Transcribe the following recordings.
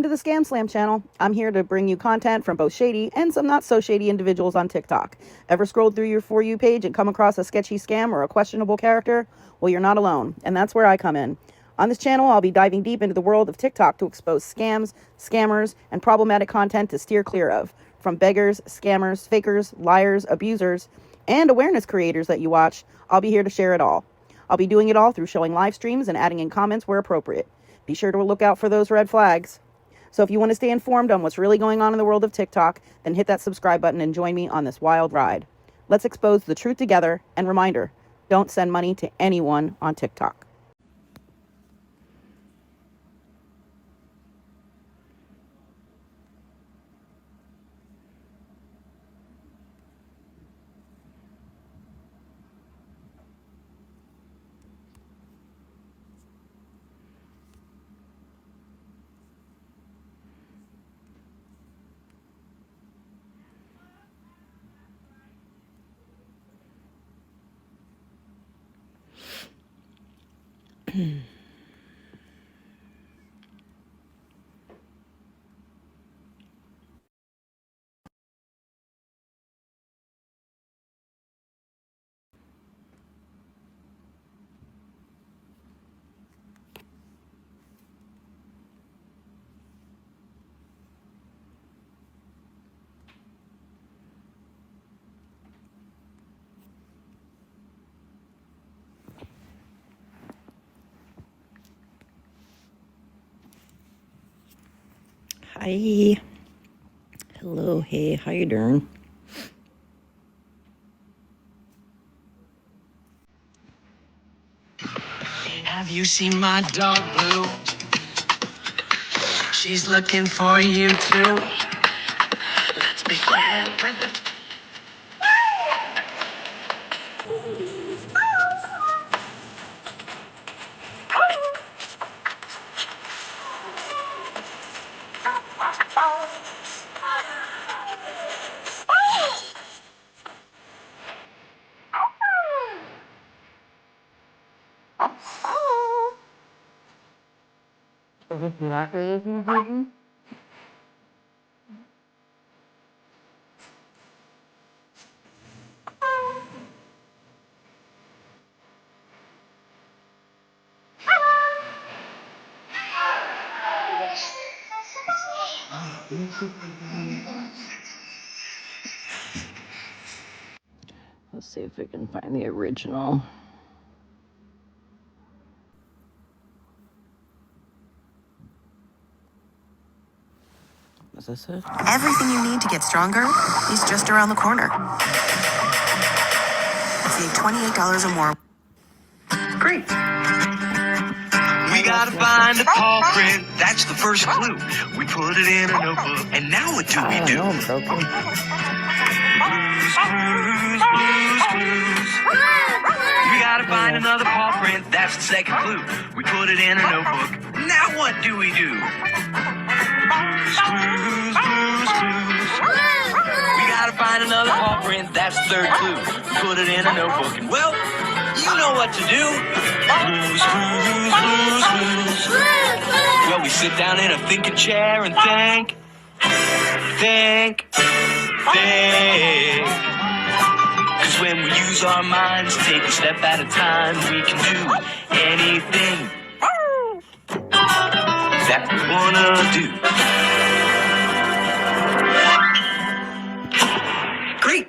to the ScamSlam channel. I'm here to bring you content from both shady and some not so shady individuals on TikTok. Ever scrolled through your For You page and come across a sketchy scam or a questionable character? Well, you're not alone, and that's where I come in. On this channel, I'll be diving deep into the world of TikTok to expose scams, scammers, and problematic content to steer clear of. From beggars, scammers, fakers, liars, abusers, and awareness creators that you watch, I'll be here to share it all. I'll be doing it all through showing live streams and adding in comments where appropriate. Be sure to look out for those red flags. So if you want to stay informed on what's really going on in the world of TikTok, then hit that subscribe button and join me on this wild ride. Let's expose the truth together, and reminder, don't send money to anyone on TikTok. Hi. Hello. Hey, how you doing? Have you seen my dog Blue? She's looking for you too. Let's be friends. Let's see if we can find the original. Is this it? Everything you need to get stronger is just around the corner. Save $28 or more. Great. We gotta find the paw print. That's the first clue. We put it in a notebook, and now what do we do? I'm broken. Blues. We gotta find another paw print. That's the second clue. We put it in a notebook. Now what do we do? Blues. We gotta find another paw print. That's the third clue. We put it in a notebook, and well, you know what to do. Blues. Well, we sit down in a thinking chair and think. Cause when we use our minds, take a step at a time, we can do anything that we wanna do. Great!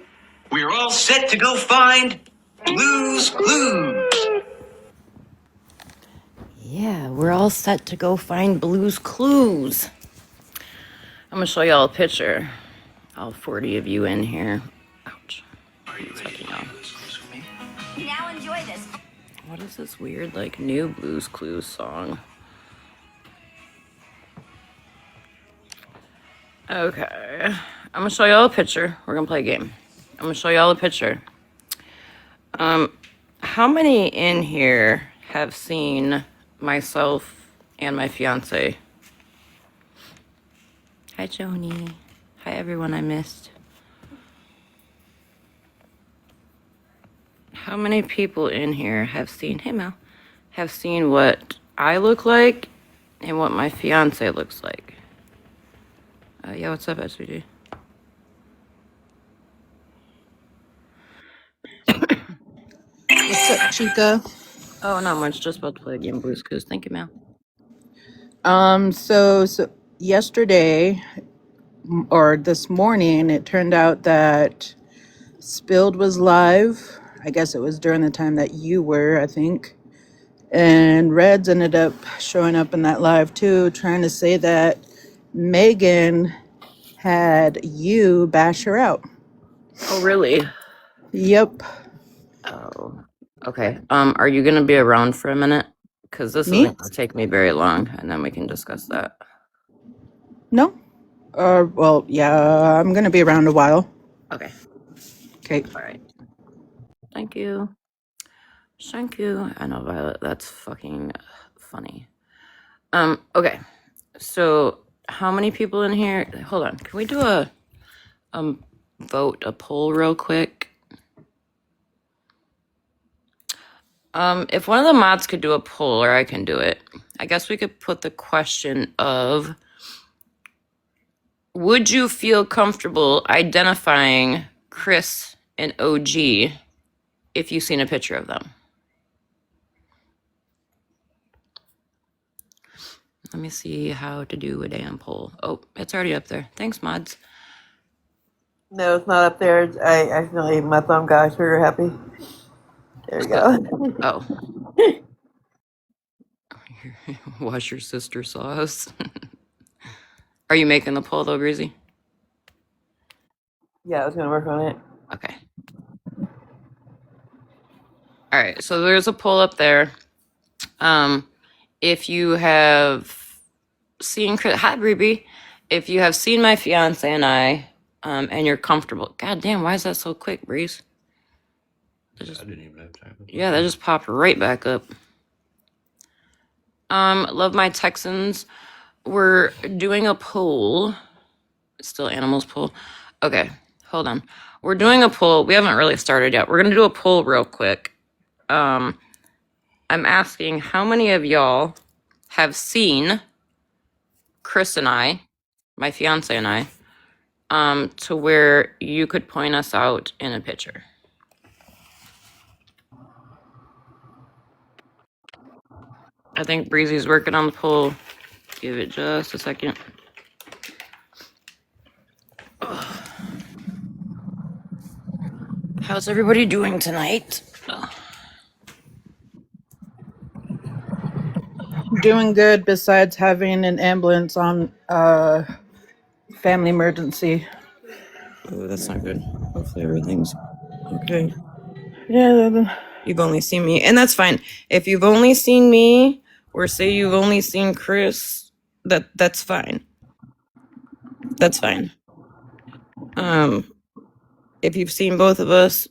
We're all set to go find Blue's Clues. Yeah, we're all set to go find Blue's Clues. I'm gonna show y'all a picture. All 40 of you in here. Ouch. Are you ready to play Blue's Clues with me? Now enjoy this. What is this weird, like, new Blue's Clues song? Okay. I'm gonna show y'all a picture. We're gonna play a game. I'm gonna show y'all a picture. How many in here have seen myself and my fiance? Hi, Joni. Hi, everyone I missed. How many people in here have seen, hey Mel, have seen what I look like and what my fiance looks like? Yeah, what's up, SVD? What's up, Chica? Oh, not much. Just about to play a game of Boujee'S. Thank you, ma'am. So yesterday or this morning, it turned out that Spilled was live. I guess it was during the time that you were, I think. And Reds ended up showing up in that live too, trying to say that Megan had you bash her out. Oh, really? Yep. Oh, okay. Are you gonna be around for a minute? Because this Me? isn't gonna take me very long, and then we can discuss that. No. Well, yeah, I'm gonna be around a while. Okay. Okay. All right. Thank you. Thank you. I know, Violet. That's fucking funny. Okay. So, how many people in here? Hold on. Can we do a vote, a poll, real quick? If one of the mods could do a poll, or I can do it, I guess we could put the question of: would you feel comfortable identifying Chris and OG if you've seen a picture of them? Let me see how to do a damn poll. Oh, it's already up there. Thanks, mods. No, it's not up there. I accidentally, my thumb got trigger happy. There we go. Oh. Wash your sister sauce. Are you making the poll though, Greasy? Yeah, I was gonna work on it. Okay. All right, so there's a poll up there. If you have seen Chris, hi Breeby. If you have seen my fiance and I, and you're comfortable. God damn, why is that so quick, Breeze? I didn't even have time. Yeah, that just popped right back up. Love my Texans. We're doing a poll. It's still animals poll. Okay, hold on. We're doing a poll. We haven't really started yet. We're gonna do a poll real quick. I'm asking how many of y'all have seen Chris and I, my fiance and I, to where you could point us out in a picture. I think Breezy's working on the poll. Give it just a second. How's everybody doing tonight? Doing good besides having an ambulance on family emergency. Oh, that's not good. Hopefully everything's okay. Yeah. You've only seen me, and that's fine. If you've only seen me, or say you've only seen Chris, that's fine. That's fine. If you've seen both of us,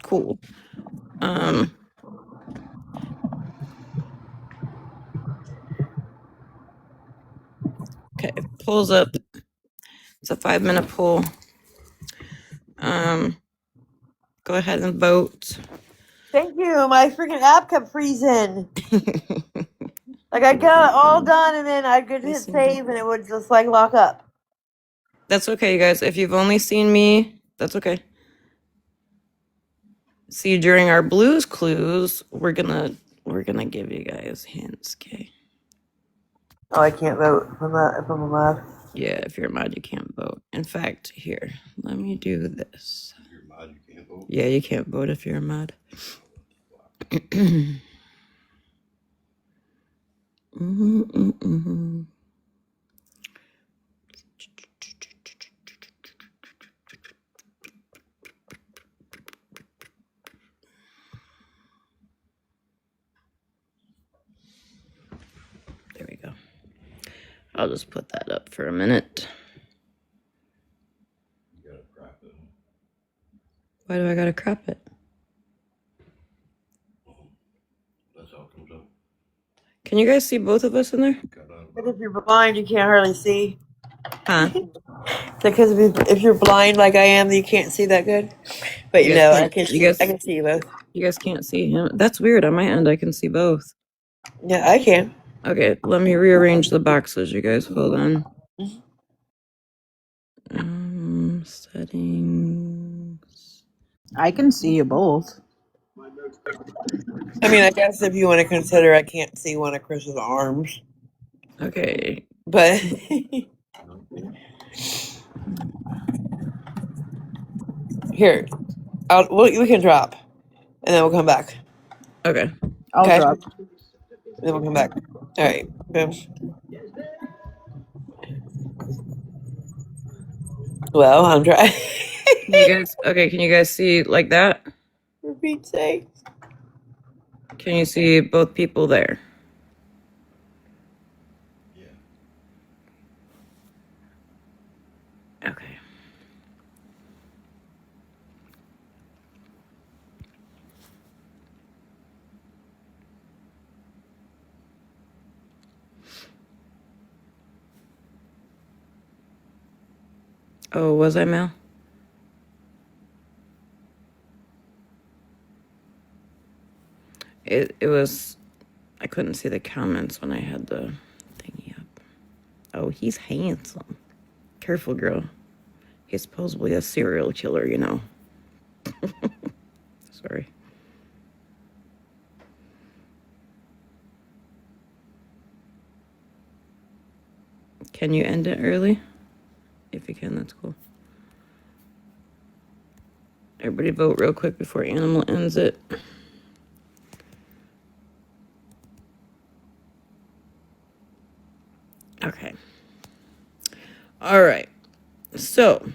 cool. Okay, polls up. It's a 5-minute poll. Go ahead and vote. Thank you. My freaking app kept freezing. Like I got it all done, and then I could hit save, and it would just like lock up. That's okay, you guys. If you've only seen me, that's okay. See, during our Blues Clues, we're gonna give you guys hints, okay? Oh, I can't vote if I'm a mod. Yeah, if you're a mod, you can't vote. In fact, here, let me do this. If you're a mod, you can't vote? Yeah, you can't vote if you're a mod. There we go. I'll just put that up for a minute. You gotta crop it. Why do I gotta crop it? That's how it comes up. Can you guys see both of us in there? But if you're blind, you can't hardly see. Huh? Because if you're blind like I am, you can't see that good. But You you guys know, can't- you guys- I can see you both. You guys can't see him. That's weird. On my end, I can see both. Yeah, I can. Okay, let me rearrange the boxes, you guys. Hold on. Settings. I can see you both. I mean, I guess if you want to consider, I can't see one of Chris's arms, Okay. but here, we can drop, and then we'll come back. Okay. I'll Okay, drop. then we'll come back. All right. Boom. Well, I'm trying. Can you guys? Okay. Can you guys see like that? For Pete's sake. Can you see both people there? Okay. Oh, was I, Mel? It was. I couldn't see the comments when I had the thingy up. Oh, he's handsome. Careful, girl. He's supposedly a serial killer, you know. Sorry. Can you end it early? If you can, that's cool. Everybody vote real quick before Animal ends it. Okay. All right. So,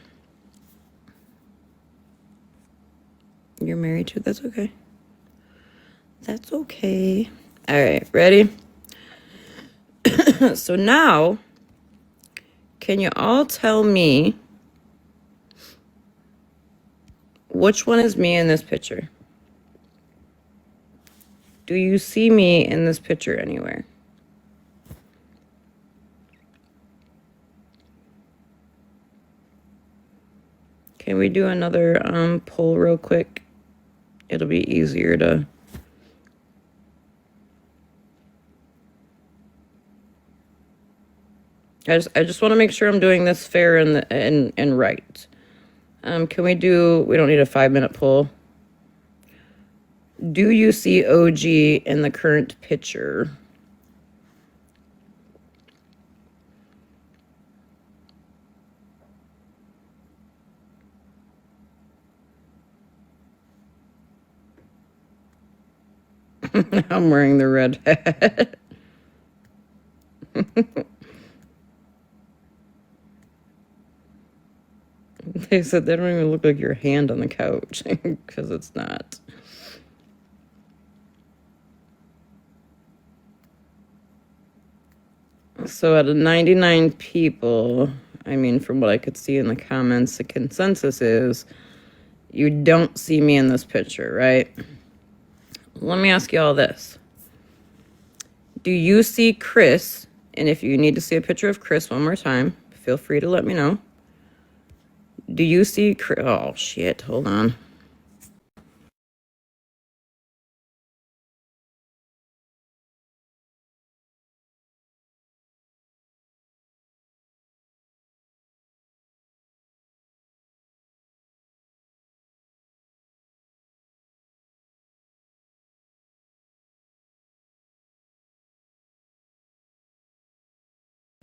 you're married too? That's okay. That's okay. All right. Ready? So now, can you all tell me which one is me in this picture? Do you see me in this picture anywhere? Can we do another poll real quick? It'll be easier to... I just want to make sure I'm doing this fair and right. Can we do... We don't need a 5-minute poll. Do you see OG in the current picture? I'm wearing the red hat. They said they don't even look like your hand on the couch, because it's not. So out of 99 people, I mean, from what I could see in the comments, the consensus is you don't see me in this picture, right? Let me ask you all this. Do you see Chris? And if you need to see a picture of Chris one more time, feel free to let me know. Do you see Chris? Oh, shit. Hold on.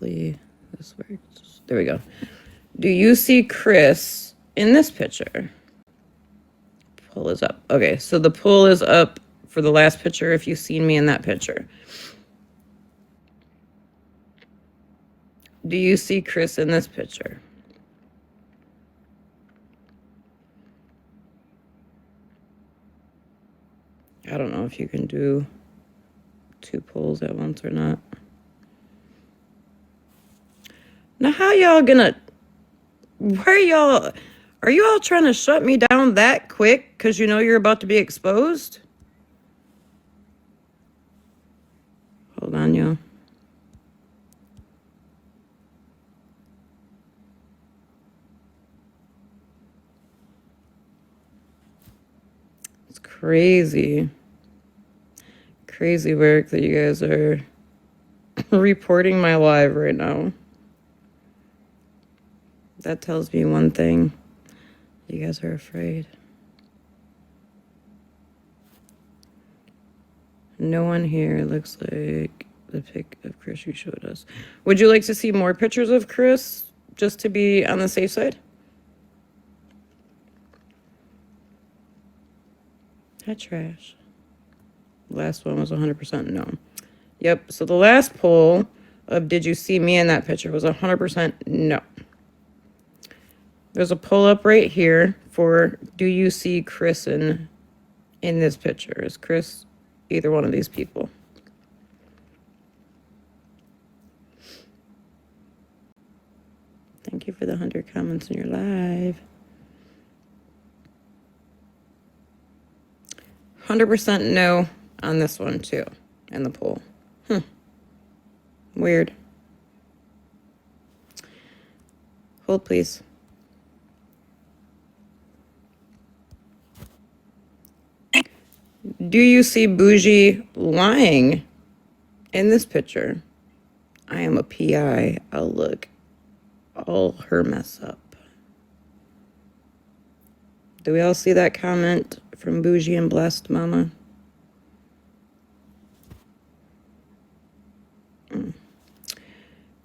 This works. There we go. Do you see Chris in this picture? Pull is up. Okay, so the pull is up for the last picture if you've seen me in that picture. Do you see Chris in this picture? I don't know if you can do 2 polls at once or not. Now, how y'all gonna... Where y'all... Are you all trying to shut me down that quick because you know you're about to be exposed? Hold on, y'all. It's crazy. Crazy work that you guys are reporting my live right now. That tells me one thing. You guys are afraid. No one here looks like the pic of Chris you showed us. Would you like to see more pictures of Chris just to be on the safe side? That trash. Last one was 100% no. Yep, so the last poll of did you see me in that picture was 100% no. There's a poll up right here for do you see Chris in this picture? Is Chris either one of these people? Thank you for the 100 comments in your live. 100% no on this one too, in the poll. Weird. Hold, please. Do you see Bougie lying in this picture? I am a PI. I'll look all her mess up. Do we all see that comment from Bougie and Blessed Mama?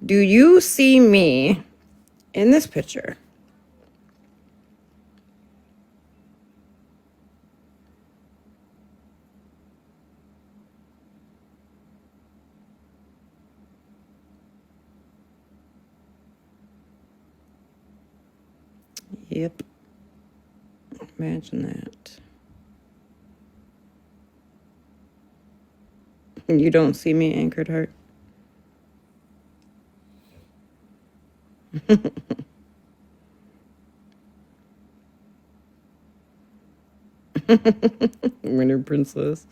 Do you see me in this picture? Yep. Imagine that. You don't see me, Anchored Heart? Winter Princess.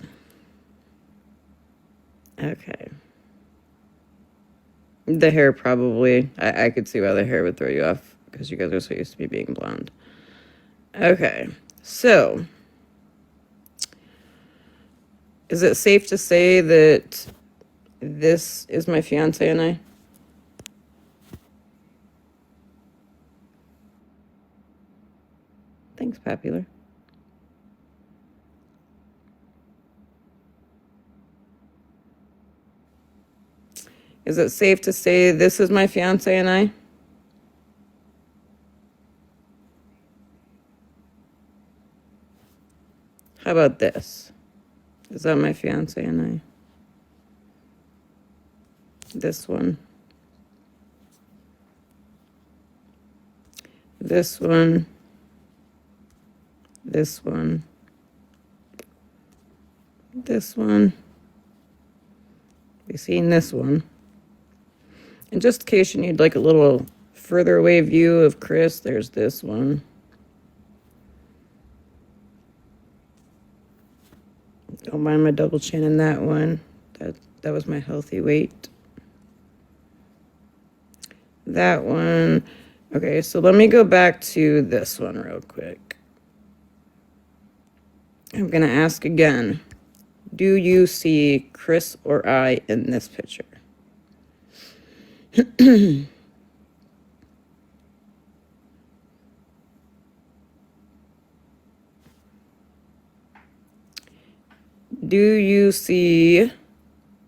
Okay. The hair probably. I could see why the hair would throw you off because you guys are so used to me being blonde. Okay. So, is it safe to say that this is my fiance and I? Thanks, Popular. Is it safe to say this is my fiance and I? How about this? Is that my fiance and I? This one. This one. This one. This one. We've seen this one. And just in case you need like a little further away view of Chris, there's this one. Don't mind my double chin in that one. That was my healthy weight. That one. Okay, so let me go back to this one real quick. I'm going to ask again. Do you see Chris or I in this picture? Do you see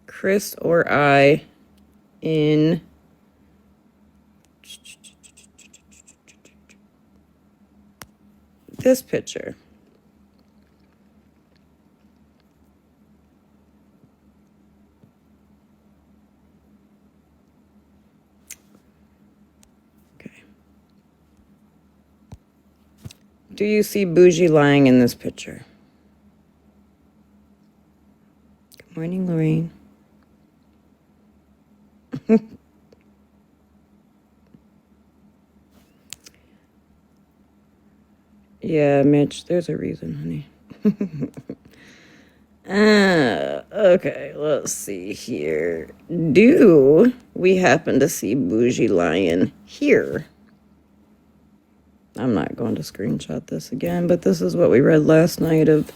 Chris or I in this picture? Okay. Do you see Bougie lying in this picture? Good morning, Lorraine. Yeah, Mitch, there's a reason, honey. Okay, let's see here. Do we happen to see Bougie lying here? I'm not going to screenshot this again, but this is what we read last night of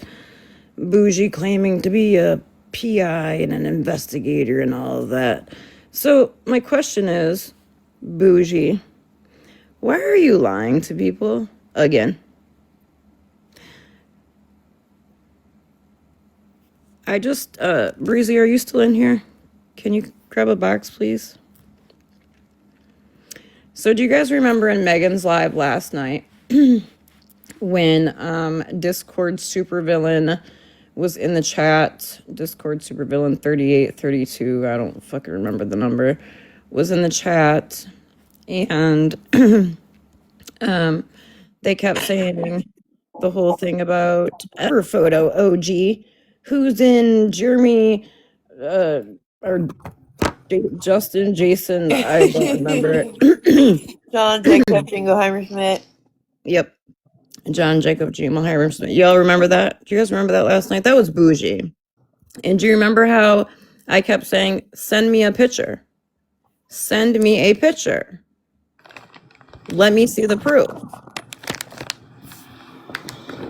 Bougie claiming to be a PI and an investigator and all of that. So my question is, Bougie, Why are you lying to people again? I just, Breezy, are you still in here? Can you grab a box, please? So do you guys remember in Megan's live last night when Discord supervillain was in the chat? Discord supervillain 3832, I don't fucking remember the number, was in the chat, and they kept saying the whole thing about ever photo OG, who's in Jeremy or Justin, Jason, I don't remember. John Jacob Jingleheimer Schmidt. Yep. John Jacob Jingleheimer Schmidt. Y'all remember that? Do you guys remember that last night? That was bougie. And do you remember how I kept saying, send me a picture? Send me a picture. Let me see the proof.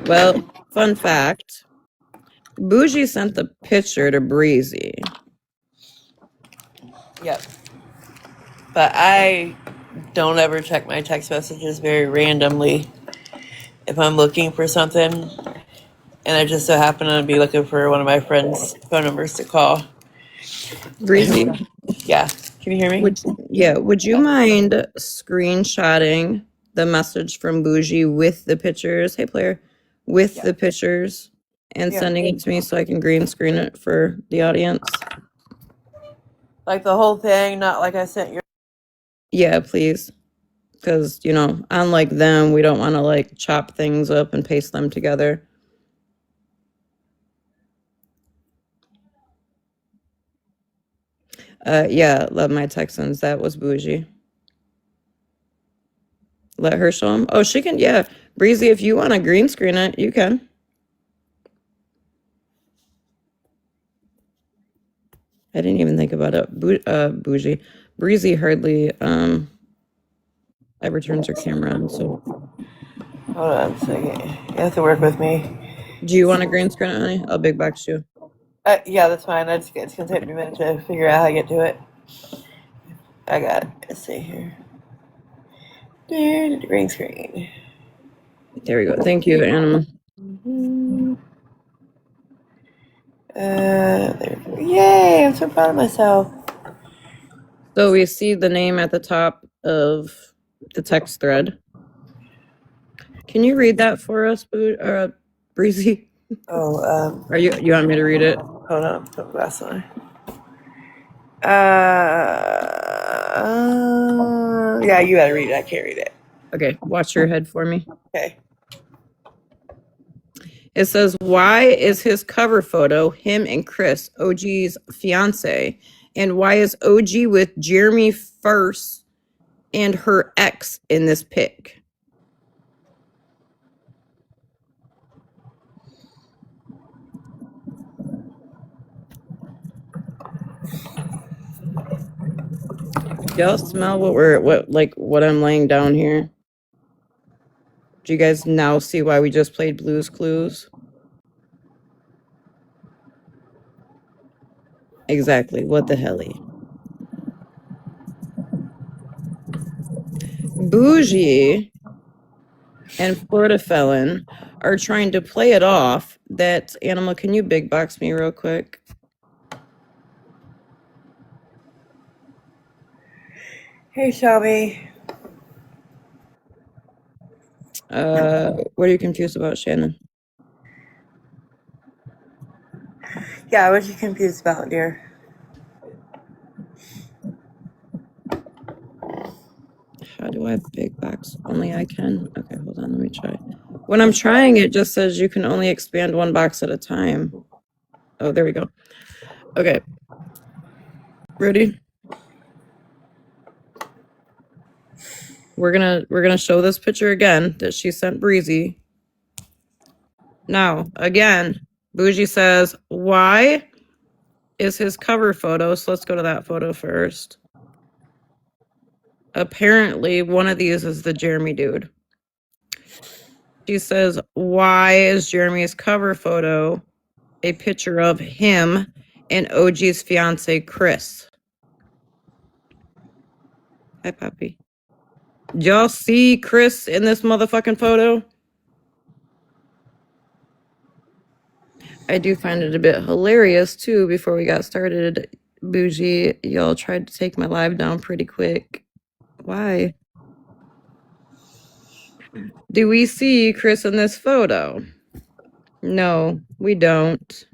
Well, fun fact, Bougie sent the picture to Breezy. Yep. But I don't ever check my text messages very randomly if I'm looking for something. And I just so happen to be looking for one of my friends' phone numbers to call. Breezy, Yeah. Can you hear me? would you mind screenshotting the message from Bougie with the pictures? Hey, player, with the pictures and sending it to me so I can green screen it for the audience? Like the whole thing, not like I sent your. Yeah, please. Because, you know, unlike them, we don't want to like chop things up and paste them together. Yeah, love my Texans. That was Bougie. Let her show them. Oh, she can. Yeah, Breezy, if you want to green screen it, you can. I didn't even think about it. Bougie. Breezy hardly ever turns her camera on. So, Hold on a second. You have to work with me. do you want to green screen it, honey? I'll big box you. Yeah, that's fine. It's gonna take me a minute to figure out how to get to it. I got it. Let's see here. Green screen. There we go. Thank you, Anima. There we go. Yay! I'm so proud of myself. So we see the name at the top of the text thread. Can you read that for us, Breezy? Oh, Are you want me to read it? hold on, put my glass on. Yeah, you gotta read it. I can't read it. Okay, watch your head for me. Okay. It says, why is his cover photo him and Chris, OG's fiance? And why is OG with Jeremy first and her ex in this pic? Y'all smell what I'm laying down here? Do you guys now see why we just played Blue's Clues? Exactly. What the helly? Bougie and Florida Felon are trying to play it off that, Animal, can you big box me real quick? Hey, Shelby. What are you confused about, Shannon? Yeah, what you confused about, dear? How do I big box? Only I can. Okay, hold on. Let me try. When I'm trying, it just says you can only expand one box at a time. Oh, there we go. Okay. Ready? We're gonna show this picture again that she sent Breezy. Now, again, Bougie says, why is his cover photo? So let's go to that photo first. Apparently, one of these is the Jeremy dude. She says, why is Jeremy's cover photo a picture of him and OG's fiance, Chris? Hi, Poppy. Y'all see Chris in this motherfucking photo? I do find it a bit hilarious too. Before we got started, Bougie, y'all tried to take my live down pretty quick. Why? Do we see Chris in this photo? No, we don't.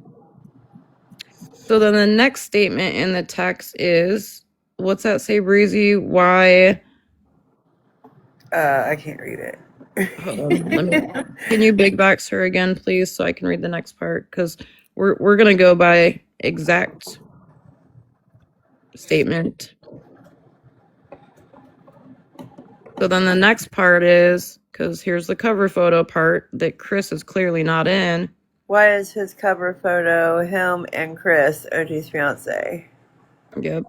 So then the next statement in the text is, what's that say, Breezy? Why? I can't read it. Hold on, can you big box her again, please, so I can read the next part? Because we're gonna go by exact statement. So then the next part is, because here's the cover photo part that Chris is clearly not in. Why is his cover photo him and Chris, OG's fiance? Yep.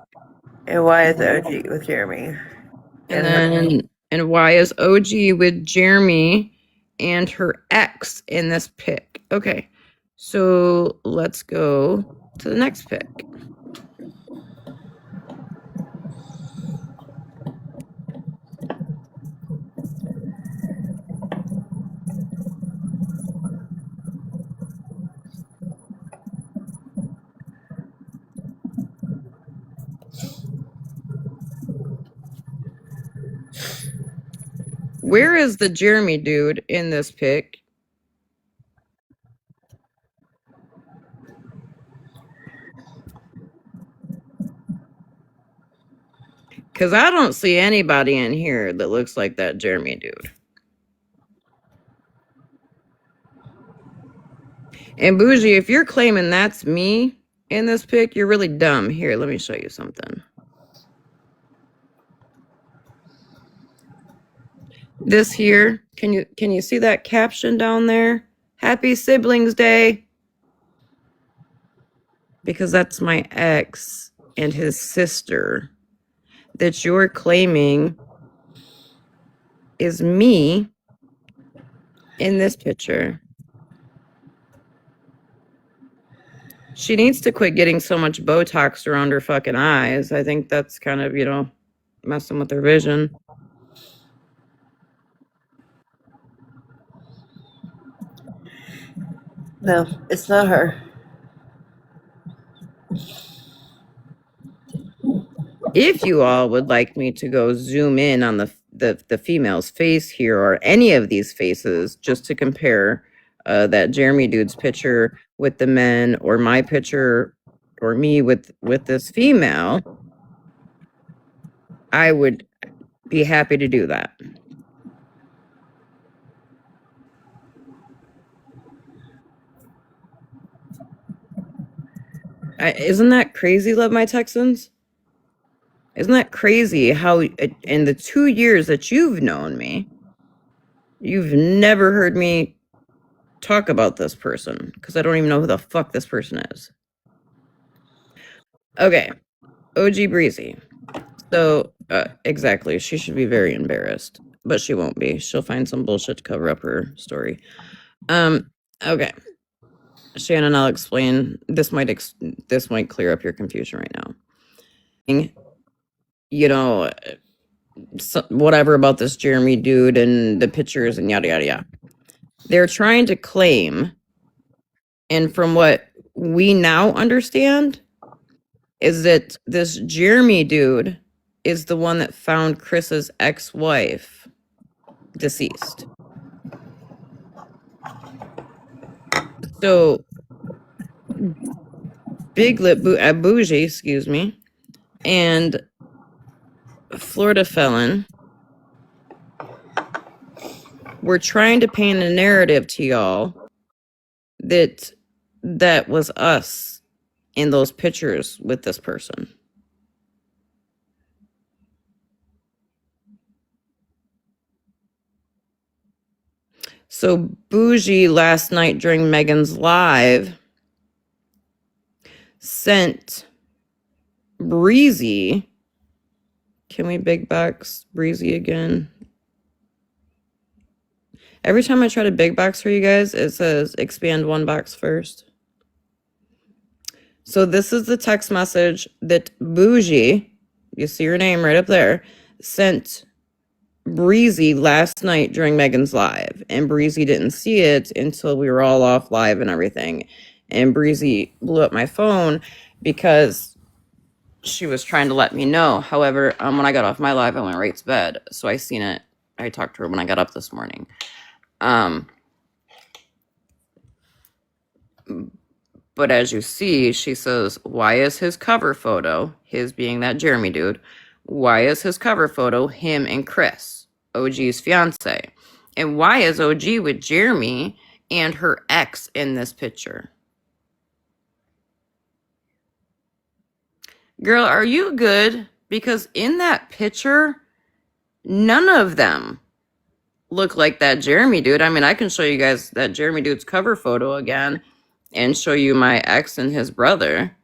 And why is OG with Jeremy? And why is OG with Jeremy and her ex in this pic? Okay, so let's go to the next pic. Where is the Jeremy dude in this pic? Because I don't see anybody in here that looks like that Jeremy dude. And Bougie, if you're claiming that's me in this pic, you're really dumb. Here, let me show you something. This here, can you see that caption down there? Happy Siblings Day. Because that's my ex and his sister that you're claiming is me in this picture. She needs to quit getting so much Botox around her fucking eyes. I think that's kind of, messing with her vision. No, it's not her. If you all would like me to go zoom in on the female's face here, or any of these faces, just to compare that Jeremy dude's picture with the men, or my picture, or me with this female, I would be happy to do that. Isn't that crazy, Love My Texans? Isn't that crazy how in the 2 years that you've known me, you've never heard me talk about this person, because I don't even know who the fuck this person is. Okay, OG Breezy. So, exactly, she should be very embarrassed, but she won't be. She'll find some bullshit to cover up her story. Okay. Shannon, I'll explain. This might clear up your confusion right now. Whatever about this Jeremy dude and the pictures and yada yada yada. They're trying to claim, and from what we now understand, is that this Jeremy dude is the one that found Chris's ex-wife deceased. So, Big Lip Bougie, excuse me, and Florida Felon were trying to paint a narrative to y'all that was us in those pictures with this person. So Bougie last night during Megan's live sent Breezy. Can we big box Breezy again? Every time I try to big box for you guys, it says expand one box first. So this is the text message that Bougie, you see her name right up there, sent Breezy last night during Megan's live, and Breezy didn't see it until we were all off live and everything. And Breezy blew up my phone because she was trying to let me know. However, when I got off my live, I went right to bed, so I seen it. I talked to her when I got up this morning. But as you see, she says, why is his cover photo, his being that Jeremy dude, why is his cover photo him and Chris, OG's fiance? And why is OG with Jeremy and her ex in this picture? Girl, are you good? Because in that picture, none of them look like that Jeremy dude. I mean, I can show you guys that Jeremy dude's cover photo again and show you my ex and his brother.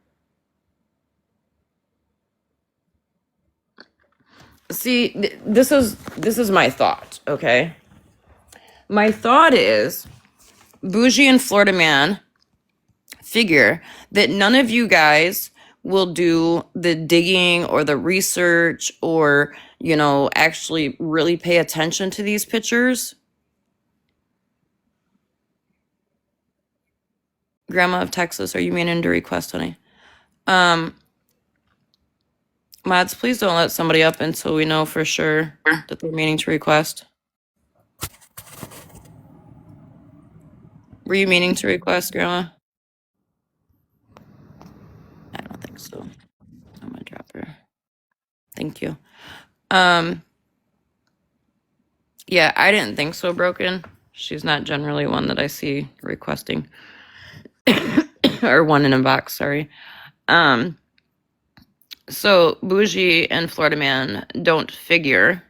See, this is my thought, okay? My thought is Bougie and Floridaman figure that none of you guys will do the digging or the research or, you know, actually really pay attention to these pictures. Grandma of Texas, are you meaning to request, honey? Mods, please don't let somebody up until we know for sure that they're meaning to request. Were you meaning to request, Grandma? I don't think so. I'm gonna drop her. Thank you. Yeah, I didn't think so, Broken. She's not generally one that I see requesting. Or one in a box, sorry. So Bougie and Floridaman don't figure.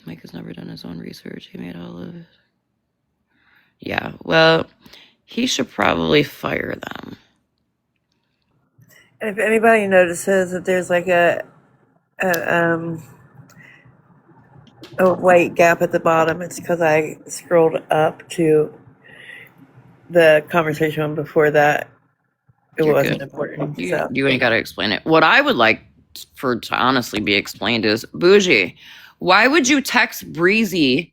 Mike has never done his own research. He made all of it. Yeah, well, he should probably fire them. And if anybody notices that there's like a white gap at the bottom, it's because I scrolled up to the conversation before that. It You're wasn't good. important. You ain't got to explain it. What I would like to honestly be explained is, Bougie, why would you text Breezy?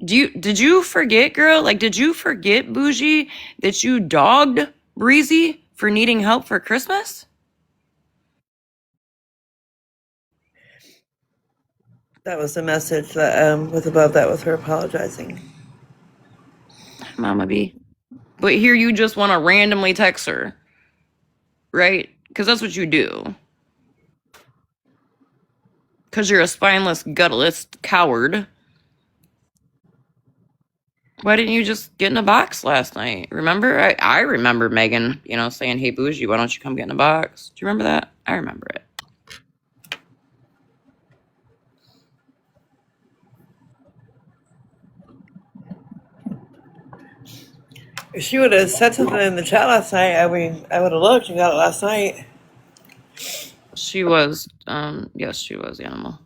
Did you forget, girl? Like, did you forget, Bougie, that you dogged Breezy for needing help for Christmas? That was the message that was above that was her apologizing. Mama B. But here you just want to randomly text her, right? Because that's what you do. Because you're a spineless, gutless coward. Why didn't you just get in a box last night? Remember? I remember Megan, you know, saying, hey, Bougie, why don't you come get in a box? Do you remember that? I remember it. If she would have said something in the chat last night, I mean, I would have looked and got it last night. She was, yes, she was Animal.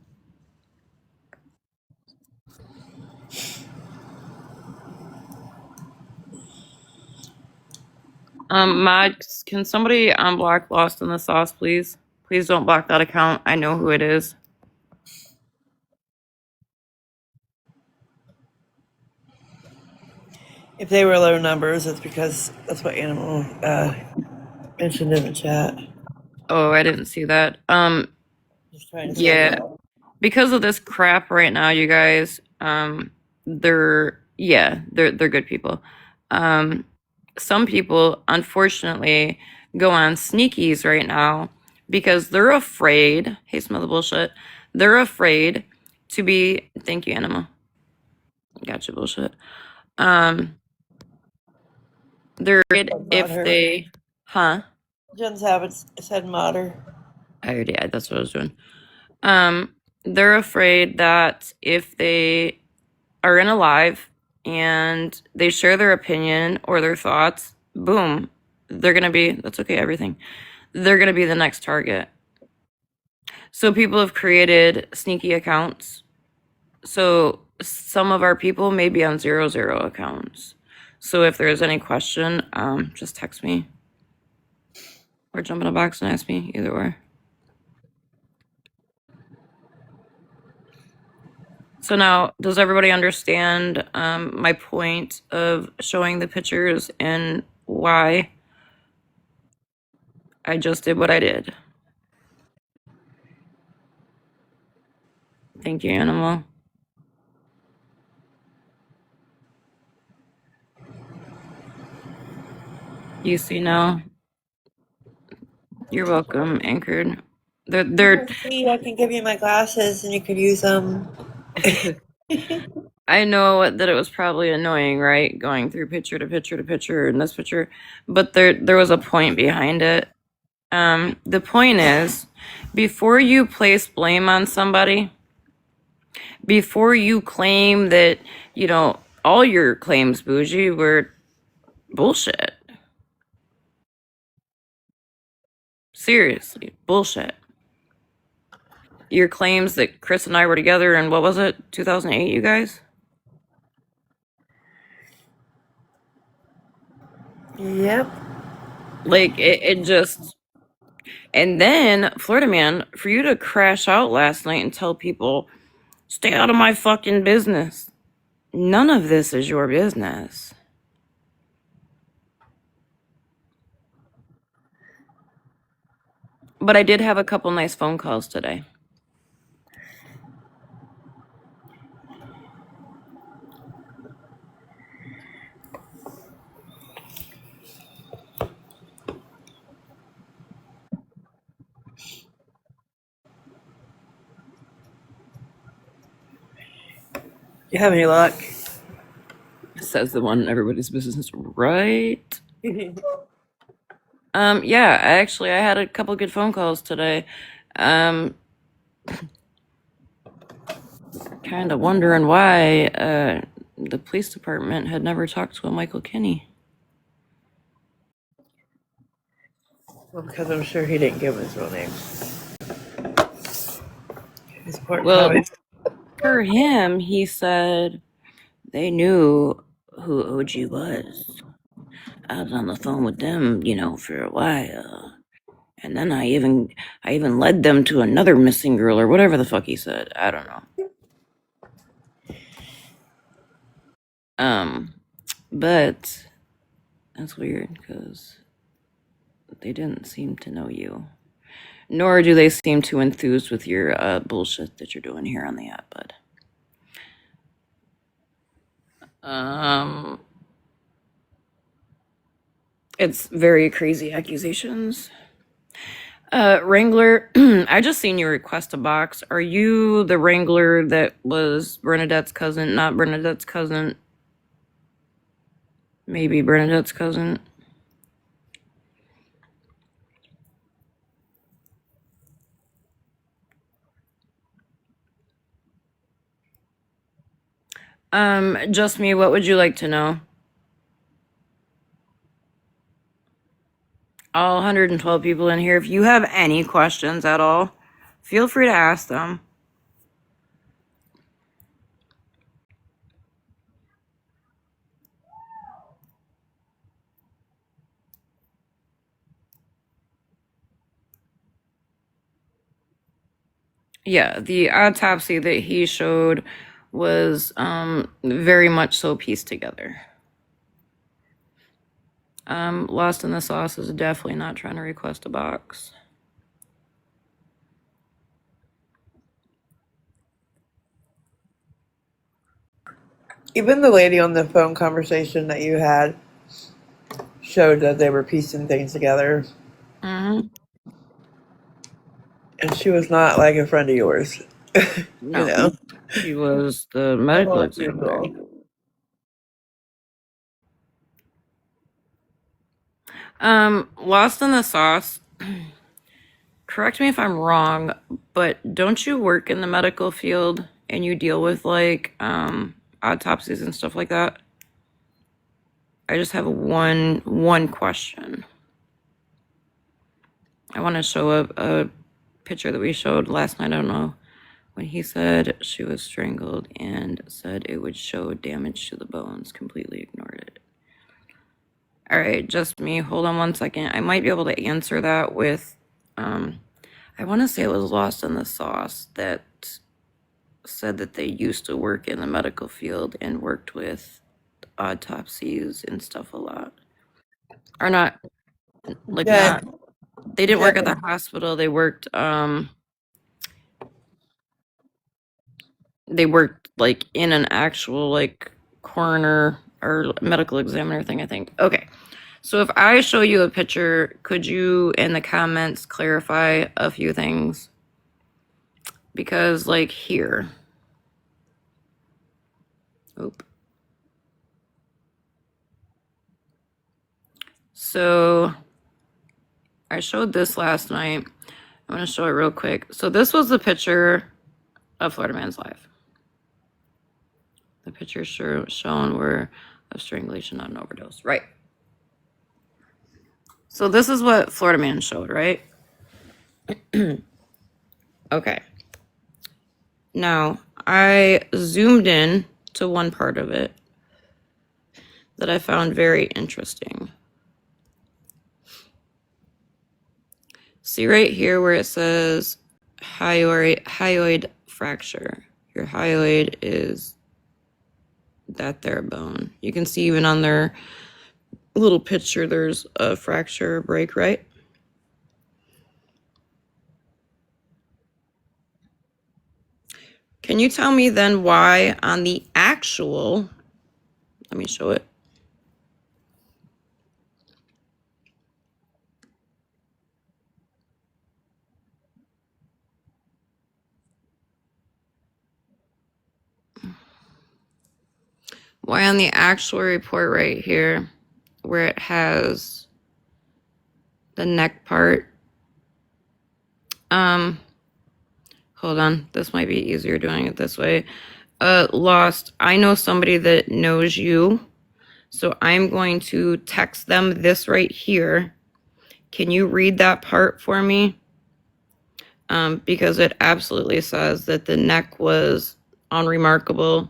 Mods, can somebody unblock Lost in the Sauce, please? Please don't block that account. I know who it is. If they were low numbers, it's because that's what Animal mentioned in the chat. Oh, I didn't see that. Just trying to Yeah, because of this crap right now, you guys, they're good people. Some people, unfortunately, go on sneakies right now because they're afraid. Hey, smell the bullshit. They're afraid to be. Thank you, Anima. Gotcha, bullshit. They're afraid if they, huh? Jen's habits said modder. I already, yeah, that's what I was doing. They're afraid that if they are in a live and they share their opinion or their thoughts, boom, they're gonna be, that's okay, everything. They're gonna be the next target. So people have created sneaky accounts. So some of our people may be on 00 accounts. So if there's any question, just text me or jump in a box and ask me, either way. So now, does everybody understand my point of showing the pictures and why I just did what I did? Thank you, Animal. You see now? You're welcome, Anchored. They're See, I can give you my glasses and you could use them. I know that it was probably annoying, right? Going through picture to picture to picture and this picture, but there was a point behind it. The point is, before you place blame on somebody, before you claim that, all your claims, Bougie, were bullshit. Seriously, bullshit. Your claims that Chris and I were together in, what was it, 2008, you guys? Yep. Like, it just... And then, Floridaman, for you to crash out last night and tell people, stay out of my fucking business. None of this is your business. But I did have a couple nice phone calls today. You have any luck? Says the one in everybody's business, right? Yeah, I had a couple good phone calls today. Kind of wondering why the police department had never talked to a Michael Kinney. Well, because I'm sure he didn't give his real name. His part Well, for him, he said they knew who OG was. I was on the phone with them, for a while. And then I even led them to another missing girl or whatever the fuck he said. I don't know. But that's weird because they didn't seem to know you. Nor do they seem too enthused with your bullshit that you're doing here on the app, bud. It's very crazy accusations. Wrangler, I just seen you request a box. Are you the Wrangler that was Bernadette's cousin, not Bernadette's cousin? Maybe Bernadette's cousin. Just me, what would you like to know? All 112 people in here, if you have any questions at all, feel free to ask them. Yeah, the autopsy that he showed was very much so pieced together. Lost in the Sauce is definitely not trying to request a box. Even the lady on the phone conversation that you had showed that they were piecing things together. Mm-hmm. And she was not like a friend of yours. No, she was the medical examiner. Lost in the Sauce. Correct me if I'm wrong, but don't you work in the medical field and you deal with like autopsies and stuff like that? I just have one question. I want to show a picture that we showed last night. I don't know. When he said she was strangled and said it would show damage to the bones, completely ignored it. All right, just me. Hold on one second. I might be able to answer that with, I want to say it was Lost in the Sauce that said that they used to work in the medical field and worked with autopsies and stuff a lot. Or not, like Yeah. not. They didn't work at the hospital. They worked like in an actual like coroner or medical examiner thing, I think. Okay. So if I show you a picture, could you in the comments clarify a few things? Because like here. Oop. So I showed this last night. I'm going to show it real quick. So this was the picture of Floridaman's life. The pictures shown were of strangulation, not an overdose. Right. So this is what Floridaman showed, right? Okay. Now, I zoomed in to one part of it that I found very interesting. See right here where it says hyoid fracture. Your hyoid is that there bone. You can see even on their little picture there's a fracture break, right? Can you tell me then why on the actual, let me show it. Why on the actual report right here, where it has the neck part, hold on, this might be easier doing it this way. Lost, I know somebody that knows you, so I'm going to text them this right here. Can you read that part for me? Because it absolutely says that the neck was unremarkable.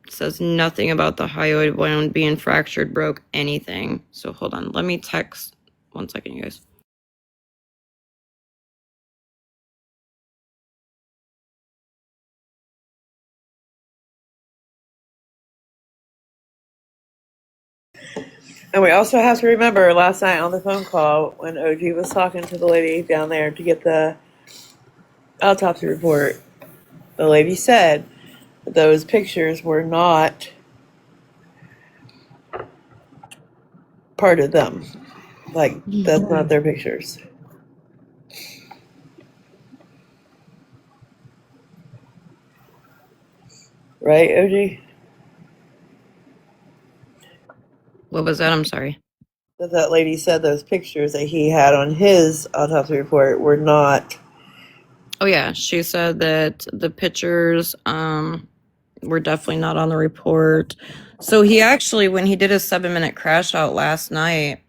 Says nothing about the hyoid bone being fractured, broke, anything. So hold on, let me text. 1 second, you guys. And we also have to remember last night on the phone call when OG was talking to the lady down there to get the autopsy report, the lady said that those pictures were not part of them. Like, that's not their pictures. Right, OG? What was that? I'm sorry. That lady said those pictures that he had on his autopsy report were not. Oh yeah, she said that the pictures were definitely not on the report. So he actually, when he did his 7-minute crash out last night,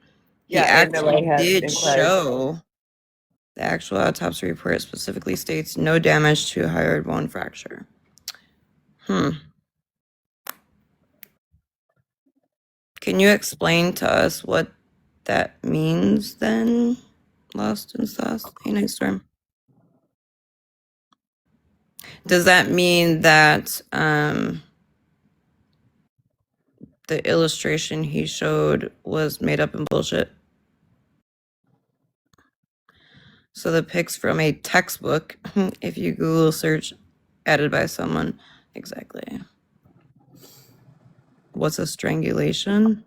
he actually did show the actual autopsy report specifically states no damage to hyoid bone fracture. Can you explain to us what that means then? Lost and sauce. Hey, nice storm. Does that mean that the illustration he showed was made up and bullshit? So the pics from a textbook, if you Google search added by someone, exactly. What's a strangulation?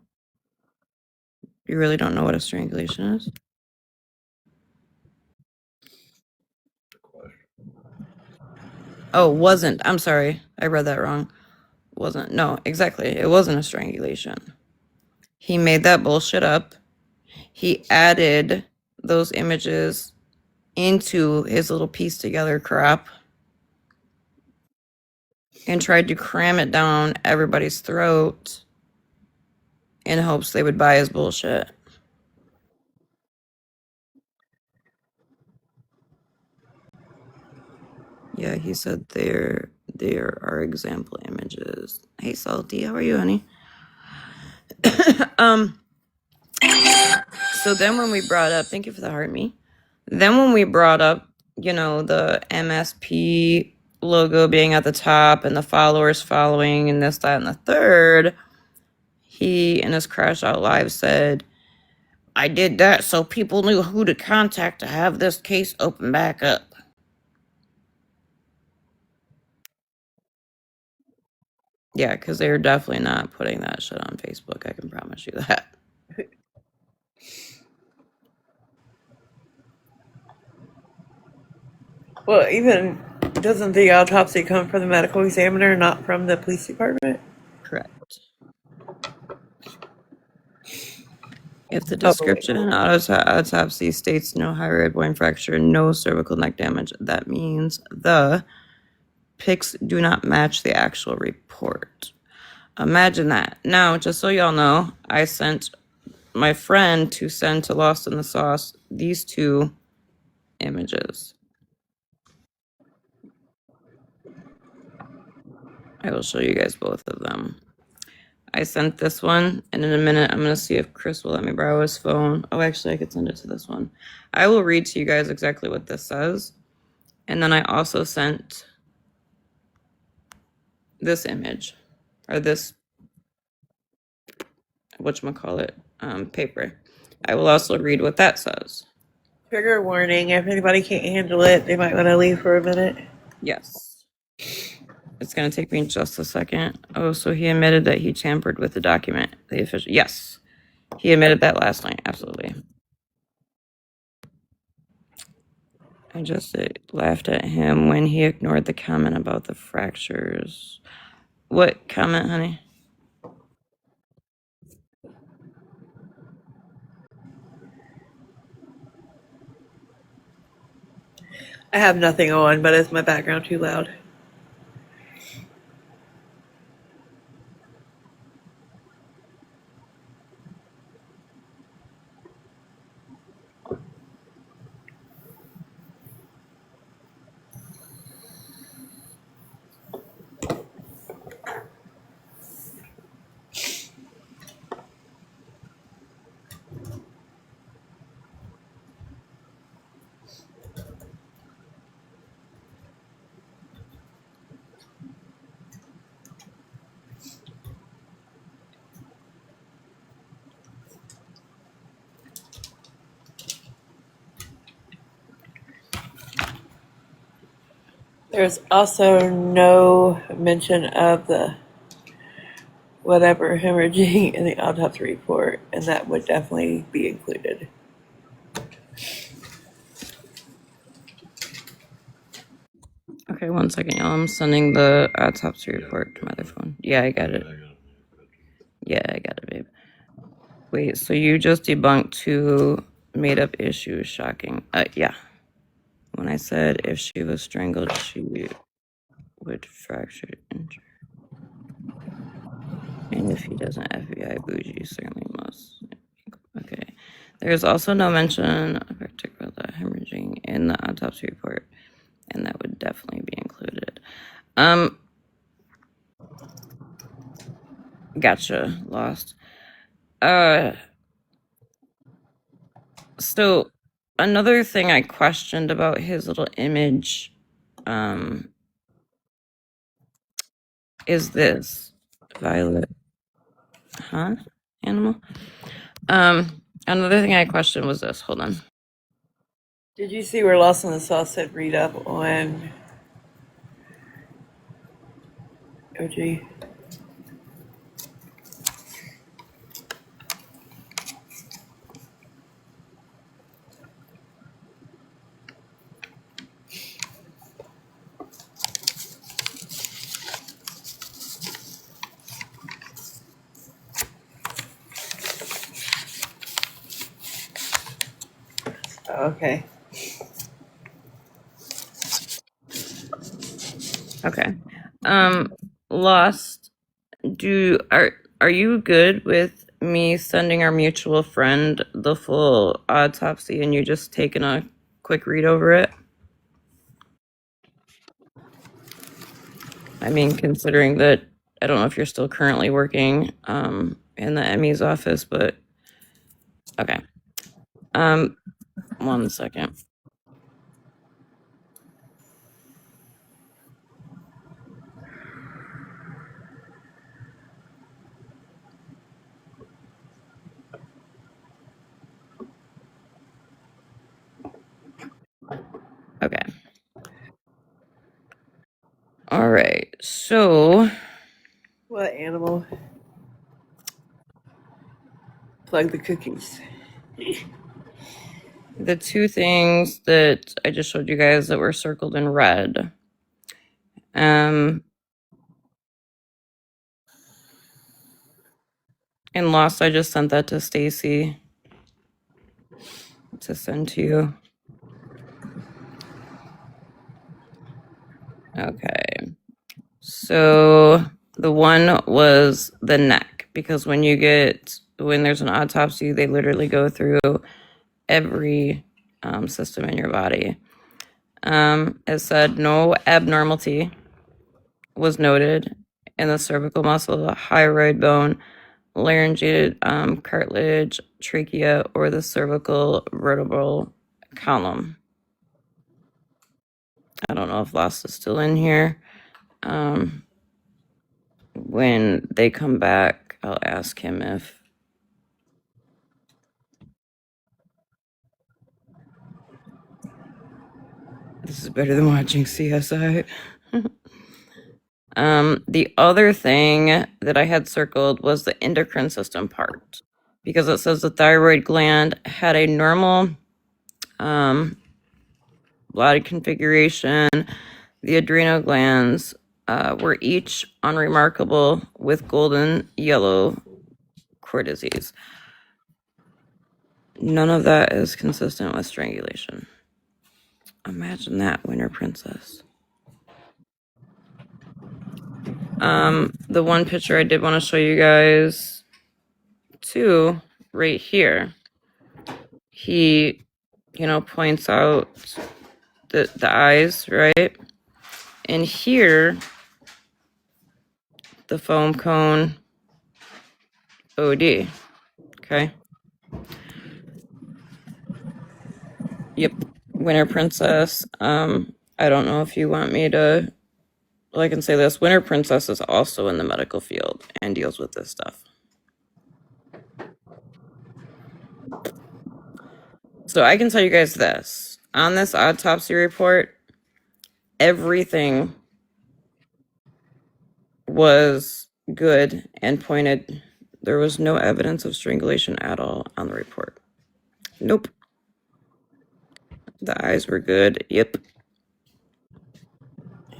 You really don't know what a strangulation is? Oh, wasn't. I'm sorry. I read that wrong. Wasn't. No, exactly. It wasn't a strangulation. He made that bullshit up. He added those images into his little piece together crap and tried to cram it down everybody's throat in hopes they would buy his bullshit. Yeah, he said there are example images. Hey Salty, how are you, honey? So then when we brought up, thank you for the heart, me. Then when we brought up, the MSP logo being at the top and the followers following and this, that, and the third, he in his Crash Out Live said, I did that so people knew who to contact to have this case open back up. Yeah, because they're definitely not putting that shit on Facebook. I can promise you that. Well, even doesn't the autopsy come from the medical examiner, not from the police department? Correct. If the description in autopsy states no hyoid bone fracture, no cervical neck damage, that means the pics do not match the actual report. Imagine that. Now, just so y'all know, I sent my friend to send to Lost in the Sauce these two images. I will show you guys both of them. I sent this one, and in a minute, I'm going to see if Chris will let me borrow his phone. Oh, actually, I could send it to this one. I will read to you guys exactly what this says. And then I also sent this image, or this, whatchamacallit, paper. I will also read what that says. Trigger warning, if anybody can't handle it, they might want to leave for a minute. Yes. It's going to take me just a second. Oh, so he admitted that he tampered with the document. The official. Yes. He admitted that last night. Absolutely. I just laughed at him when he ignored the comment about the fractures. What comment, honey? I have nothing on, but is my background too loud? There's also no mention of the whatever hemorrhaging in the autopsy report, and that would definitely be included. Okay, one second, y'all. I'm sending the autopsy report to my other phone. Yeah, I got it. Yeah, I got it, babe. Wait, so you just debunked two made-up issues. Shocking. Yeah. When I said if she was strangled, she would fracture injury. And if he doesn't, FBI Bougie certainly must. Okay. There's also no mention of particular hemorrhaging in the autopsy report, and that would definitely be included. Gotcha. Lost. So another thing I questioned about his little image, is this violet, animal. Another thing I questioned was this. Hold on. Did you see where Lost in the Sauce said read up on OG? Okay. Okay. Lost. Are you good with me sending our mutual friend the full autopsy and you just taking a quick read over it? I mean, considering that I don't know if you're still currently working in the ME's office, but okay. 1 second. Okay. All right. So What animal? Plug the cookies. the two things that I just showed you guys that were circled in red. In Lost, I just sent that to Stacy to send to you. Okay. So the one was the neck, because when there's an autopsy, they literally go through every system in your body. It said no abnormality was noted in the cervical muscle, hyoid bone, laryngeal cartilage, trachea, or the cervical vertebral column. I don't know if Lost is still in here. When they come back, I'll ask him if this is better than watching CSI. The other thing that I had circled was the endocrine system part, because it says the thyroid gland had a normal body configuration. The adrenal glands were each unremarkable with golden yellow core disease. None of that is consistent with strangulation. Imagine that, Winter Princess. The one picture I did want to show you guys too, right here. He, points out the eyes, right? And here, the foam cone OD. Okay. Yep. Winter Princess. I don't know if you want me to. Well, I can say this. Winter Princess is also in the medical field and deals with this stuff. So I can tell you guys this. On this autopsy report, everything was good and pointed. There was no evidence of strangulation at all on the report. Nope. The eyes were good. Yep.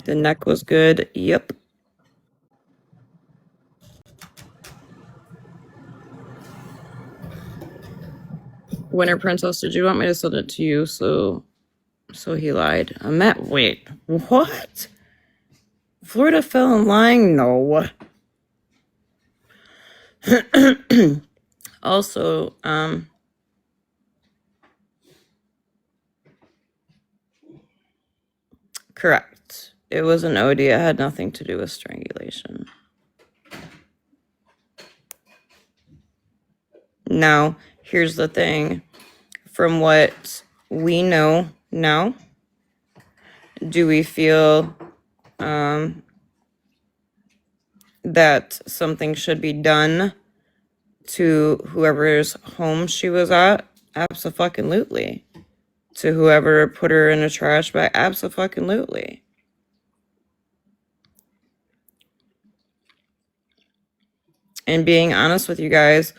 The neck was good. Yep. Winter Princess, did you want me to send it to you? So he lied. Wait, what? Florida fell in line? No. Also, correct. It was an OD. It had nothing to do with strangulation. Now, here's the thing. From what we know now, do we feel that something should be done to whoever's home she was at? Abso-fucking-lutely. To whoever put her in a trash bag? Abso-fucking-lutely. And being honest with you guys,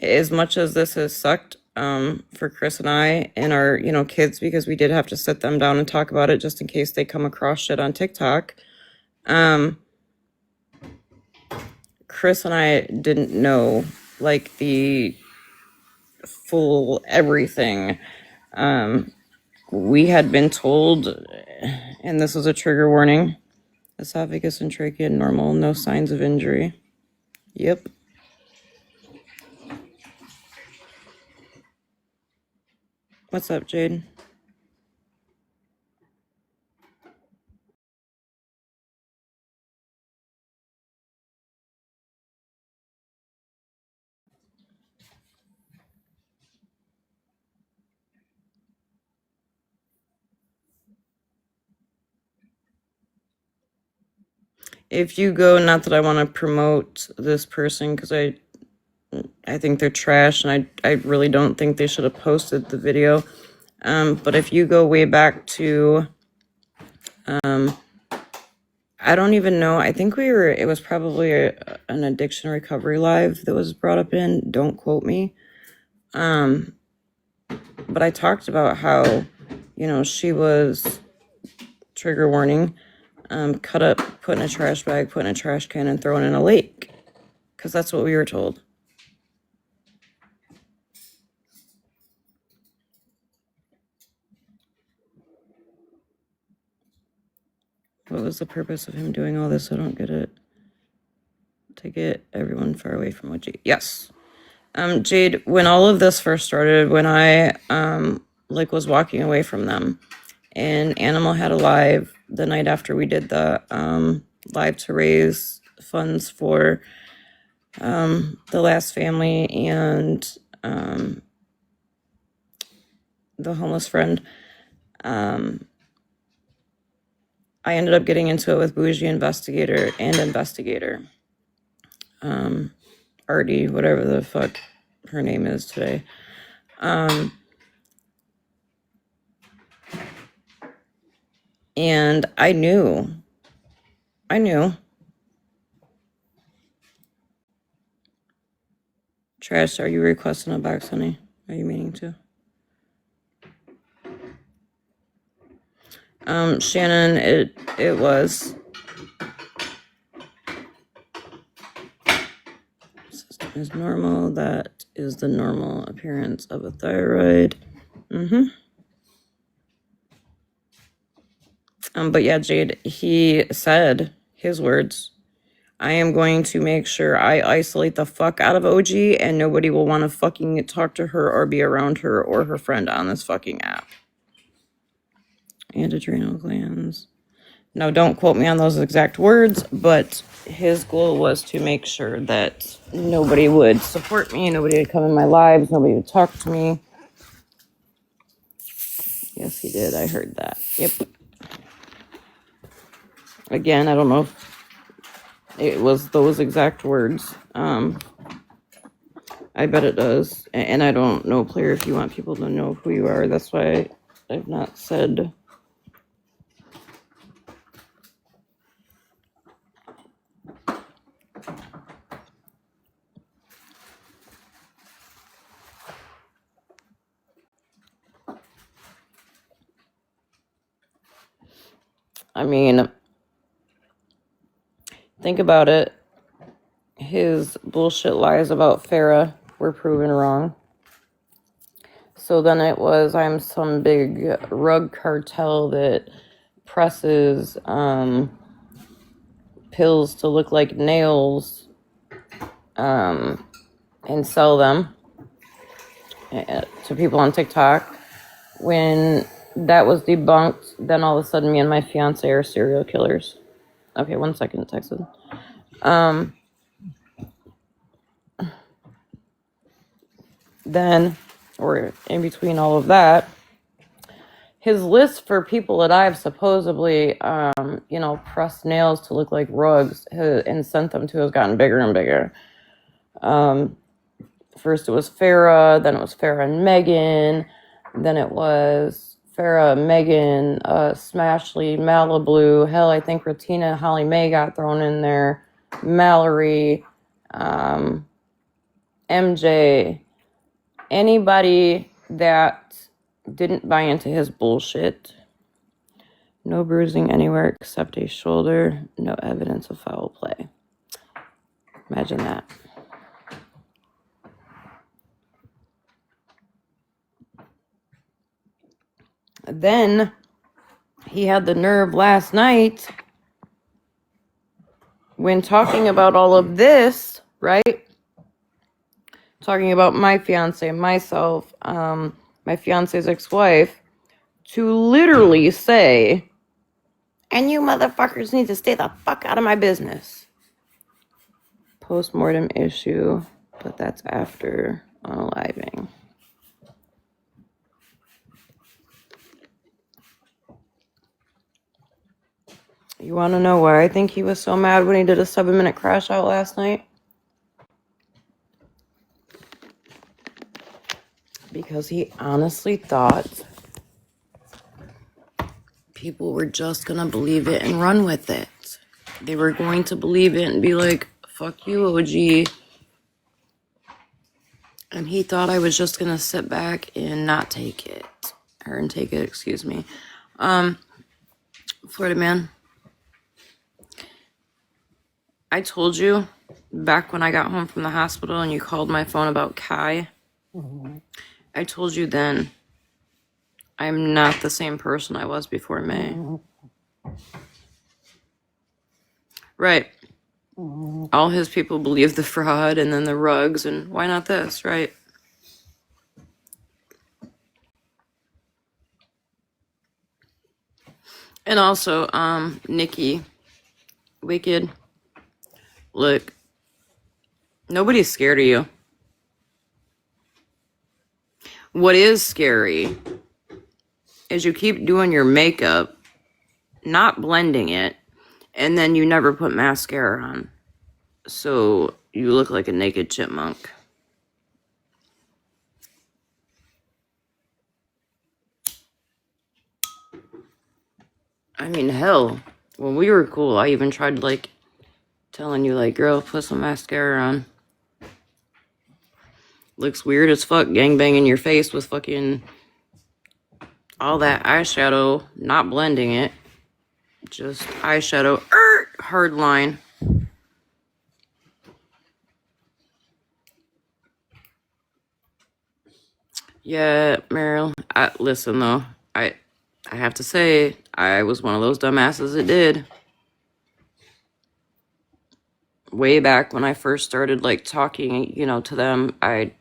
as much as this has sucked for Chris and I and our, kids, because we did have to sit them down and talk about it just in case they come across shit on TikTok. Chris and I didn't know the full everything. We had been told, and this was a trigger warning, esophagus and trachea normal, no signs of injury. Yep. What's up, Jade? If you go, not that I want to promote this person, because I think they're trash, and I really don't think they should have posted the video. But if you go way back to, I don't even know. I think it was probably an addiction recovery live that was brought up in. Don't quote me. But I talked about how, she was, trigger warning, cut up, put in a trash bag, put in a trash can, and thrown in a lake. Because that's what we were told. What was the purpose of him doing all this? I don't get it. To get everyone far away from Boujee'S. Yes. Jade, when all of this first started, when I was walking away from them, and Animal had a live the night after we did the live to raise funds for the last family and the homeless friend. I ended up getting into it with Boujee'S investigator. Artie, whatever the fuck her name is today. And I knew. Trash, are you requesting a box, honey? Are you meaning to? Shannon, it was. System is normal. That is the normal appearance of a thyroid. But yeah, Jade, he said his words. I am going to make sure I isolate the fuck out of OG and nobody will want to fucking talk to her or be around her or her friend on this fucking app. And adrenal glands. Now, don't quote me on those exact words, but his goal was to make sure that nobody would support me, nobody would come in my lives, nobody would talk to me. Yes, he did. I heard that. Yep. Again, I don't know if it was those exact words. I bet it does. And I don't know, player, if you want people to know who you are. That's why I've not said. I mean, think about it. His bullshit lies about Farah were proven wrong. So then it was, I'm some big rug cartel that presses pills to look like nails and sell them to people on TikTok. When that was debunked, then all of a sudden me and my fiance are serial killers. Okay, 1 second, Texas. Then, or in between all of that, his list for people that I've supposedly, pressed nails to look like rugs and sent them to has gotten bigger and bigger. First it was Farah, then it was Farah and Megan, then it was Farah, Megan, Smashley, Malibu, hell, I think Ratina and Holly Mae got thrown in there, Mallory, MJ, anybody that didn't buy into his bullshit. No bruising anywhere except a shoulder, no evidence of foul play. Imagine that. Then he had the nerve last night when talking about all of this, right? Talking about my fiance, myself, my fiance's ex-wife, to literally say, and you motherfuckers need to stay the fuck out of my business. Post-mortem issue, but that's after unaliving. You want to know why I think he was so mad when he did a 7-minute crash out last night? Because he honestly thought people were just gonna believe it and run with it. They were going to believe it and be like, fuck you, OG. And he thought I was just gonna sit back and not take it. And take it, excuse me. Floridaman, I told you back when I got home from the hospital and you called my phone about Kai. I told you then I'm not the same person I was before May. Right. All his people believe the fraud and then the rugs, and why not this, right? And also, Nikki, Wicked, look, nobody's scared of you. What is scary is you keep doing your makeup, not blending it, and then you never put mascara on. So you look like a naked chipmunk. I mean, hell, when we were cool, I even tried, like, telling you, like, girl, put some mascara on. Looks weird as fuck, gangbanging your face with fucking all that eyeshadow, not blending it. Just eyeshadow, hard line. Yeah, Meryl, listen, though, I have to say, I was one of those dumbasses that did. Way back when I first started, like, talking, you know, to them, I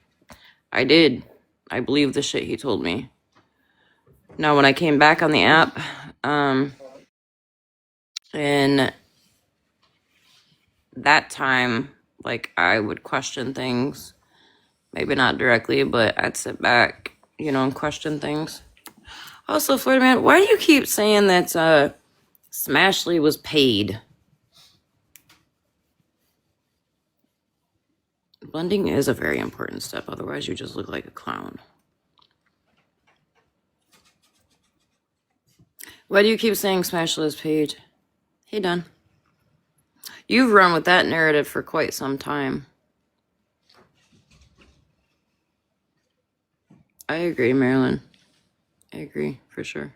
did. I believed the shit he told me. Now, when I came back on the app, in that time, like, I would question things. Maybe not directly, but I'd sit back, you know, and question things. Also, Floridaman, why do you keep saying that Smashley was paid? Blending is a very important step, otherwise you just look like a clown. Why do you keep saying Smashley is paid? Hey, Don. You've run with that narrative for quite some time. I agree, Marilyn. I agree, for sure.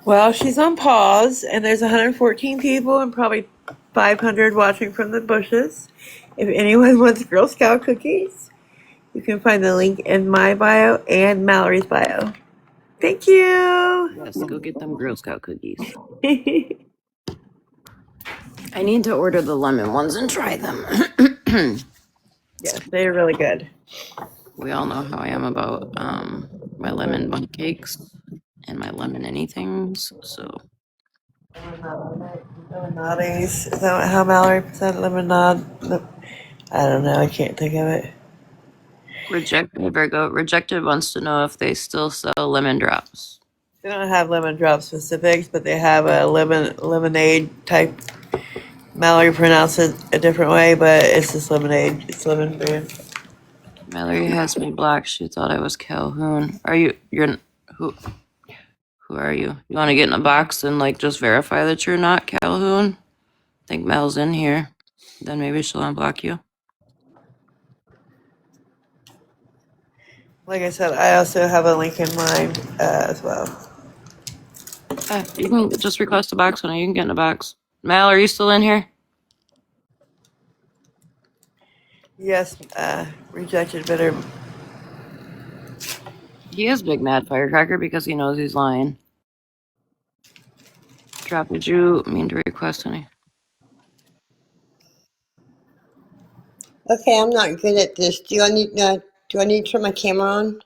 Well, she's on pause, and there's 114 people and probably 500 watching from the bushes. If anyone wants Girl Scout cookies, you can find the link in my bio and Mallory's bio. Thank you. Yes, go get them Girl Scout cookies. I need to order the lemon ones and try them. Yes, they're really good. We all know how I am about my lemon bundt cakes and my lemon anythings, so. Lemonades. Is that how Mallory said lemonade? I don't know. I can't think of it. Rejected, Virgo. Rejected wants to know if they still sell lemon drops. They don't have lemon drop specifics, but they have a lemonade type. Mallory pronounced it a different way, but it's just lemonade. It's lemon brand. Mallory has me blocked. She thought I was Calhoun. You're who are you? You want to get in a box and, like, just verify that you're not Calhoun? I think Mel's in here. Then maybe she'll unblock you. Like I said, I also have a link in mine as well. You can just request a box when you can get in a box. Mal, are you still in here? Yes, rejected bitter. He is big mad firecracker because he knows he's lying. Drop, did you mean to request any? Okay, I'm not good at this. Do I need to turn my camera on?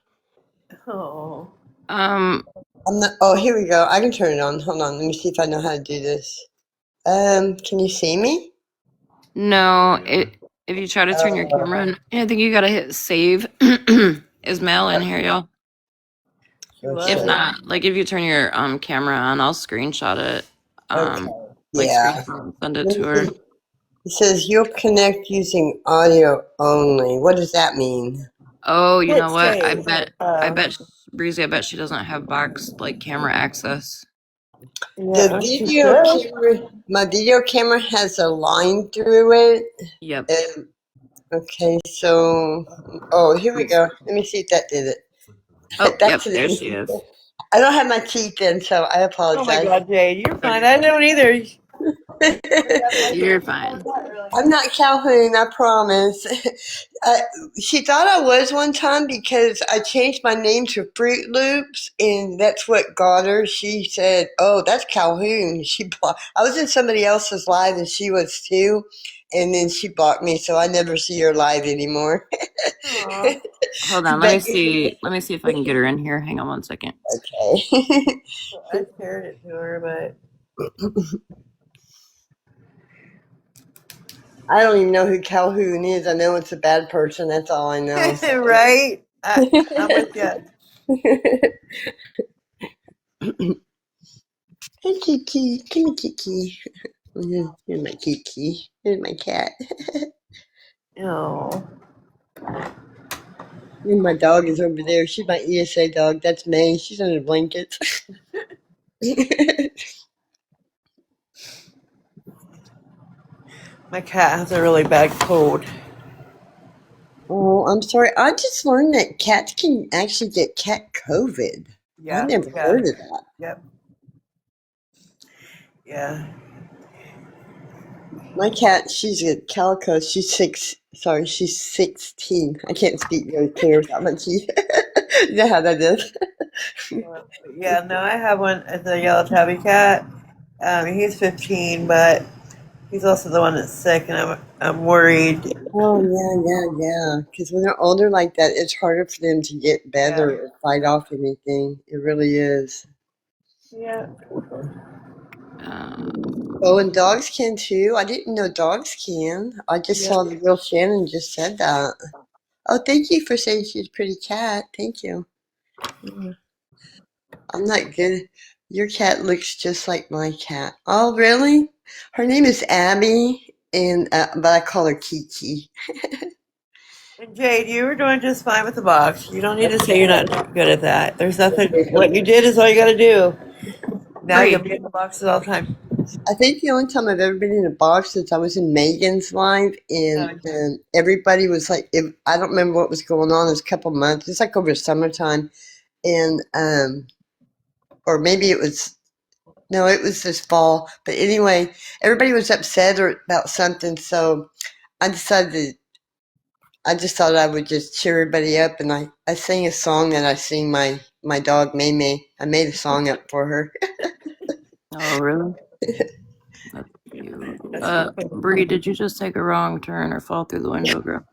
Oh. Um, I'm not. Oh, here we go. I can turn it on. Hold on. Let me see if I know how to do this. Can you see me? No, if you try to turn your camera on, I think you gotta hit save. Is Mel in here, y'all? If not, like if you turn your camera on, I'll screenshot it. Okay. Like Yeah. screenshot and send it Let me to her. see. It says you'll connect using audio only. What does that mean? Oh, you know Let's what? I say, bet Breezy, I bet she doesn't have box like camera access. The yeah, she video should. camera, my video camera has a line through it. Yep. And, okay, so, oh, here we go. Let me see if that did it. Oh, yep, That's there it. she is. I don't have my teeth in, so I Oh my apologize. God, Jade, you're fine. I don't either. You're fine. I'm not Calhoun, I promise. uh, she thought I was one time because I changed my name to Fruit Loops, and that's what got her. She said, "Oh, that's Calhoun." I was in somebody else's live, and she was too, and then she blocked me, so I never see her live anymore. Aw. Hold on, let But me see. Let me see if I can get her in here. Hang on one second. okay. I shared it to her, but I don't even know who Calhoun is. I know it's a bad person. That's all I know. right? I'm with you. Hey, Kiki. Come here, Kiki. Here's my Kiki. Here's my cat. Oh, And my dog is over there. She's my ESA dog. That's May. She's under the blankets. my cat has a really bad cold. Oh, I'm sorry. I just learned that cats can actually get cat COVID. I Yeah, never yeah, heard of that. yep, yeah. My cat, she's a calico. She's 16. I can't speak very clear without my teeth. You know how that is? Yeah, no, I have one. It's a yellow tabby cat. He's 15, but he's also the one that's sick, and I'm worried. Oh, yeah. Because when they're older like that, it's harder for them to get better Yeah, or fight off anything. It really is. yeah. Oh, and dogs can too. I didn't know dogs can. I just Yeah. saw the real Shannon just said that. Oh, thank you for saying she's a pretty cat. Thank you. I'm not good. Your cat looks just like my cat. Oh, really? Her name is Abby, and but I call her Kiki. And Jade, you were doing just fine with the box. You don't need to say you're not good at that. There's nothing. What you did is all you got to do. Now you'll Bree. be in the boxes all the time. I think the only time I've ever been in a box since I was in Megan's live, and everybody was like, I don't remember what was going on. It was a couple months. It's like over summertime, and or maybe it was no, it was this fall. But anyway, everybody was upset or about something, so I decided I just thought I would just cheer everybody up, and I sang a song that I sing my dog May May. I made a song up for her. Oh, really? That's cute. That's so cool. Bree, did you just take a wrong turn or fall through the window, girl?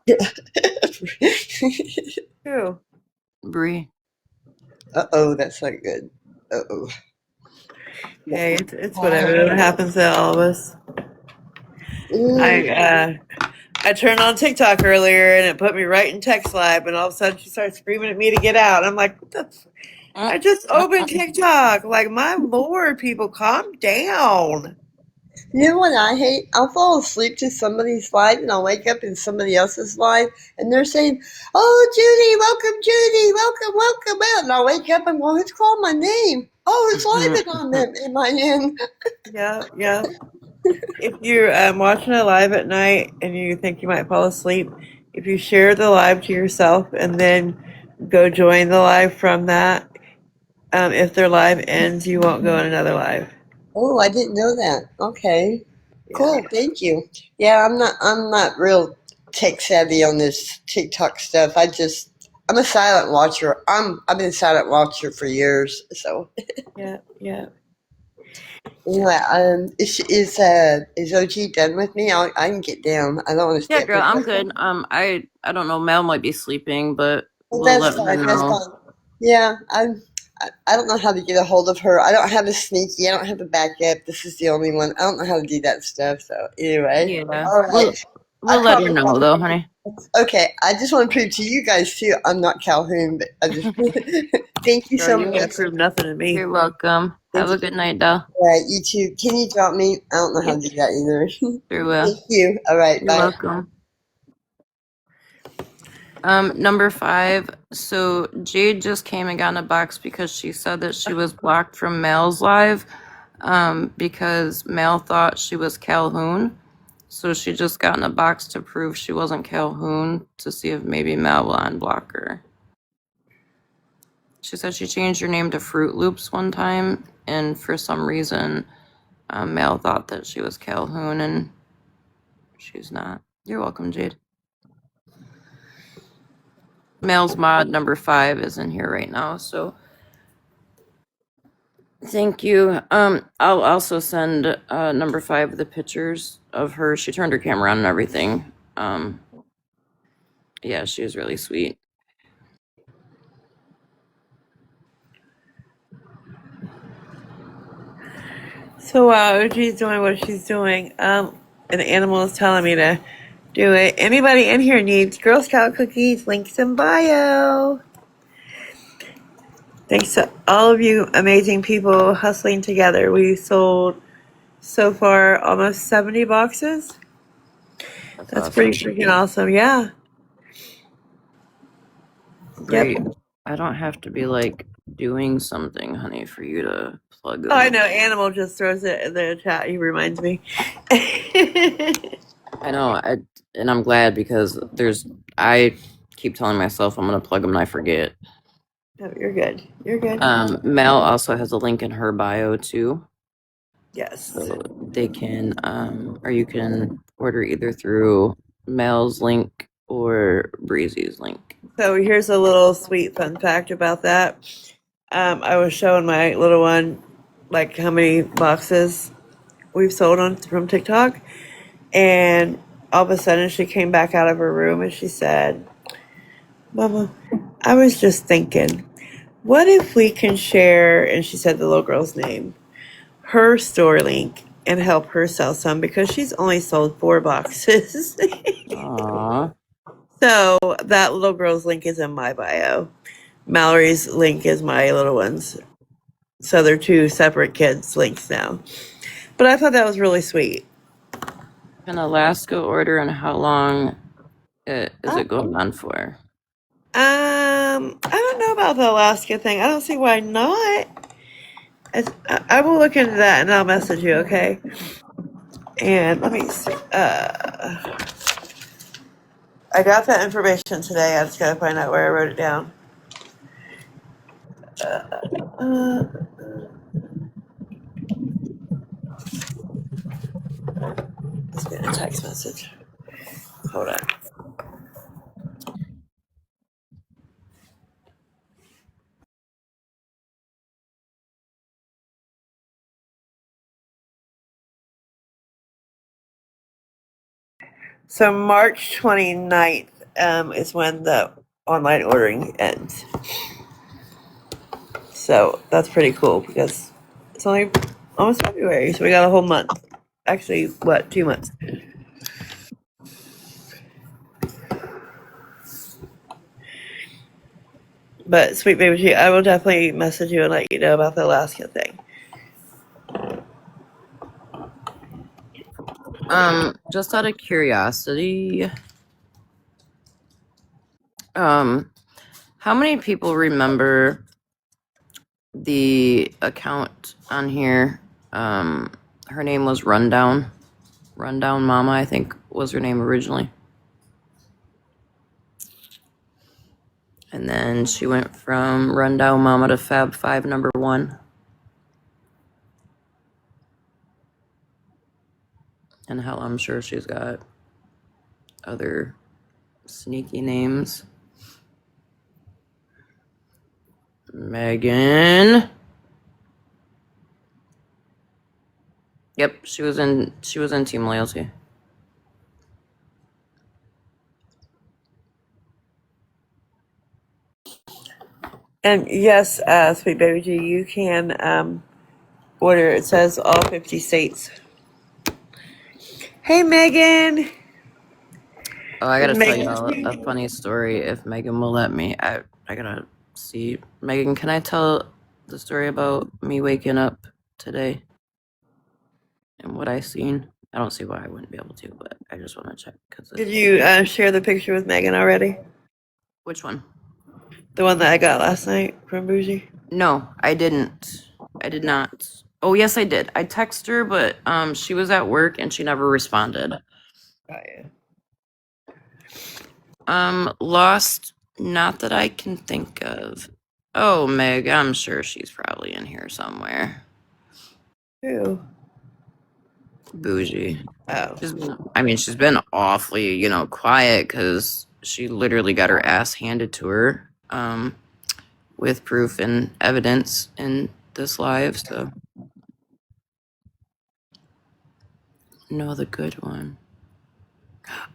True. Bree. Uh-oh, that's not good. Uh-oh. Hey, it's whatever. It happens to all of us. I turned on TikTok earlier and it put me right in text live, and all of a sudden she starts screaming at me to get out. I'm like, what the? I just opened TikTok. Like, my lord, people, calm down. You know what I hate? I'll fall asleep to somebody's live and I'll wake up in somebody else's live and they're saying, "Oh, Judy, welcome, Judy, welcome out." And I'll wake up and go, "Who's called my name? Oh, it's live on them. Am I in?" Yeah, yeah. If you're watching a live at night and you think you might fall asleep, if you share the live to yourself and then go join the live from that, if their live ends, you won't go in another live. Oh, I didn't know that. Okay. Yeah. Cool, thank you. Yeah, I'm not real tech savvy on this TikTok stuff. I'm a silent watcher. I've been a silent watcher for years. So Yeah, yeah. anyway, is OG done with me? I can get down. I don't want to Yeah, step girl, in. I'm good. I don't know. Mel might be sleeping, but Well, we'll that's let her fine. That's know. fine. Yeah, I don't know how to get a hold of her. I don't have a sneaky. I don't have a backup. This is the only one. I don't know how to do that stuff. So anyway, Yeah. all right. We'll I let her promise. know though, honey. Okay, I just want to prove to you guys too. I'm not Calhoun, but I just thank you Girl, so you much. ain't proved nothing to me. You're welcome. Thank Have a you. good night, doll. All right, you too. Can you drop me? I don't know how to do that either. Sure will. Thank you. All right, You're bye. welcome. Number 5. So Jade just came and got in a box because she said that she was blocked from Mal's live, because Mal thought she was Calhoun. So she just got in a box to prove she wasn't Calhoun to see if maybe Mal will unblock her. She said she changed her name to Fruit Loops one time, and for some reason, Mal thought that she was Calhoun, and she's not. You're welcome, Jade. Mal's mod number 5 is in here right now, so thank you. I'll also send number 5 the pictures of her. She turned her camera on and everything. Yeah, she was really sweet. So while she's doing what she's doing, an animal is telling me to do it. Anybody in here needs Girl Scout cookies? Links in bio. Thanks to all of you amazing people hustling together. We sold so far almost 70 boxes. That's awesome. pretty freaking awesome. Yeah. Great. Yep. I don't have to be like doing something, honey, for you to plug them. Oh, I know. Animal just throws it in the chat. He reminds me. I know, and I'm glad because I keep telling myself I'm gonna plug them and I forget. No, you're good. You're good. Mel also has a link in her bio too, Yes. so they can or you can order either through Mel's link or Breezy's link. So here's a little sweet fun fact about that. I was showing my little one like how many boxes we've sold on from TikTok, and all of a sudden she came back out of her room and she said, "Mama, I was just thinking, what if we can share?" And she said the little girl's name, her store link, and help her sell some because she's only sold 4 boxes. Aww. So that little girl's link is in my bio. Mallory's link is my little one's. So they're 2 separate kids' links now. But I thought that was really sweet. An Alaska order, and how long is it going on for? I don't know about the Alaska thing. I don't see why not. I will look into that and I'll message you, okay? And let me see. I got that information today. I just gotta find out where I wrote it down. It's been a text message. Hold on. So March 29th is when the online ordering ends. So that's pretty cool because it's only almost February, so we got a whole month. Actually, what, 2 months? But sweet baby G, I will definitely message you and let you know about the Alaska thing. Just out of curiosity, how many people remember the account on here? Her name was Rundown Mama, I think was her name originally. And then she went from Rundown Mama to Fab 5 number 1. And hell, I'm sure she's got other sneaky names. Megan. Yep, she was in Team Loyalty. And yes, sweet baby G, you can order. It says all 50 states. Hey, Megan. Oh, I gotta tell Megan. y'all a funny story if Megan will let me. I gotta see. Megan, can I tell the story about me waking up today and what I seen? I don't see why I wouldn't be able to, but I just want to check because. Did you share the picture with Megan already? Which one? The one that I got last night from Bougie? No, I didn't. I did not. Oh, yes, I did. I texted her, but she was at work and she never responded. Oh, yeah. Lost, not that I can think of. Oh, Meg, I'm sure she's probably in here somewhere. Who? Bougie. Oh. She's been awfully, quiet because she literally got her ass handed to her, with proof and evidence in this live, so. No, the good one.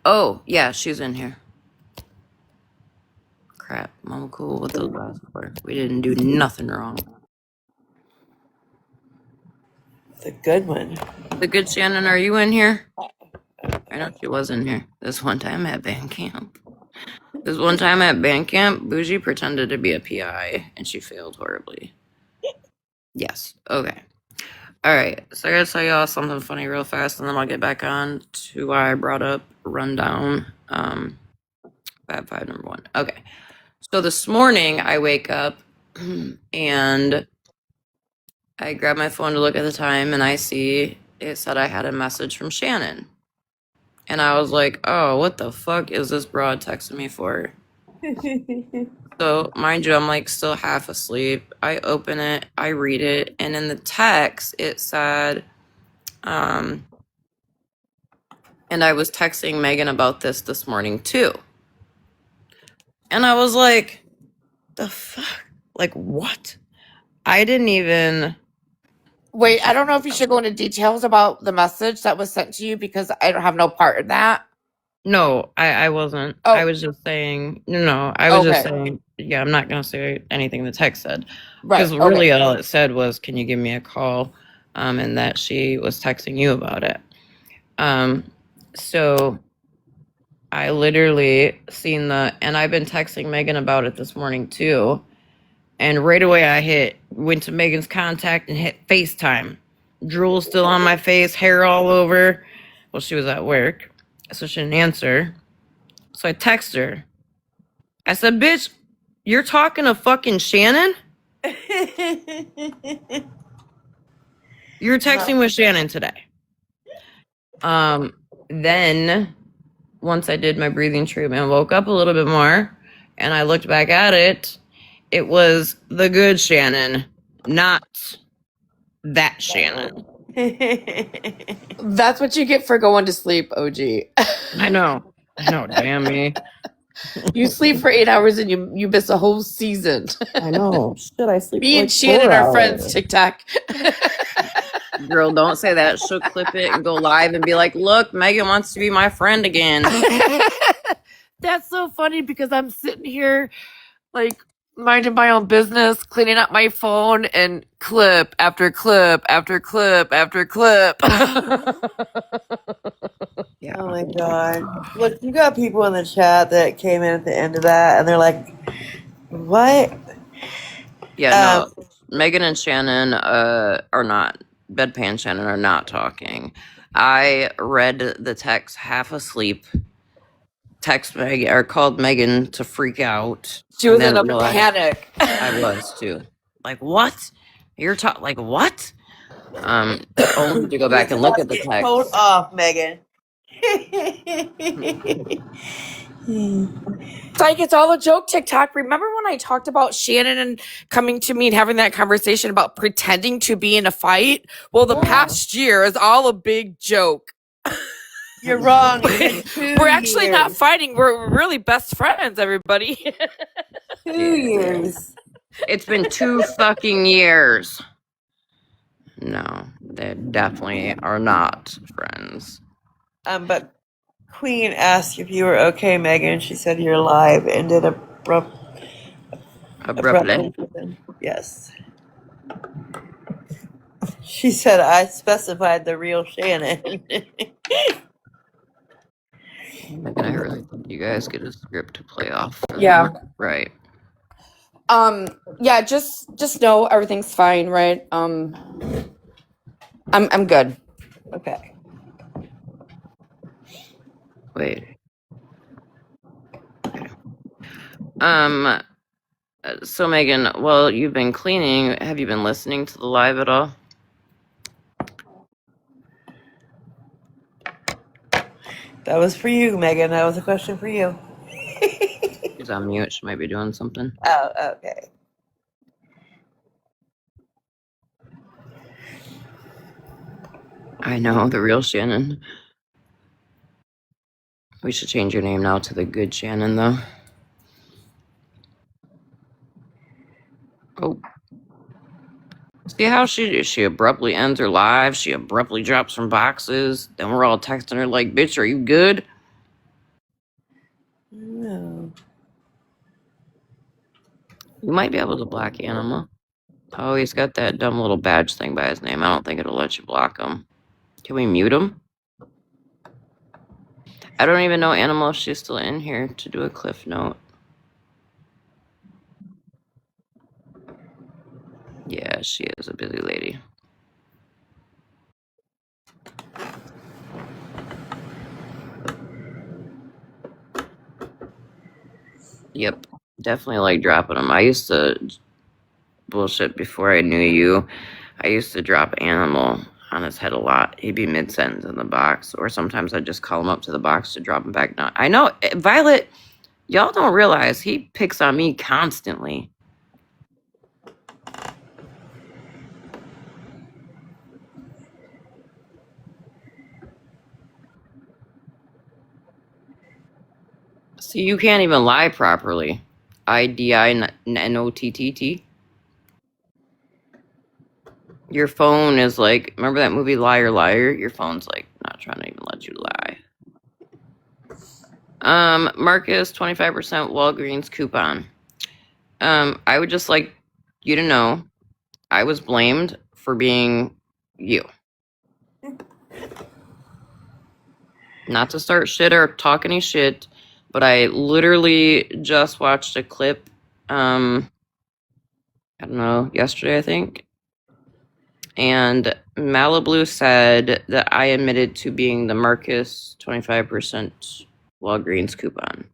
Oh, yeah, she's in here. Crap, I'm cool with those last four. We didn't do nothing wrong. The good one. The good Shannon, are you in here? I know she was in here this one time at band camp. This one time at band camp, Bougie pretended to be a PI and she failed horribly. Yes. Okay. All right. So I gotta tell y'all something funny real fast, and then I'll get back on to why I brought up rundown. Bad five number one. Okay. So this morning I wake up and I grab my phone to look at the time, and I see it said I had a message from Shannon. And I was like, oh, what the fuck is this broad texting me for? So, mind you, I'm like still half asleep. I open it, I read it, and in the text it said, and I was texting Megan about this morning too. And I was like, the fuck? Like, what? I didn't even. Wait, I don't know if you should go into details about the message that was sent to you because I don't have no part in that. No, I wasn't. Oh. I was just saying, no, I was just Okay. saying, yeah, I'm not going to say anything the text said. Right. Because really all it said was, can you give me a call? And that she was texting you about it. So I literally seen and I've been texting Megan about it this morning too. And right away went to Megan's contact and hit FaceTime. Drool still on my face, hair all over. Well, she was at work, so she didn't answer. So I text her. I said, bitch, you're talking to fucking Shannon? You're texting with Shannon today. Then, once I did my breathing treatment, woke up a little bit more, and I looked back at it. It was the good Shannon, not that Shannon. That's what you get for going to sleep, OG. I know, damn me. You sleep for 8 hours and you miss a whole season. I know. Shit, I sleep Me for and like Shannon 4 are hours. friends, TikTok. Girl, don't say that. She'll clip it and go live and be like, look, Megan wants to be my friend again. That's so funny because I'm sitting here like minding my own business, cleaning up my phone, and clip after clip after clip after clip. Yeah. Oh my god. Look, you got people in the chat that came in at the end of that and they're like, what? Yeah, no. Megan and Shannon are not. Bedpan Shannon are not talking. I read the text half asleep. Text Megan or called Megan to freak out. She was and in then a panic. I was too. Like, what? You're talking like what? Only to go back and look at the text. Hold off, Megan. It's like it's all a joke, TikTok. Remember when I talked about Shannon and coming to me and having that conversation about pretending to be in a fight? Well, the past year is all a big joke. You're wrong. We're actually not fighting. We're really best friends, everybody. 2 years. It's been 2 fucking years. No, they definitely are not friends. But Queen asked if you were okay, Megan. She said your live ended abruptly. Yes. She said I specified the real Shannon. Megan, I really think you guys get a script to play off. Yeah. Right. Yeah, just know everything's fine, right? I'm good. Okay. Wait. Okay. So Megan, while you've been cleaning, have you been listening to the live at all? That was for you, Megan. That was a question for you. She's on mute. She might be doing something. Oh, okay. I know, the real Shannon. We should change your name now to the good Shannon, though. Oh. See how she abruptly ends her live? She abruptly drops from boxes. Then we're all texting her like, bitch, are you good? No. You might be able to block Animal. Oh, he's got that dumb little badge thing by his name. I don't think it'll let you block him. Can we mute him? I don't even know Animal if she's still in here to do a cliff note. Yeah, she is a busy lady. Yep, definitely like dropping them. I used to bullshit before I knew you. I used to drop Animal on his head a lot. He'd be mid-sentence in the box, or sometimes I'd just call him up to the box to drop him back down. I know, Violet, y'all don't realize he picks on me constantly. See, you can't even lie properly. IDINOTTT. Your phone is like, remember that movie Liar Liar? Your phone's like not trying to even let you lie. Marcus, 25% Walgreens coupon. I would just like you to know I was blamed for being you. Not to start shit or talk any shit, but I literally just watched a clip, I don't know, yesterday, I think. And Malibu said that I admitted to being the Marcus 25% Walgreens coupon.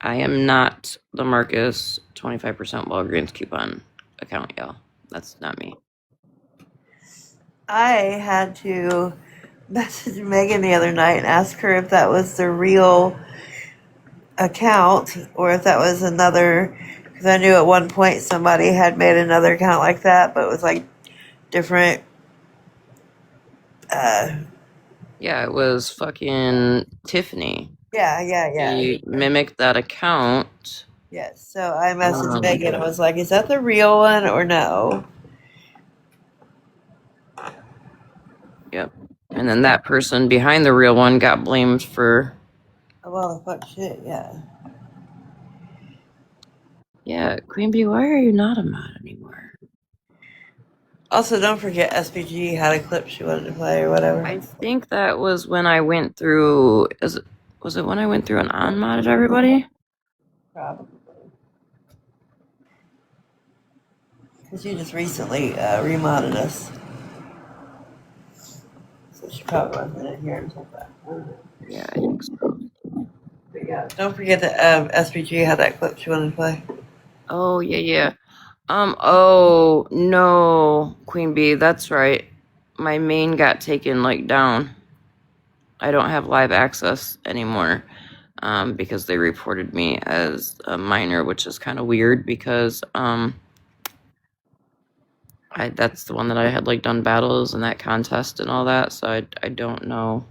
I am not the Marcus 25% Walgreens coupon account, y'all. That's not me. I had to message Megan the other night and ask her if that was the real account or if that was another, because I knew at one point somebody had made another account like that, but it was like different. Yeah, it was fucking Tiffany. Yeah. She mimicked that account. Yes. So I messaged Megan and was like, "Is that the real one or no?" Yep. And then that person behind the real one got blamed for. Oh, well, fuck shit. Yeah. Yeah, Queen Bee, why are you not a mod anymore? Also, don't forget SPG had a clip she wanted to play or whatever. I think that was when I went through. Was it when I went through and unmodded everybody? Probably. Because you just recently remodded us. So she probably wasn't in here until that. Yeah, I think so. But yeah, don't forget that SPG had that clip she wanted to play. Oh, yeah. Oh, no, Queen Bee, that's right. My main got taken, like, down. I don't have live access anymore, because they reported me as a minor, which is kind of weird because, that's the one that I had, like, done battles and that contest and all that, so I don't know.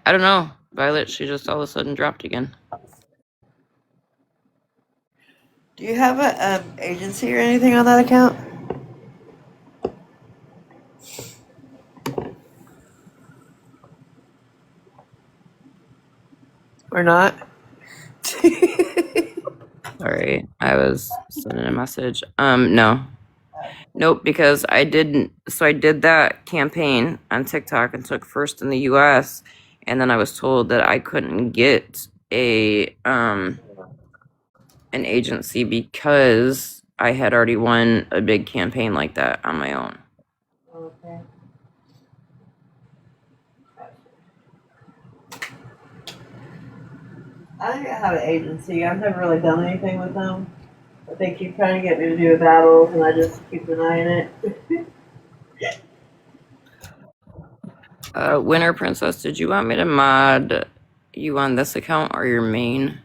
I don't know. Violet, she just all of a sudden dropped again. Do you have an agency or anything on that account? Or not? Sorry, I was sending a message. No. Nope, because I didn't. So I did that campaign on TikTok and took first in the US, and then I was told that I couldn't get an agency because I had already won a big campaign like that on my own. Okay. I think I have an agency. I've never really done anything with them. But they keep trying to get me to do battles, and I just keep an eye on it. Winter Princess, did you want me to mod you on this account or your main?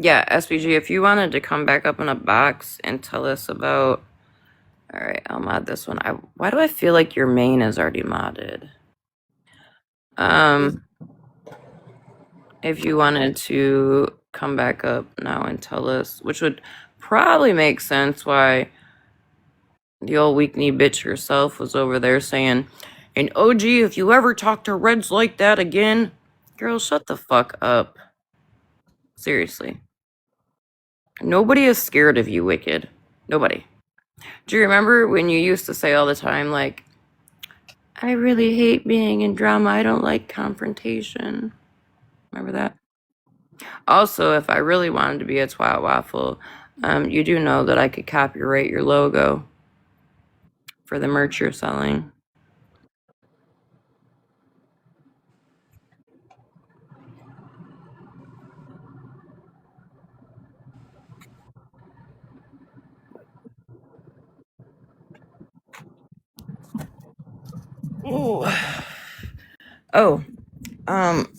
Yeah, SBG, if you wanted to come back up in a box and tell us about... All right, I'll mod this one. Why do I feel like your main is already modded? If you wanted to come back up now and tell us, which would probably make sense why the old weak-knee bitch herself was over there saying, and OG, if you ever talk to Reds like that again, girl, shut the fuck up. Seriously. Nobody is scared of you, Wicked. Nobody. Do you remember when you used to say all the time, like, I really hate being in drama. I don't like confrontation. Remember that? Also, if I really wanted to be a twat waffle, you do know that I could copyright your logo for the merch you're selling. Ooh. Oh,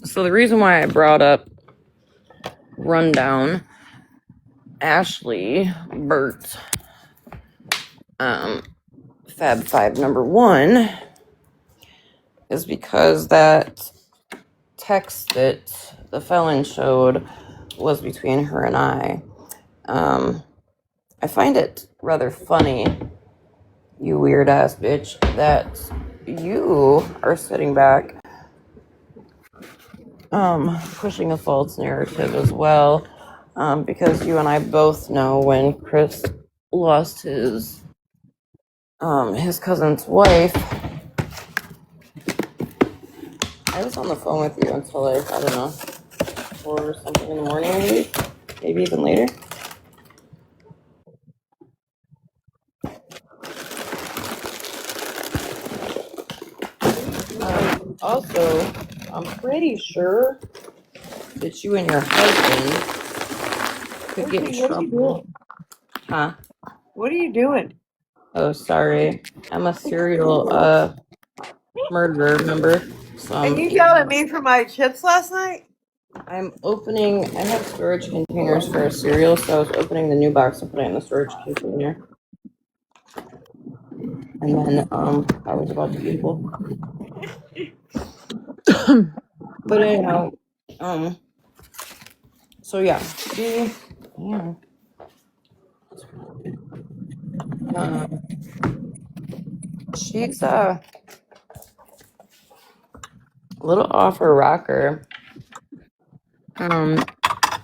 so the reason why I brought up Rundown, Ashley, Bert, Fab Five #1 is because that text that the felon showed was between her and I. I find it rather funny, you weird ass bitch, that you are sitting back pushing a false narrative as well, because you and I both know when Chris lost his cousin's wife. I was on the phone with you until I don't know, 4 or something in the morning, maybe even later. Also, I'm pretty sure that you and your husband could get in trouble. Huh? What are you doing? Oh, sorry. I'm a serial murderer, remember? So And you yelled at me for my chips last night? I have storage containers for a cereal, so I was opening the new box and putting it in the storage container. And then I was about to eat a bowl. But anyhow, so yeah, she's a little off her rocker,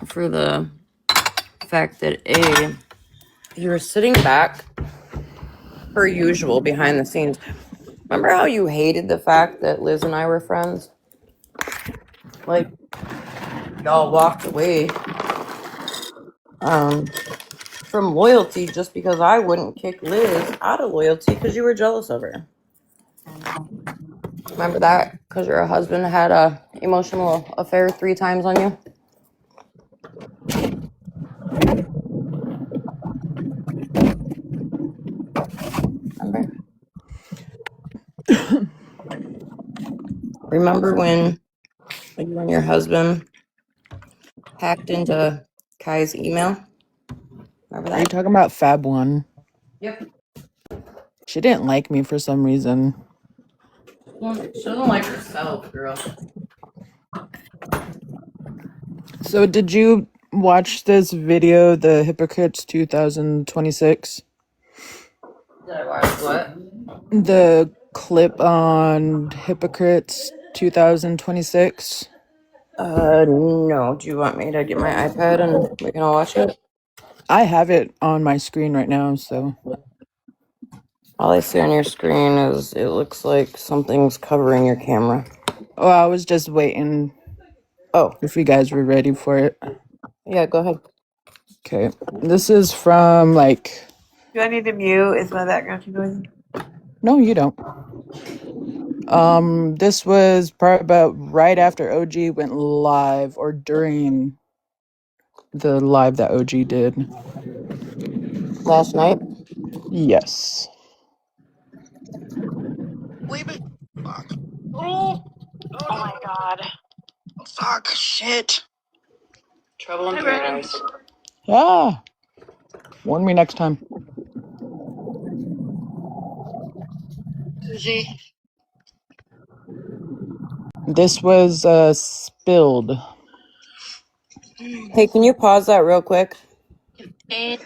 for the fact that you were sitting back per usual behind the scenes. Remember how you hated the fact that Liz and I were friends? Like, y'all walked away from loyalty just because I wouldn't kick Liz out of loyalty because you were jealous of her. Remember that? Because your husband had a emotional affair 3 times on you? Remember when you and your husband hacked into Kai's email? Remember that? Are you talking about Fab One? Yep. She didn't like me for some reason. Well, she doesn't like herself, girl. So did you watch this video, the Hypocrites 2026? Did I watch what? The clip on Hypocrites 2026? No. Do you want me to get my iPad and we can all watch it? I have it on my screen right now, so. All I see on your screen is it looks like something's covering your camera. Oh, I was just waiting Oh, if you guys were ready for it. yeah, go ahead. Okay. This is from like. Do I need to mute? Is my background too noisy? No, you don't. This was probably about right after OG went live or during the live that OG did. Last night? Yes. Leave it. Fuck. Oh my god. Fuck. Shit. Trouble in Paradise. Ah. Warn me next time. This was spilled. Hey, can you pause that real quick? Hey,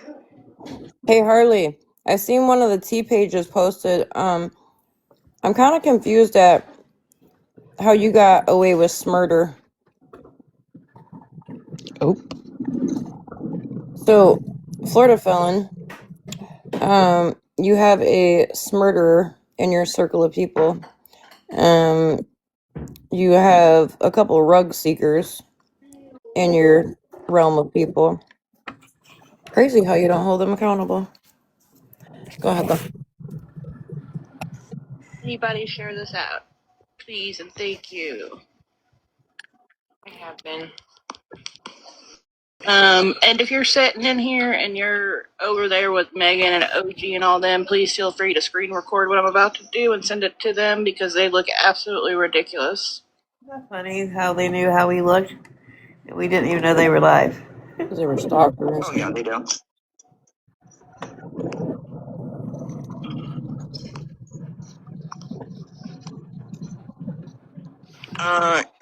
Harley. I seen one of the T pages posted. I'm kind of confused at how you got away with smurder. Oh. So, Florida felon, you have a smurderer in your circle of people. You have a couple rug seekers in your realm of people. Crazy how you don't hold them accountable. Go ahead, though. Anybody share this out, please, and thank you. I have been. And if you're sitting in here and you're over there with Megan and OG and all them, please feel free to screen record what I'm about to do and send it to them because they look absolutely ridiculous. Isn't that funny how they knew how we looked? And we didn't even know they were live. Because they were stalkers. Oh, yeah, they do.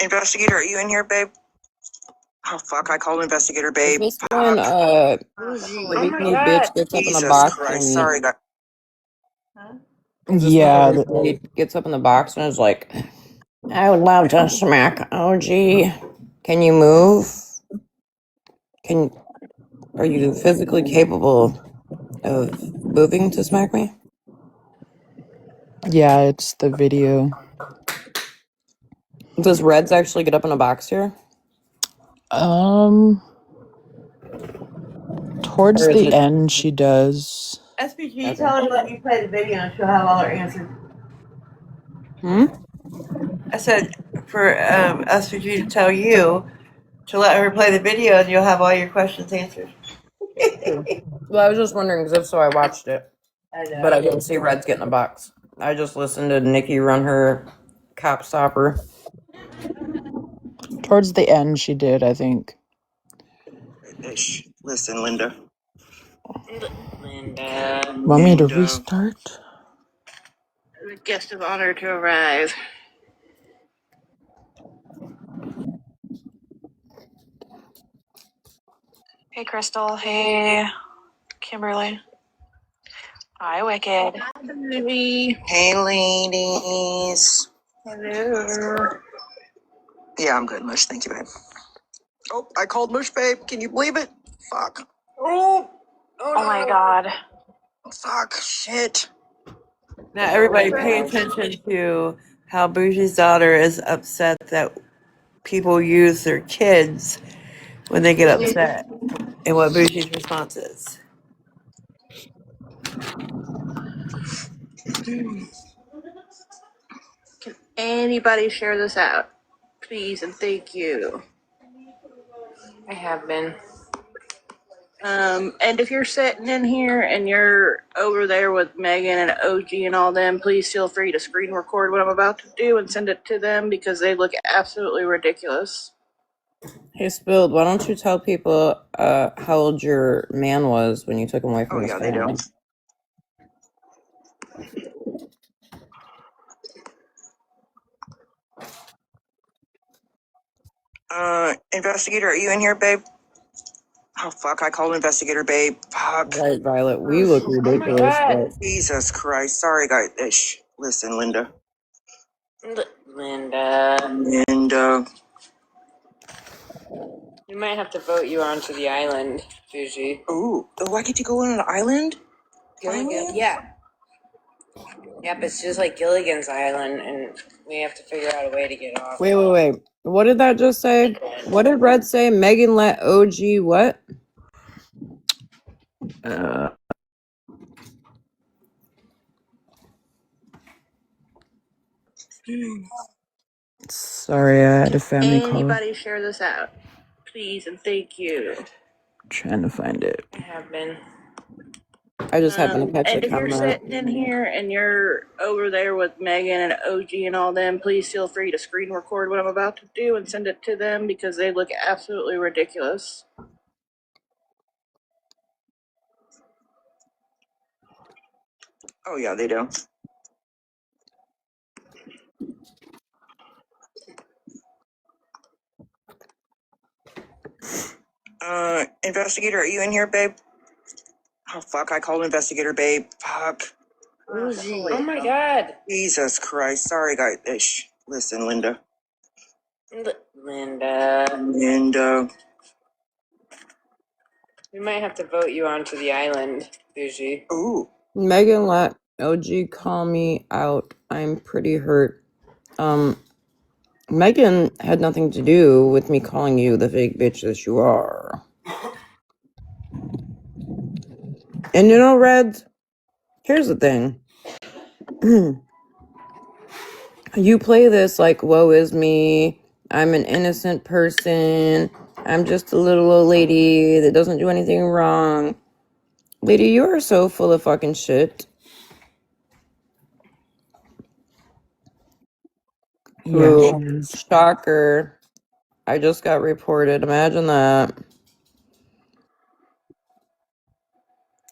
Investigator, are you in here, babe? Oh, fuck, I called Investigator, Is babe. this when the weekly bitch gets up in the Jesus box Christ, and sorry, guys. is this Yeah. when the weekly gets up in the box and is like, I would love to smack OG. Can you move? Are you physically capable of moving to smack me? Yeah, it's the video. Does Reds actually get up in a box here? Towards Or is the it end, she does. SPG, okay? tell her to let you play the video and she'll have all her answers. I said for SPG to tell you to let her play the video and you'll have all your questions answered. Well, I was just wondering because if so, I watched it, I know. but I didn't see Reds get in a box. I just listened to Nikki run her cop stopper. Towards the end, she did, I think. Ish. Listen, Linda. Linda. Want me to restart? The guest of honor to arrive. Hey, Crystal. Hey, Kimberly. Hi, Wicked. Hey, ladies. Hello. Yeah, I'm good, Mush. Thank you, babe. Oh, I called Mush, babe. Can you believe it? Fuck. Oh my God. Fuck. Shit. Now, everybody pay attention to how Boujee'S daughter is upset that people use their kids when they get upset and what Boujee'S response is. Can anybody share this out, please, and thank you. I have been. And if you're sitting in here and you're over there with Megan and OG and all them, please feel free to screen record what I'm about to do and send it to them because they look absolutely ridiculous. Hey, Spilled, why don't you tell people how old your man was when you took him away from his family? Investigator, are you in here, babe? Oh, fuck, I called Investigator, babe. Fuck. Right, Violet, we look ridiculous, but Jesus Christ, sorry, guys. Ish. Listen, Linda. Linda. We might have to vote you onto the island, Bougie. Ooh, why can't you go on an island? Yeah. Yep, it's just like Gilligan's Island, and we have to figure out a way to get off. Wait. What did that just say? What did Red say? Megan let OG what? Sorry, I had a family call. Anybody share this out, please, and thank you. Trying to find it. I have been. I just happened to catch And a if you're comment. sitting in here and you're over there with Megan and OG and all them, please feel free to screen record what I'm about to do and send it to them because they look absolutely ridiculous. Oh, yeah, they do. Investigator, are you in here, babe? Oh, fuck, I called investigator, babe. Fuck. Oh my god. Jesus Christ. Sorry, guys. Listen, Linda. Linda. We might have to vote you onto the island, Bougie. Ooh. Megan let OG call me out. I'm pretty hurt. Megan had nothing to do with me calling you the fake bitch that you are. And you know, Reds, here's the thing. You play this like, woe is me. I'm an innocent person. I'm just a little old lady that doesn't do anything wrong. Lady, you are so full of fucking shit. Yeah, she Ooh, is. shocker. I just got reported. Imagine that.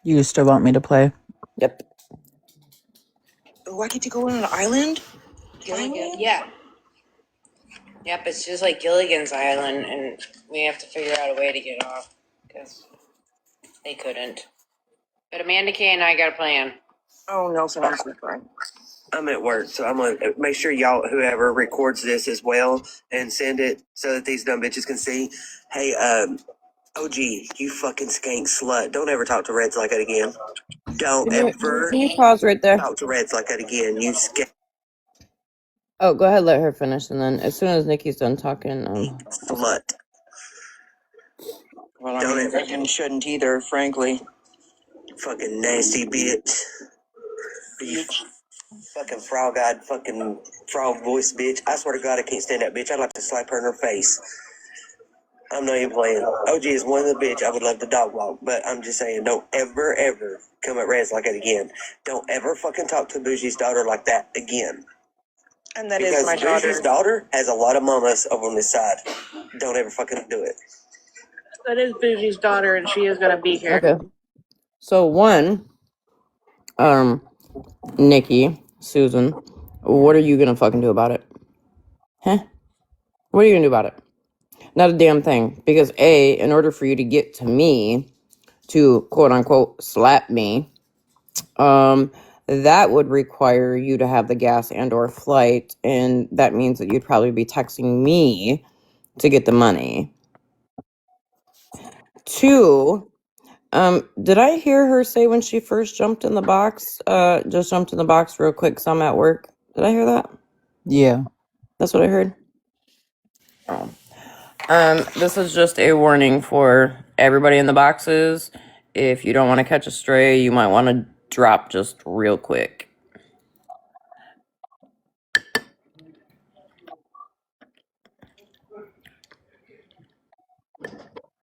You still want me to play? Yep. Why can't you go on an island? Yeah. Yep, it's just like Gilligan's Island, and we have to figure out a way to get off because they couldn't. But Amanda Kay and I got a plan. Oh, Nelson, I'm so sorry. I'm at work, so I'm gonna make sure y'all, whoever records this as well, and send it so that these dumb bitches can see. Hey, OG, you fucking skank slut. Don't ever talk to Reds like that again. Don't ever Can you pause right there? talk to Reds like that again. You skank Oh, go ahead, let her finish, and then as soon as Nikki's done talking, slut. Well, I mean, Megan shouldn't either, frankly. Fucking nasty bitch. You fucking frog-eyed, fucking frog voice bitch. I swear to God, I can't stand that bitch. I'd like to slap her in her face. I'm not even playing. OG is one of the bitch I would love to dog walk, but I'm just saying, don't ever, ever come at Reds like that again. Don't ever fucking talk to Boujee'S daughter like that again. And that Because is my daughter. Boujee'S daughter has a lot of mamas over on this side. Don't ever fucking do it. That is Bougie's daughter, and she is going to be here. okay. So one, Nikki, Susan, what are you gonna fucking do about it? Huh? What are you gonna do about it? Not a damn thing. Because A, in order for you to get to me to quote unquote slap me, that would require you to have the gas and or flight, and that means that you'd probably be texting me to get the money. Two, did I hear her say when she first jumped in the box, just jumped in the box real quick, 'cause I'm at work? Did I hear that? Yeah. That's what I heard. Oh. This is just a warning for everybody in the boxes. If you don't want to catch a stray, you might want to drop just real quick.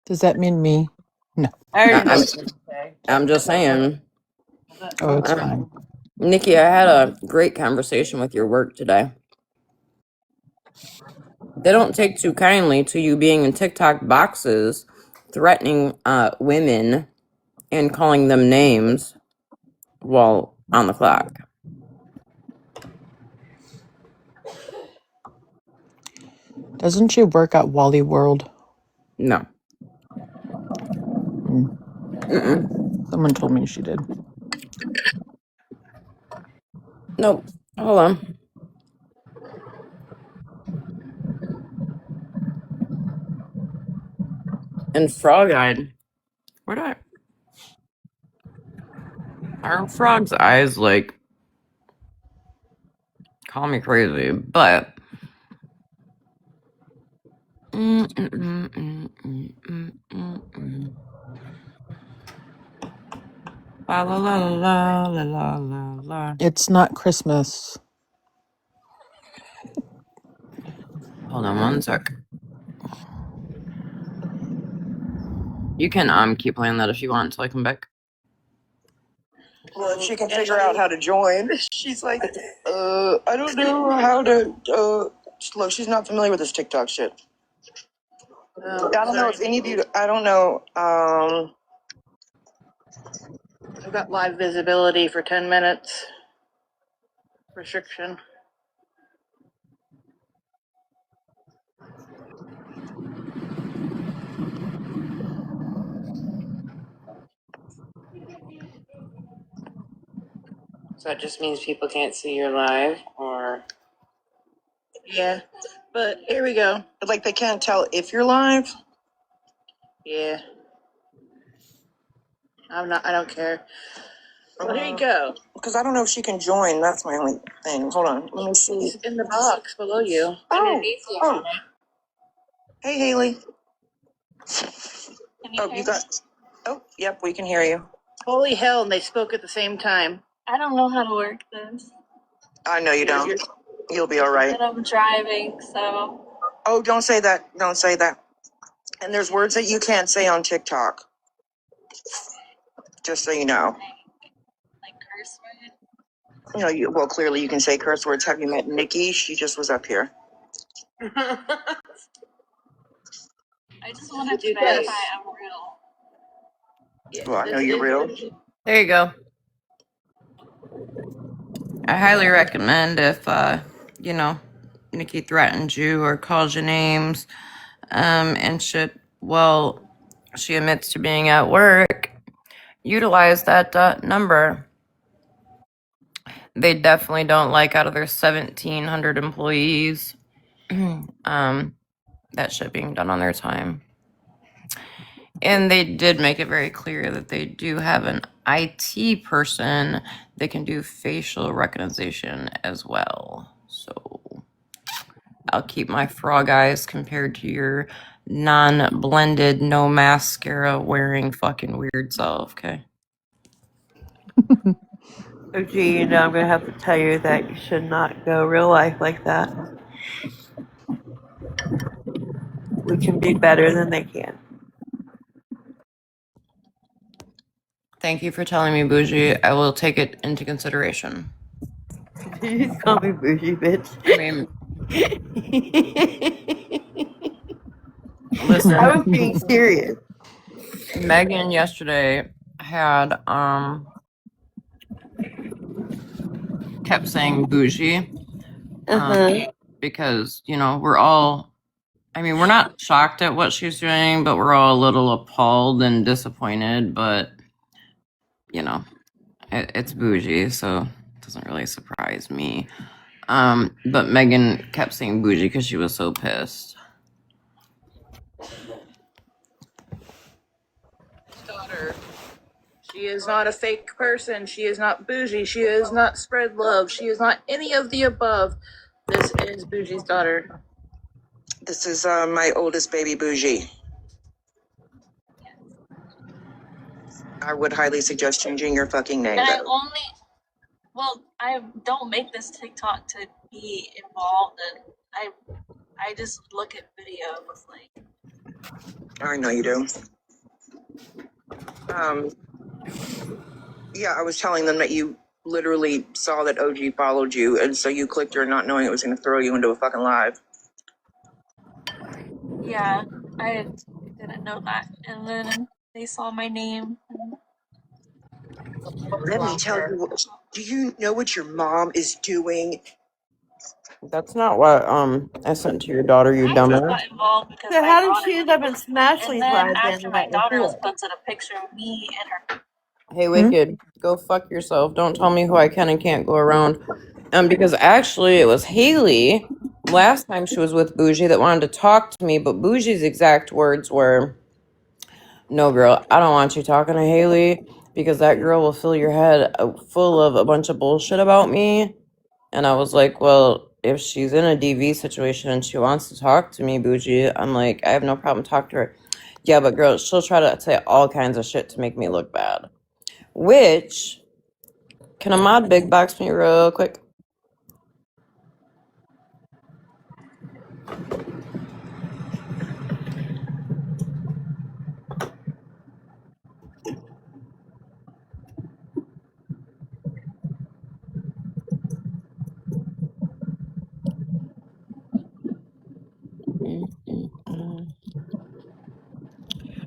Does that mean me? No. I'm just saying. Oh, it's fine. Nikki, I had a great conversation with your work today. They don't take too kindly to you being in TikTok boxes, threatening women and calling them names while on the clock. Doesn't she work at Wally World? No. Someone told me she did. Nope. Hold on. And frog-eyed. Where do I... Our frog's eyes, like, call me crazy, but... La la la la la la la la. It's not Christmas. Hold on one sec. You can keep playing that if you want until I come back. Well, if she can figure out how to join, she's like, I don't know how to. Look, she's not familiar with this TikTok shit. I don't know if any of you. I don't know. I've got live visibility for 10 minutes. Restriction. So that just means people can't see your live, or Yeah, but here we go. Like they can't tell if you're live. Yeah. I don't care. Well, here you go. Because I don't know if she can join. That's my only thing. Hold on. Let me see. It's in the box below you. Oh. Hey, Haley. Can you hear You got. Oh, yep, we can hear you. Holy hell, and they spoke at the same time. I don't know how to work this. I know you don't. You'll be all right. And I'm driving, so. Oh, don't say that. Don't say that. And there's words that you can't say on TikTok. Just so you know. Like curse words? You know, well, clearly you can say curse words. Have you met Nikki? She just was up here. I just want to verify I'm real. Yeah, Well, I know you're real. There you go. I highly recommend if, you know, Nikki threatens you or calls you names, and shit, well, she admits to being at work, utilize that number. They definitely don't like, out of their 1,700 employees, that shit being done on their time. And they did make it very clear that they do have an IT person that can do facial recognition as well. So I'll keep my frog eyes compared to your non-blended, no mascara wearing fucking weird self, okay? Oh, gee, you know, I'm gonna have to tell you that you should not go real life like that. We can be better than they can. Thank you for telling me, Bougie. I will take it into consideration. You just call me bougie, bitch. I mean, listen, I was being serious. Megan yesterday had kept saying bougie, because, you know, we're all, I mean, we're not shocked at what she's doing, but we're all a little appalled and disappointed. But, you know, it's bougie, so it doesn't really surprise me. But Megan kept saying bougie because she was so pissed. Daughter. She is not a fake person. She is not bougie. She is not spread love. She is not any of the above. This is Bougie's daughter. This is my oldest baby, Bougie. I would highly suggest changing your fucking name. And I don't make this TikTok to be involved, and I just look at videos, like. I know you do. Yeah, I was telling them that you literally saw that OG followed you, and so you clicked her not knowing it was going to throw you into a fucking live. Yeah, I didn't know that, and then they saw my name. Let me tell you, do you know what your mom is doing? That's not what I sent to your daughter, you dumbass. Got involved because So my how did daughter- she end up in Smashly And then Live after then? my daughter was posted a picture of me and her. Hey, Wicked, go fuck yourself. Don't tell me who I can and can't go around. Because actually it was Haley last time she was with Bougie that wanted to talk to me, but Bougie's exact words were, "No, girl, I don't want you talking to Haley because that girl will fill your head full of a bunch of bullshit about me." And I was like, well, if she's in a DV situation and she wants to talk to me, Bougie, I'm like, I have no problem talking to her. Yeah, but girl, she'll try to say all kinds of shit to make me look bad. Which, can a mod big box me real quick?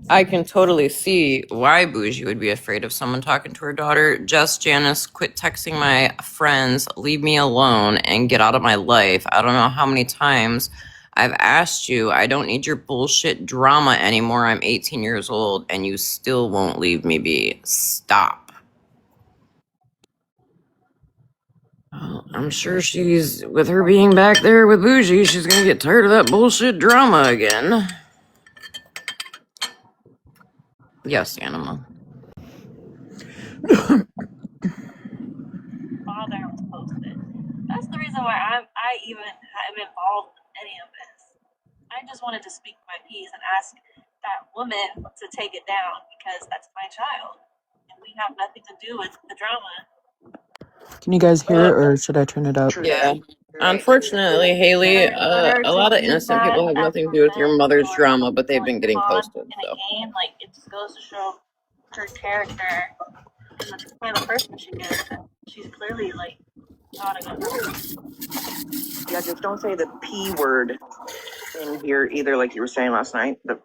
I can totally see why Bougie would be afraid of someone talking to her daughter. Just Janice, quit texting my friends, leave me alone, and get out of my life. I don't know how many times I've asked you. I don't need your bullshit drama anymore. I'm 18 years old, and you still won't leave me be. Stop. Well, I'm sure she's, with her being back there with Bougie, she's gonna get tired of that bullshit drama again. Yes, Anima. Father was posted. That's the reason why I even am involved in any of this. I just wanted to speak my piece and ask that woman to take it down because that's my child, and we have nothing to do with the drama. Can you guys hear it, or should I turn it up? Yeah. Unfortunately, Haley, a lot of innocent people have nothing to do with your mother's drama, but they've been getting posted. In a game, like it just goes to show her character and the kind of person she is. And she's clearly like not a good person. Yeah, just don't say the P word in here either, like you were saying last night. The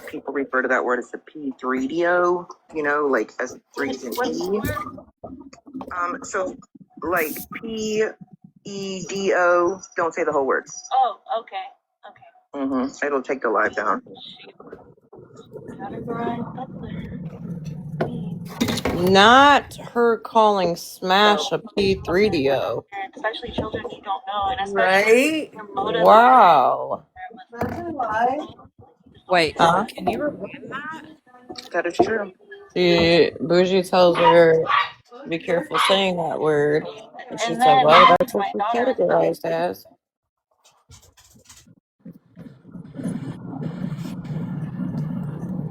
people refer to that word as the P3DO, you know, like as threes and E. So like PEDO, don't say the whole words. Oh, okay. It'll take the live down. Categorized up there. Not her calling Smash a P3DO. Especially children you don't know, and Right? Wow. Wait, Huh? can you repeat that? That is true. Bougie tells her, be careful saying that word. And she And said, then well, that's what my she's daughter categorized as.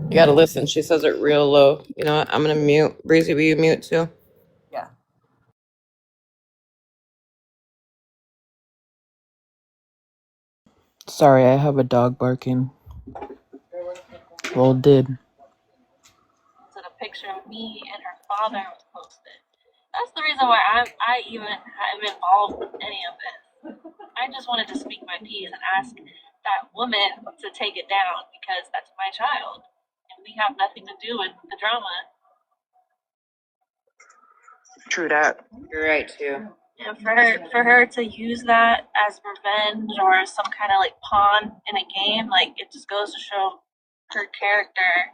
You gotta listen. She says it real low. You know what? I'm gonna mute. Breezy, will you mute too? Yeah. Sorry, I have a dog barking. Well, did. so the picture of me and her father was posted. That's the reason why I even am involved in any of this. I just wanted to speak my piece and ask that woman to take it down because that's my child, and we have nothing to do with the drama. True that. You're right too. And for her to use that as revenge or some kind of like pawn in a game, like it just goes to show her character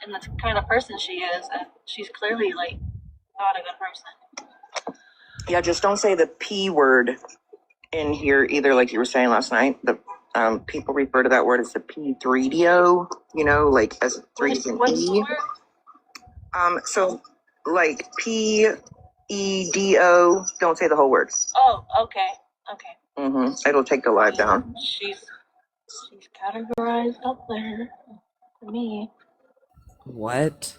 and the kind of person she is, and she's clearly like not a good person. Yeah, just don't say the P word in here either, like you were saying last night. The people refer to that word as the P3DO, you know, like as threes and E. So like PEDO, don't say the whole words. Oh, okay. It'll take the live down. She's categorized up there for me. What?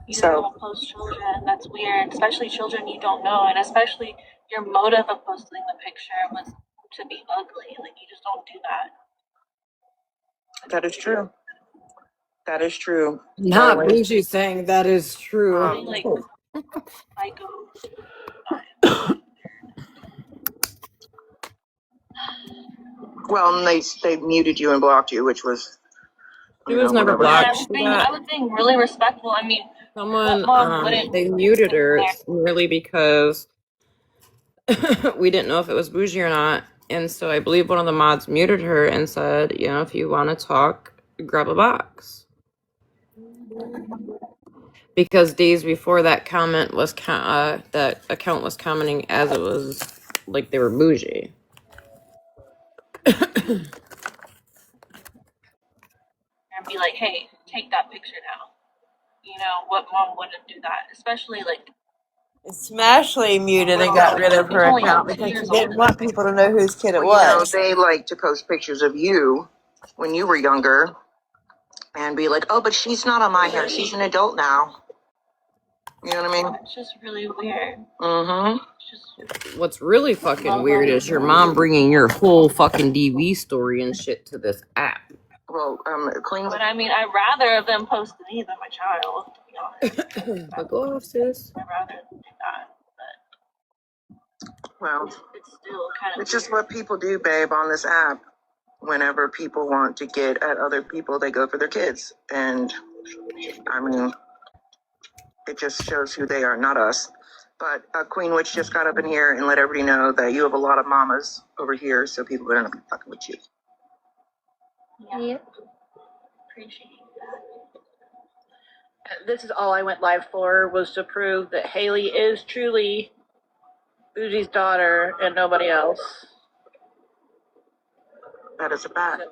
You don't post children. That's weird, especially children you don't know, and especially your motive of posting the picture was to be ugly. Like you just don't do that. That is true. That is true. Not Bougie saying that is true. Like psycho. Well, and they muted you and blocked you, which was. She was never blocked. I was being really respectful. I mean, Someone, they muted her merely because we didn't know if it was Bougie or not. And so I believe one of the mods muted her and said, you know, if you want to talk, grab a box. because days before that comment was that account was commenting as it was like they were bougie. And be like, hey, take that picture now. You know, what mom wouldn't do that? Especially like Smashly muted and got rid of her he's only account 2 because she years didn't older. want people to know whose kid it Well, you know, was. they like to post pictures of you when you were younger and be like, oh, but she's not on my hair. She's an adult now. You know what I mean? It's just really weird. Mm-hmm. It's just What's really fucking weird is your mom bringing your whole fucking DV story and shit to this app. Well, clean. But I mean, I'd rather of them post me than my child, to be honest. But go off, sis. I'd rather do that. But Well, it's still kind of it's just what people do, babe, on this app. Whenever people want to get at other people, they go for their kids. And, I mean, it just shows who they are, not us. But Queen Witch just got up in here and let everybody know that you have a lot of mamas over here, so people better not be fucking with you. yeah. Appreciate that. This is all I went live for, was to prove that Haley is truly Boujee'S daughter and nobody else. That is a fact.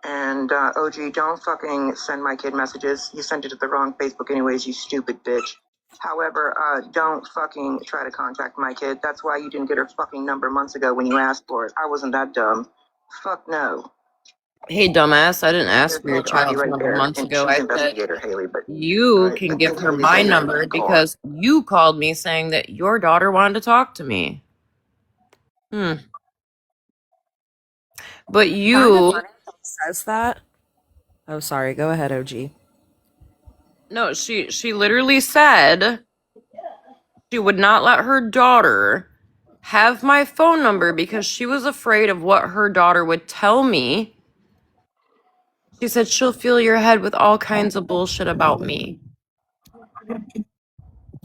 And OG, don't fucking send my kid messages. You sent it to the wrong Facebook anyways, you stupid bitch. However, don't fucking try to contact my kid. That's why you didn't get her fucking number months ago when you asked for it. I wasn't that dumb. Fuck no. Hey, dumbass, I didn't ask There's for your both Audie child's right number there, months and ago. she's I said investigator Haley, but you I can think give her Haley's my in there number in the car. because you called me saying that your daughter wanted to talk to me. But Kind of you, funny she says that. Oh, sorry. Go ahead, OG. no, she literally said she would not let her daughter have my phone number because she was afraid of what her daughter would tell me. She said she'll fill your head with all kinds of bullshit about me.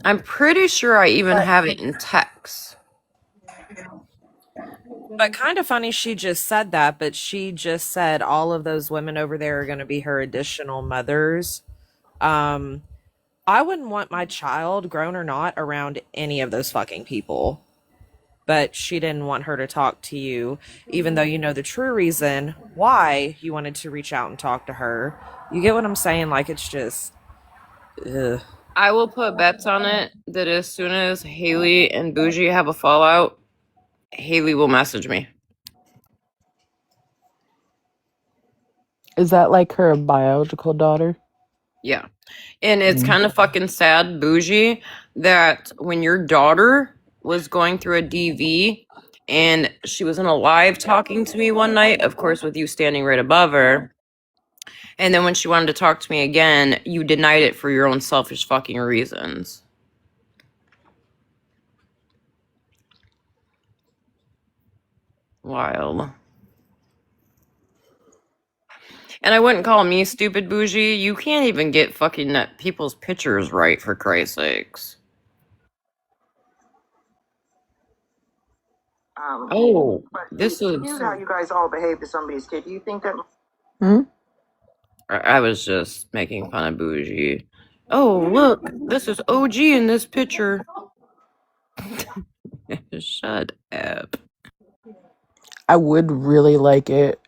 I'm pretty sure I even have it in text. But kind of funny she just said that, but she just said all of those women over there are going to be her additional mothers. I wouldn't want my child, grown or not, around any of those fucking people. But she didn't want her to talk to you, even though you know the true reason why you wanted to reach out and talk to her. You get what I'm saying? Like, it's just, ugh. I will put bets on it that as soon as Haley and Bougie have a fallout, Haley will message me. Is that like her biological daughter? Yeah. And it's Mm. kind of fucking sad, Bougie, that when your daughter was going through a DV and she was in a live talking to me one night, of course, with you standing right above her. And then when she wanted to talk to me again, you denied it for your own selfish fucking reasons. Wild. And I wouldn't call me stupid, Bougie. You can't even get fucking people's pictures right, for Christ's sakes. Oh, But this here's is... how you guys all behave to somebody's kid. Do you think that? I was just making fun of Bougie. Oh, look, this is OG in this picture. Shut up. I would really like it,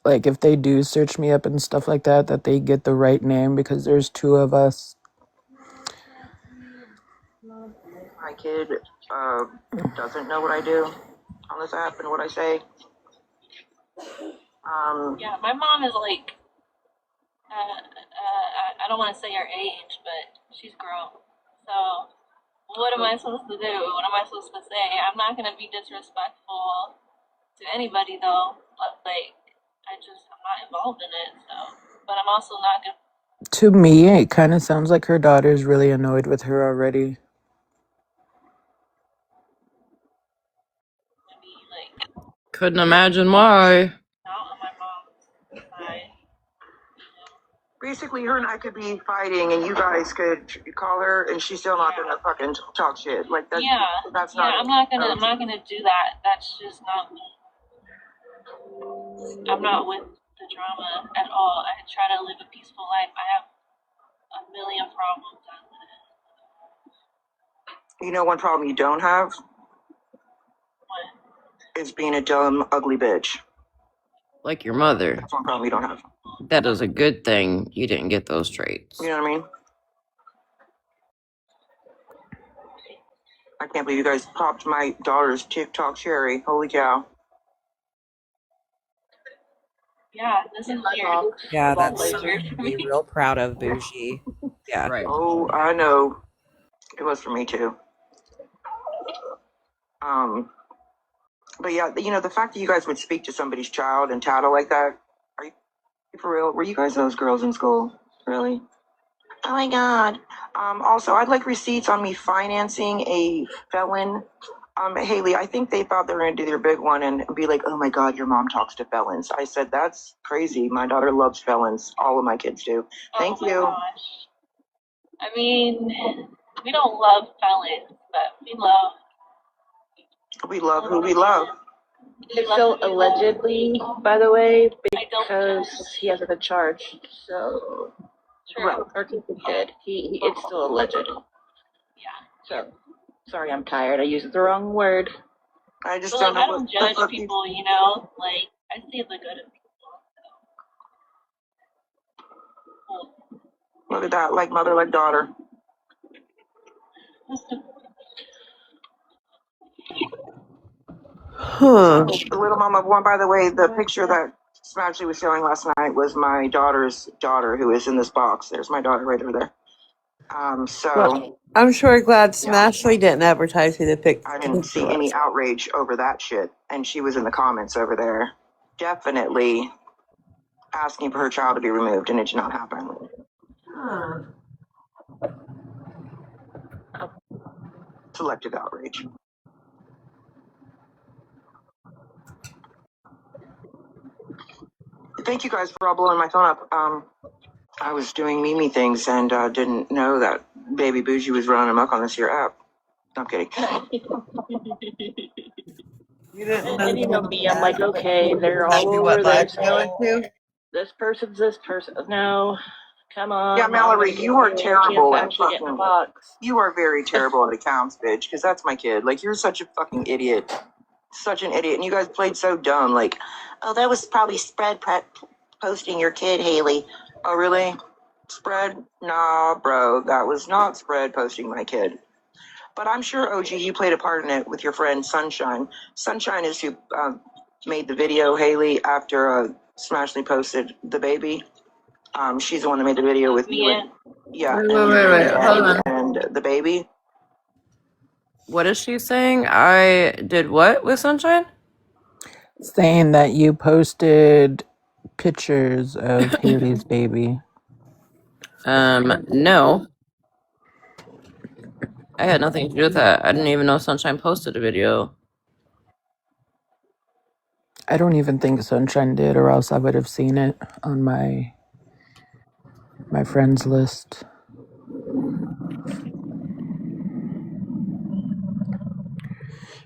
like if they do search me up and stuff like that, that they get the right name because there's two of us. My kid doesn't know what I do on this app and what I say. Yeah, my mom is like, I don't want to say her age, but she's grown. So, what am I supposed to do? What am I supposed to say? I'm not going to be disrespectful to anybody, though. But, like, I'm not involved in it, so. But I'm also not going to. To me, it kind of sounds like her daughter's really annoyed with her already. Be, like, Couldn't imagine why. out on my mom's side. Basically, her and I could be fighting, and you guys could call her, and she's still not gonna fucking talk shit. Like that's that's not. I'm not gonna do that. That's just not me. I'm not with the drama at all. I try to live a peaceful life. I have a million problems out there. You know, one problem you don't have What? is being a dumb, ugly bitch. Like your mother. That's one problem you don't have. That is a good thing you didn't get those traits. You know what I mean? I can't believe you guys popped my daughter's TikTok cherry. Holy cow. Yeah, this is weird. Yeah, Long that's laser something to for be me. real proud of, Bougie. Yeah. Right. Oh, I know. It was for me too. But yeah, you know, the fact that you guys would speak to somebody's child and tattle like that, are you for real? Were you guys those girls in school? Really? Oh my God. Also, I'd like receipts on me financing a felon. Haley, I think they thought they were going to do their big one and be like, oh my God, your mom talks to felons. I said, that's crazy. My daughter loves felons. All of my kids do. Thank you. Gosh. I mean, we don't love felons, but we love who we love. It's still allegedly, by the way, I don't because he hasn't been charged. So, true. Right. or convicted. It's still alleged. Yeah. So, sorry, I'm tired. I used the wrong word. I just But don't like, know I don't judge people, you know. Like, I see the good in people. Look at that, like mother, like daughter. Huh. The little mama one, by the way, the picture that Smashley was showing last night was my daughter's daughter who is in this box. There's my daughter right over there. Well, I'm sure glad Smashley didn't advertise who the I didn't see picture any was. outrage over that shit. And she was in the comments over there, definitely asking for her child to be removed, and it did not happen. Selective outrage. Thank you guys for all blowing my phone up. I was doing Mimi things and didn't know that Baby Bougie was running amok on this here app. I'm kidding. You didn't And you know know me, I'm like, okay, they're all exactly over what live this. you're going to? This person's this person. No, come on. Yeah, Mallory, you are terrible at actually get in the fucking. box. You are very terrible at accounts, bitch. Because that's my kid. Like, you're such a fucking idiot. Such an idiot. And you guys played so dumb. Like, oh, that was probably spread posting your kid, Haley. Oh, really? Spread? Nah, bro. That was not spread posting my kid. But I'm sure, OG, you played a part in it with your friend Sunshine. Sunshine is who made the video, Haley, after Smashley posted the baby. She's the one that made the video with you. And, yeah. Wait. Hold on. And the baby. What is she saying? I did what with Sunshine? Saying that you posted pictures of Haley's baby. No. I had nothing to do with that. I didn't even know Sunshine posted a video. I don't even think Sunshine did, or else I would have seen it on my friends list.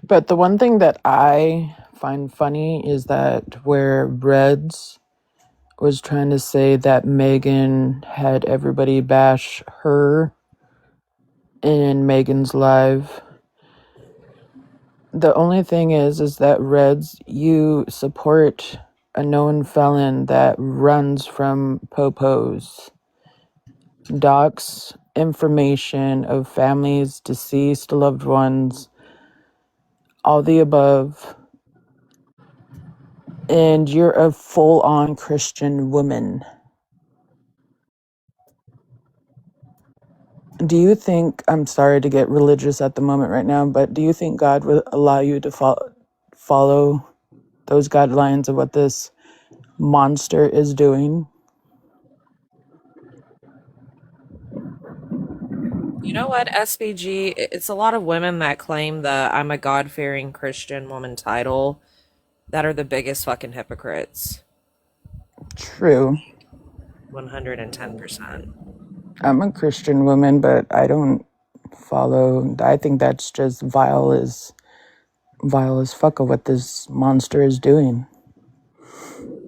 But the one thing that I find funny is that where Reds was trying to say that Megan had everybody bash her in Megan's live. The only thing is that Reds, you support a known felon that runs from popos, docs information of families, deceased loved ones, all the above, and you're a full-on Christian woman. Do you think, I'm sorry to get religious at the moment right now, but do you think God will allow you to follow those guidelines of what this monster is doing? You know what, SVG? It's a lot of women that claim the I'm a God-fearing Christian woman title that are the biggest fucking hypocrites. True. 110%. I'm a Christian woman, but I don't follow. I think that's just vile as fuck of what this monster is doing.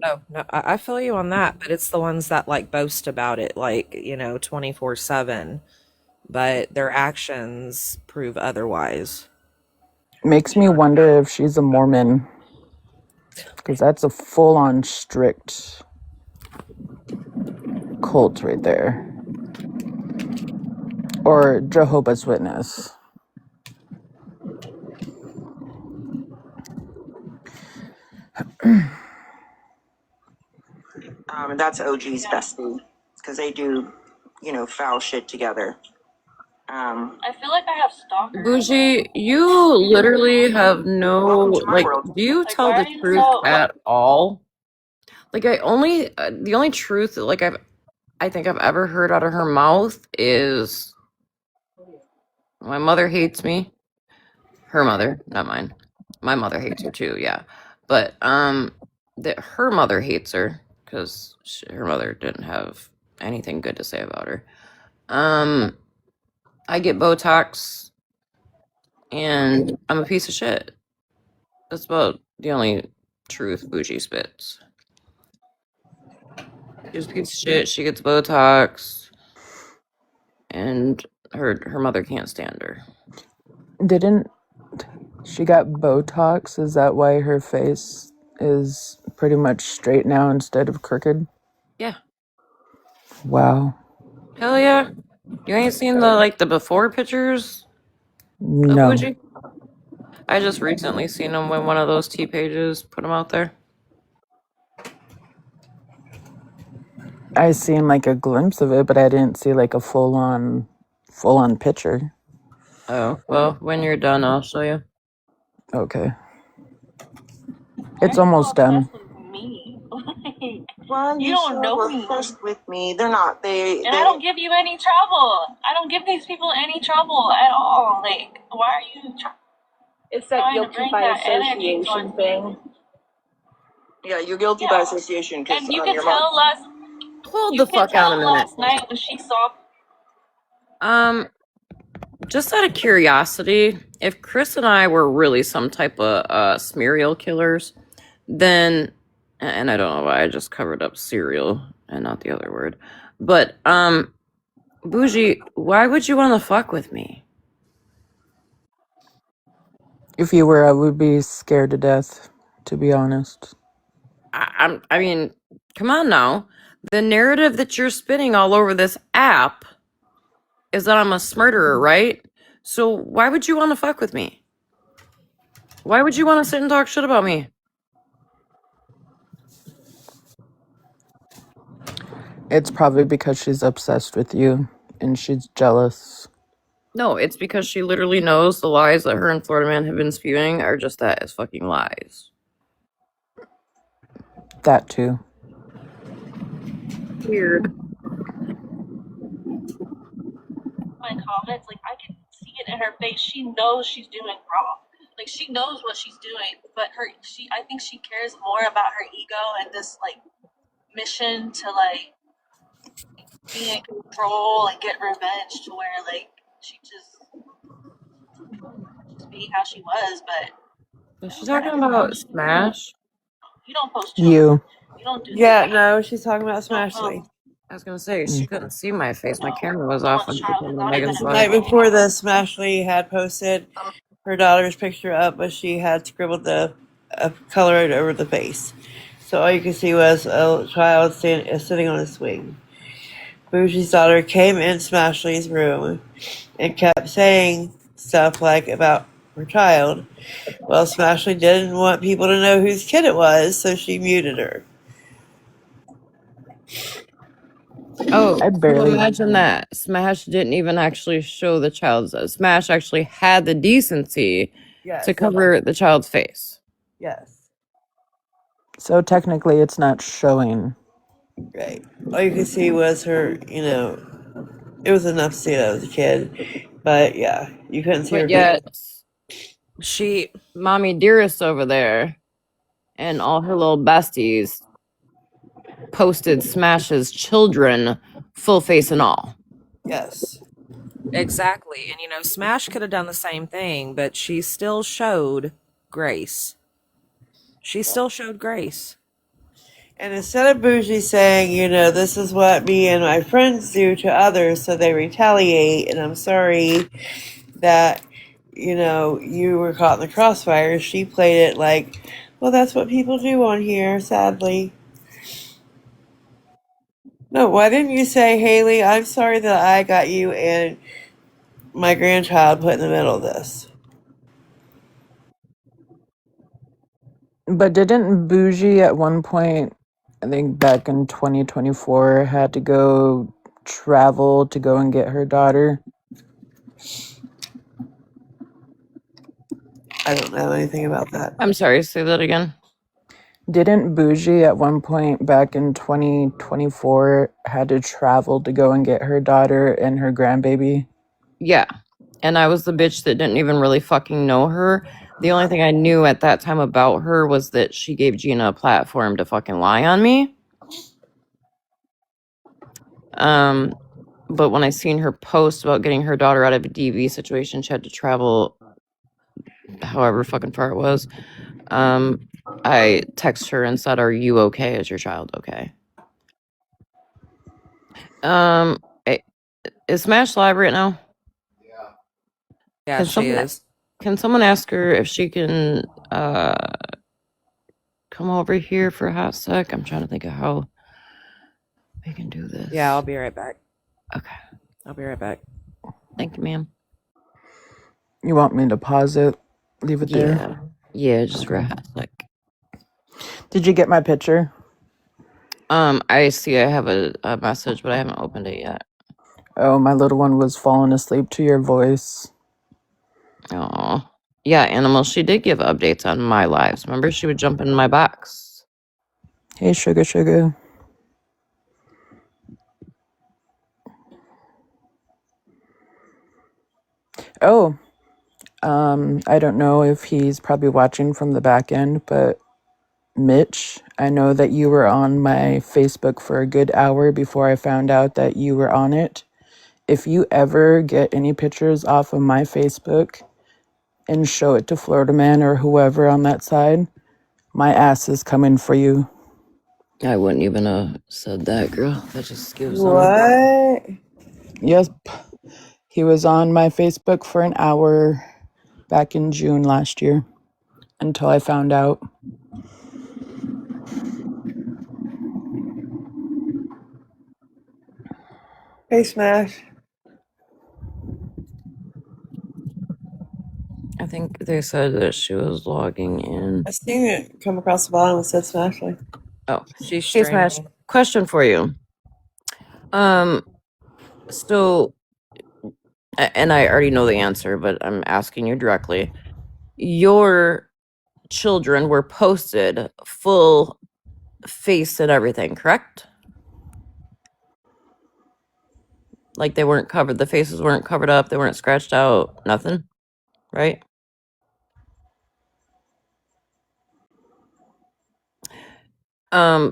No, I feel you on that, but it's the ones that like boast about it, like, 24/7, but their actions prove otherwise. Makes me wonder if she's a Mormon, because that's a full-on strict cult right there. Or Jehovah's Witness. That's OG's bestie because they do, foul shit together. I feel like I have stalkers. Bougie, you literally have no, like, do you Like, tell why the are you truth so? at all? Like, the only truth that, like, I think I've ever heard out of her mouth is my mother hates me. Her mother, not mine. My mother hates her too, yeah. But, that her mother hates her because her mother didn't have anything good to say about her. I get Botox and I'm a piece of shit. That's about the only truth Bougie spits. She's a piece of shit. She gets Botox, and her mother can't stand her. Didn't she got Botox? Is that why her face is pretty much straight now instead of crooked? Yeah. Wow. Hell yeah. You ain't seen the before pictures of No. Bougie? I just recently seen them when one of those T pages put them out there. I seen like a glimpse of it, but I didn't see like a full-on picture. Oh, well, when you're done, I'll show you. Okay. Why It's are you almost so done. obsessed with me? Well, You don't know were me. first with me. They're not. They. And I don't give you any trouble. I don't give these people any trouble at all. Like, why are you It's that trying to guilty bring by that energy association towards thing. me? Yeah, you're guilty by association because And you can your mom. tell last. Hold You the can fuck on a tell minute. last night when she saw. Just out of curiosity, if Chris and I were really some type of serial killers, then, and I don't know why I just covered up cereal and not the other word, but Bougie, why would you want to fuck with me? If you were, I would be scared to death, to be honest. I mean, come on now. The narrative that you're spinning all over this app is that I'm a murderer, right? So why would you want to fuck with me? Why would you want to sit and talk shit about me? It's probably because she's obsessed with you and she's jealous. No, it's because she literally knows the lies that her and Floridaman have been spewing are just that, as fucking lies. That too. Weird. My comments, like I can see it in her face. She knows she's doing wrong. Like she knows what she's doing, but I think she cares more about her ego and this like mission to like be in control and get revenge to where like she just be how she was. But Is she talking about Smash? you don't post children. You. You don't do Yeah, that. no, she's talking about You don't Smashley. I was gonna say, she couldn't see my face. My no. camera was off when Someone's she child came is to not even Megan's The in night live. before this, Smashley had posted her daughter's picture up, but she had scribbled the colored over the face. So all you could see was a child sitting on a swing. Bougie's daughter came in Smashley's room and kept saying stuff like about her child. Well, Smashley didn't want people to know whose kid it was, so she muted her. Oh, I so barely. imagine that. Smash didn't even actually show the child's. Smash actually had the decency to Yes, cover the child's face. yes, So technically, it's not showing. right. All you could see was her, it was enough to see that I was a kid. But yeah, you couldn't see her But face. yet, Mommy Dearest over there, and all her little besties posted Smash's children, full face and all. Yes. Exactly. And Smash could have done the same thing, but she still showed grace. She still showed grace. And instead of Bougie saying, you know, this is what me and my friends do to others, so they retaliate, and I'm sorry that, you know, you were caught in the crossfire, she played it like, well, that's what people do on here, sadly. No, why didn't you say, Haley, I'm sorry that I got you and my grandchild put in the middle of this? But didn't Bougie at one point, I think back in 2024, had to go travel to go and get her daughter? I don't know anything about that. I'm sorry, say that again. Didn't Bougie at one point back in 2024 had to travel to go and get her daughter and her grandbaby? Yeah. And I was the bitch that didn't even really fucking know her. The only thing I knew at that time about her was that she gave Gina a platform to fucking lie on me. But when I seen her post about getting her daughter out of a DV situation, she had to travel however fucking far it was. I text her and said, "Are you okay? Is your child okay?" I- is Smash live right now? Yeah, Can she someone is. can someone ask her if she can come over here for a hot sec? I'm trying to think of how we can do this. Yeah, I'll be right back. Okay. I'll be right back. Thank you, ma'am. You want me to pause it? Leave it there? Yeah. Yeah, just for a Okay. hot sec. Did you get my picture? I see I have a message, but I haven't opened it yet. Oh, my little one was falling asleep to your voice. Oh. Yeah, Animal, she did give updates on my lives. Remember, she would jump in my box. Hey, sugar, sugar. Oh, I don't know if he's probably watching from the back end, but Mitch, I know that you were on my Facebook for a good hour before I found out that you were on it. If you ever get any pictures off of my Facebook and show it to Floridaman or whoever on that side, my ass is coming for you. I wouldn't even have said that, girl. That just gives them. What? Yep. He was on my Facebook for an hour back in June last year until I found out. Hey, Smash. I think they said that she was logging in. I seen it come across the bottom and said Smashly. Oh, She's hey, Smash. streaming. Question for you. So, and I already know the answer, but I'm asking you directly. Your children were posted full face and everything, correct? Like they weren't covered, the faces weren't covered up, they weren't scratched out, nothing, right?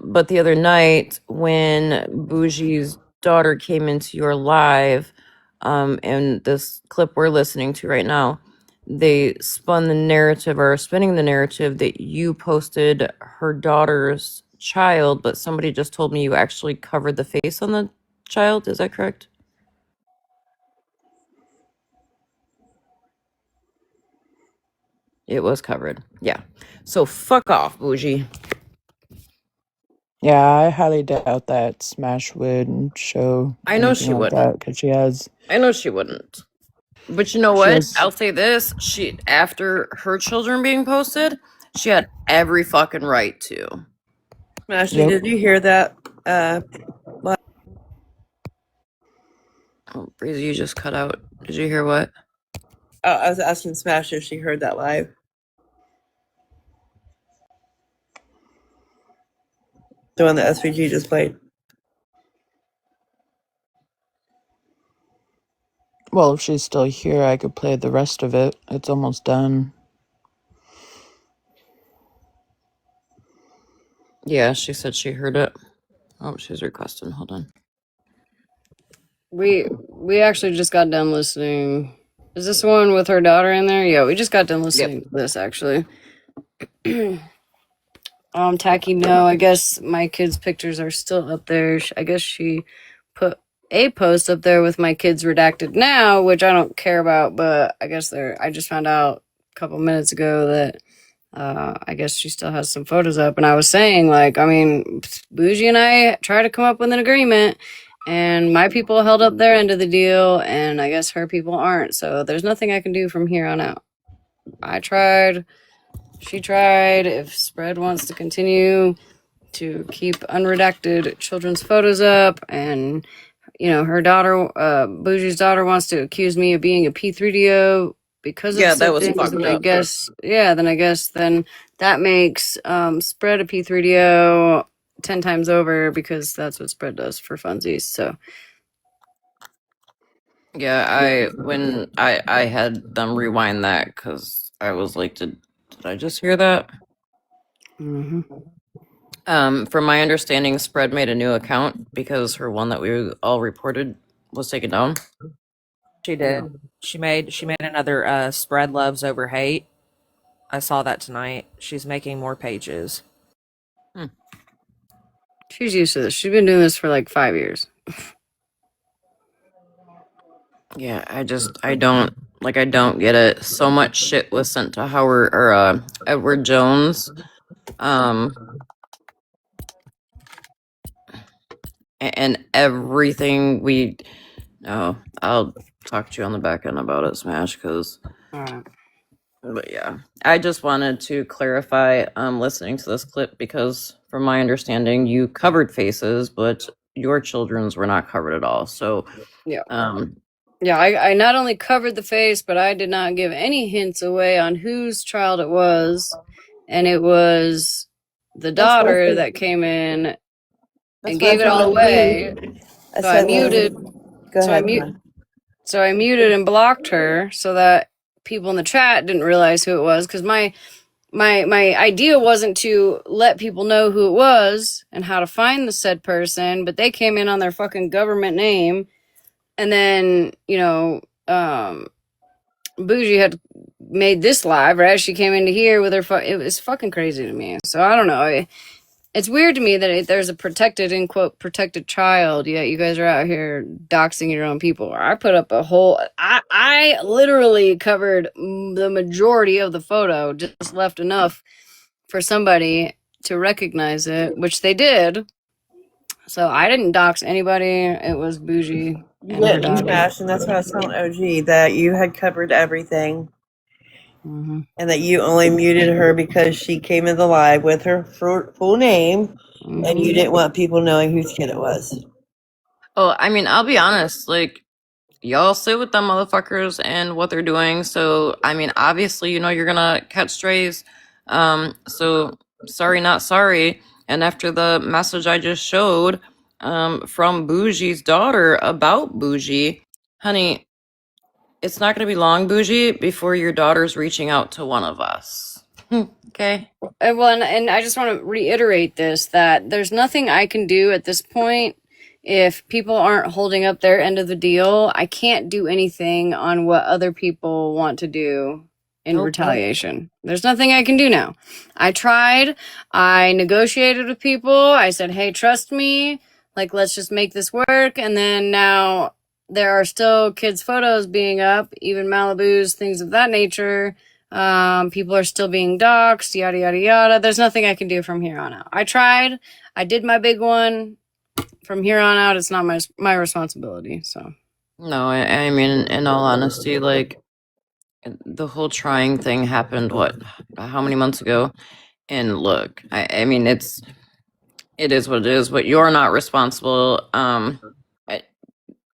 But the other night when Bougie's daughter came into your live, and this clip we're listening to right now, they spun the narrative or are spinning the narrative that you posted her daughter's child, but somebody just told me you actually covered the face on the child. Is that correct? It was covered. Yeah. So fuck off, Bougie. Yeah, I highly doubt that Smash would show I know anything she like wouldn't. that because she has I know she wouldn't. But you know she what? has I'll say this. She after her children being posted, she had every fucking right to. Smashy, yep. did you hear that? Oh, Breezy, you just cut out. Did you hear what? I was asking Smash if she heard that live. The one that SVG just played. Well, if she's still here, I could play the rest of it. It's almost done. Yeah, she said she heard it. Oh, she's requesting. Hold on. We actually just got done listening. Is this the one with her daughter in there? Yeah, we just got done Yep. listening to this actually. Tacky, no. I guess my kids' pictures are still up there. I guess she put a post up there with my kids redacted now, which I don't care about, but I guess they're. I just found out a couple minutes ago that I guess she still has some photos up. And I was saying, like, I mean, Bougie and I tried to come up with an agreement, and my people held up their end of the deal, and I guess her people aren't. So there's nothing I can do from here on out. I tried. She tried. If Spread wants to continue to keep unredacted children's photos up, and her daughter, Bougie's daughter, wants to accuse me of being a P3DO because of Yeah, that said was things, fucked then I up. guess, then that makes Spread a P3DO 10 times over, because that's what Spread does for funsies. So Yeah, when I had them rewind that because I was like, did I just hear that? mhm. From my understanding, Spread made a new account because her one that we all reported was taken down. She did. She made another Spread Loves Over Hate. I saw that tonight. She's making more pages. She's used to this. She's been doing this for like 5 years. Yeah, I don't get it. So much shit was sent to Howard or Edward Jones. And everything we I'll talk to you on the back end about it, Smash, because but yeah. I just wanted to clarify listening to this clip because from my understanding you covered faces, but your children's were not covered at all. So Yeah. Yeah, I not only covered the face, but I did not give any hints away on whose child it was. And it was the daughter that came in and gave it all away. So I muted. Go So I ahead. mute. So I muted and blocked her so that people in the chat didn't realize who it was. Because my idea wasn't to let people know who it was and how to find the said person, but they came in on their fucking government name. And then, Bougie had made this live, right? She came into here with her. It was fucking crazy to me. So I don't know. It's weird to me that there's a protected, in quote, protected child, yet you guys are out here doxing your own people. I put up a whole. I literally covered the majority of the photo, just left enough for somebody to recognize it, which they did. So I didn't dox anybody. It was Bougie and her daughter. Smash, and that's what I was telling OG, that you had covered everything, Mm-hmm. and that you only muted her because she came in the live with her full name, and you didn't want people knowing whose kid it was. Oh, I mean, I'll be honest, like y'all sit with them motherfuckers and what they're doing. So I mean, obviously, you're gonna catch strays. So sorry, not sorry. And after the message I just showed from Bougie's daughter about Bougie, honey, it's not gonna be long, Bougie, before your daughter's reaching out to one of us. Okay. Well, and I just want to reiterate this, that there's nothing I can do at this point. If people aren't holding up their end of the deal, I can't do anything on what other people want to do in retaliation. There's nothing I can do now. I tried. I negotiated with people. I said, hey, trust me. Like, let's just make this work. And then now there are still kids' photos being up, even Malibu's, things of that nature. People are still being doxxed, yada, yada, yada. There's nothing I can do from here on out. I tried. I did my big one. From here on out, it's not my responsibility. So No, I mean, in all honesty, like the whole trying thing happened, how many months ago? And look, I mean, it is what it is, but you're not responsible.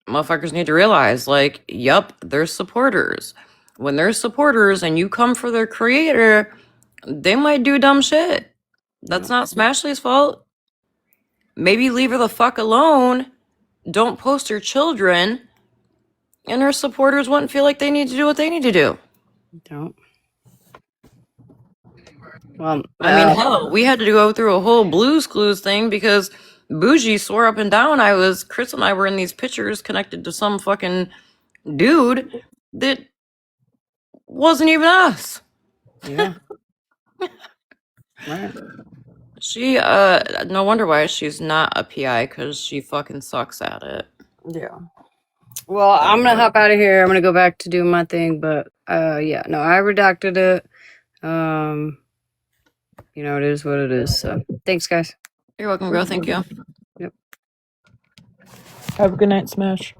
Motherfuckers need to realize, like, yup, there's supporters. When there's supporters and you come for their creator, they might do dumb shit. That's not Smashley's fault. Maybe leave her the fuck alone. Don't post her children, and her supporters wouldn't feel like they need to do what they need to do. don't. Well, I mean, hell, we had to go through a whole Blues Clues thing because Bougie swore up and down Chris and I were in these pictures connected to some fucking dude that wasn't even us. Yeah. Right. She no wonder why she's not a PI, because she fucking sucks at it. Yeah. Well, I'm gonna hop out of here. I'm gonna go back to doing my thing, but yeah, no, I redacted it. You know, it is what it is. So thanks, guys. You're welcome, girl. Thank you. Yep. Have a good night, Smash.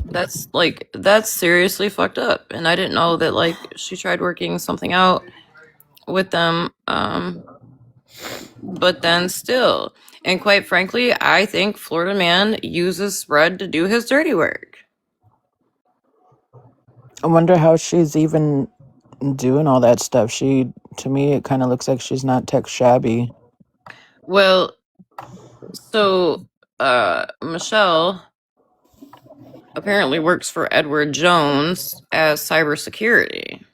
That's seriously fucked up. And I didn't know that like she tried working something out with them. But then still. And quite frankly, I think Floridaman uses Spread to do his dirty work. I wonder how she's even doing all that stuff. To me, it kind of looks like she's not tech shabby. Well, so Michelle apparently works for Edward Jones as cybersecurity.